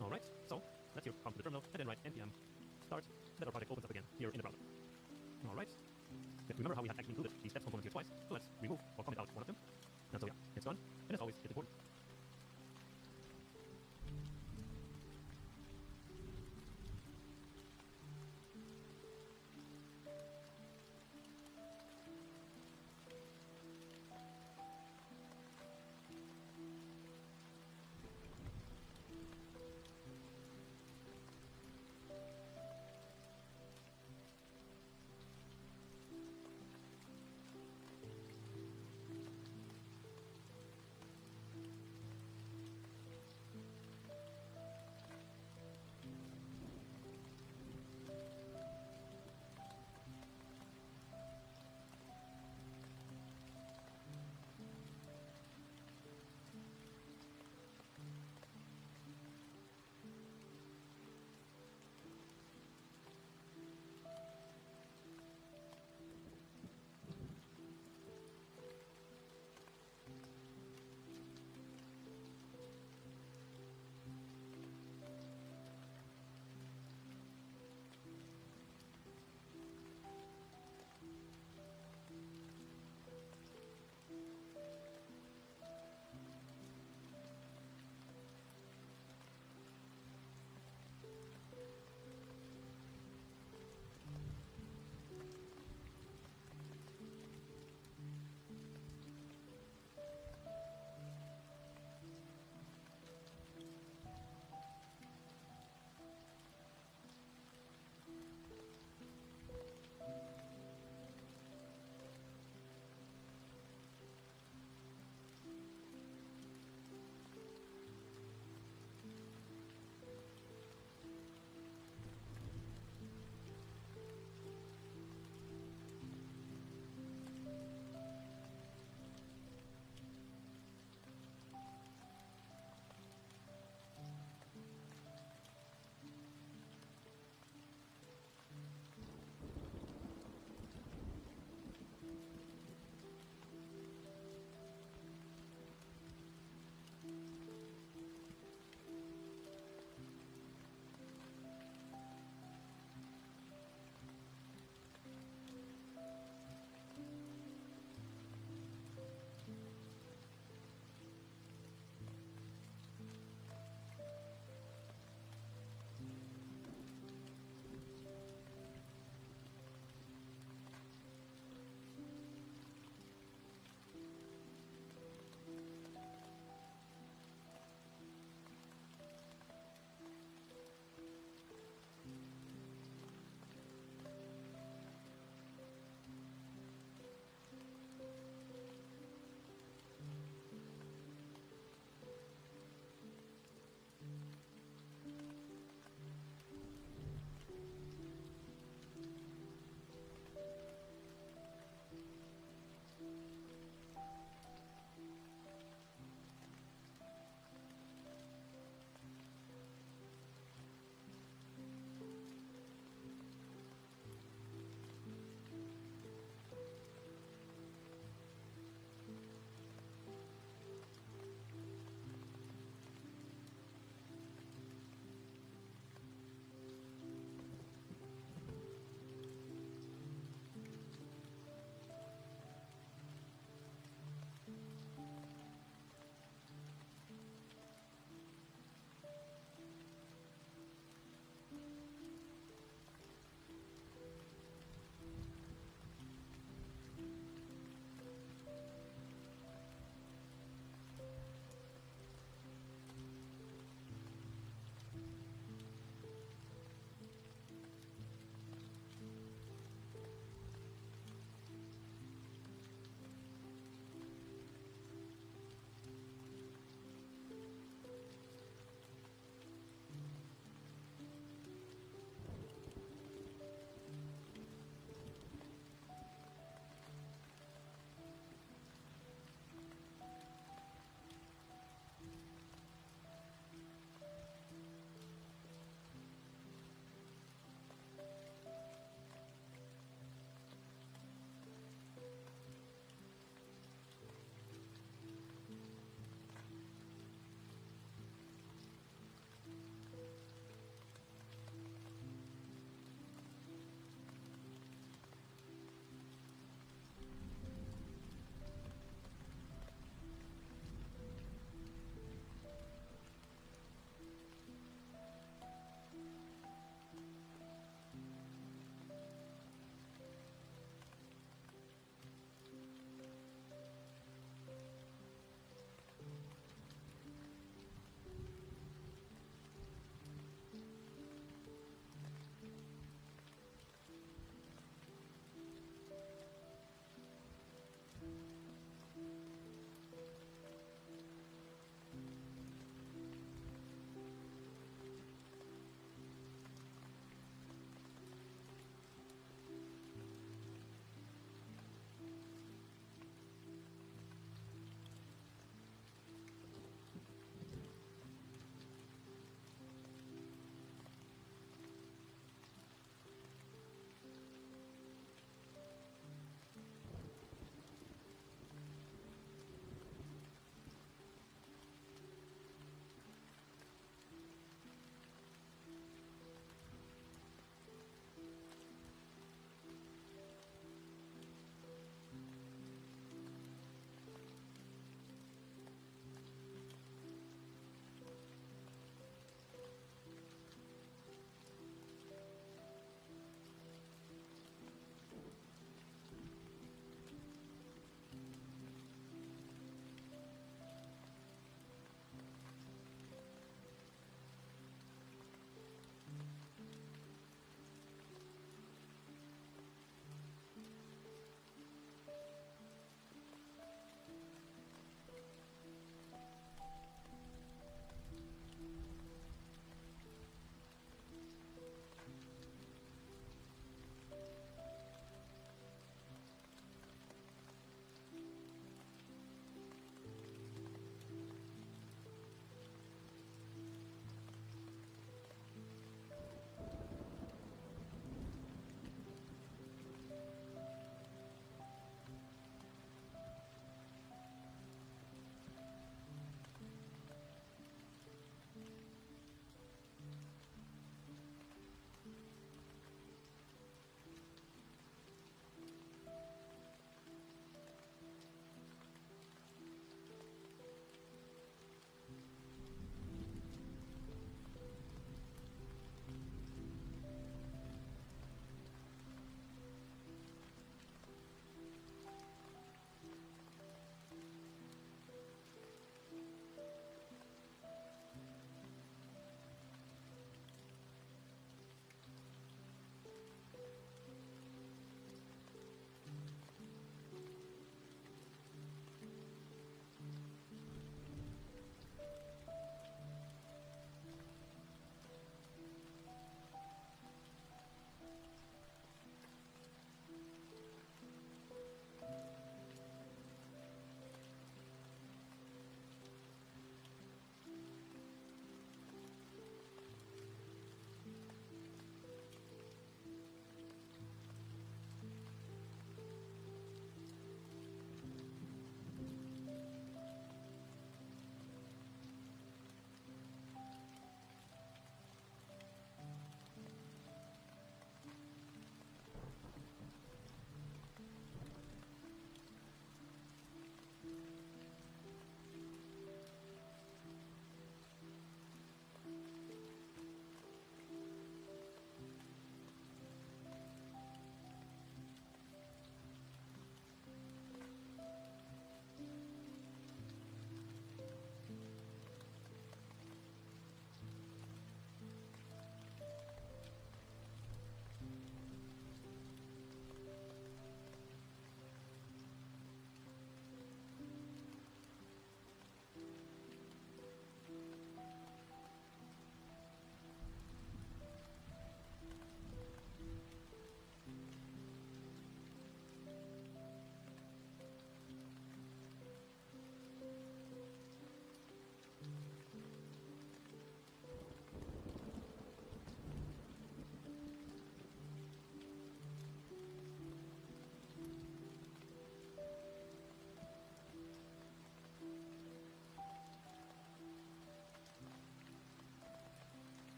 Alright, so let's here come to the terminal and then write npm start, then our project opens up again here in the browser. Alright, remember how we had actually included the steps component here twice, so let's remove or comment out one of them. And so yeah, it's done, and as always, it's important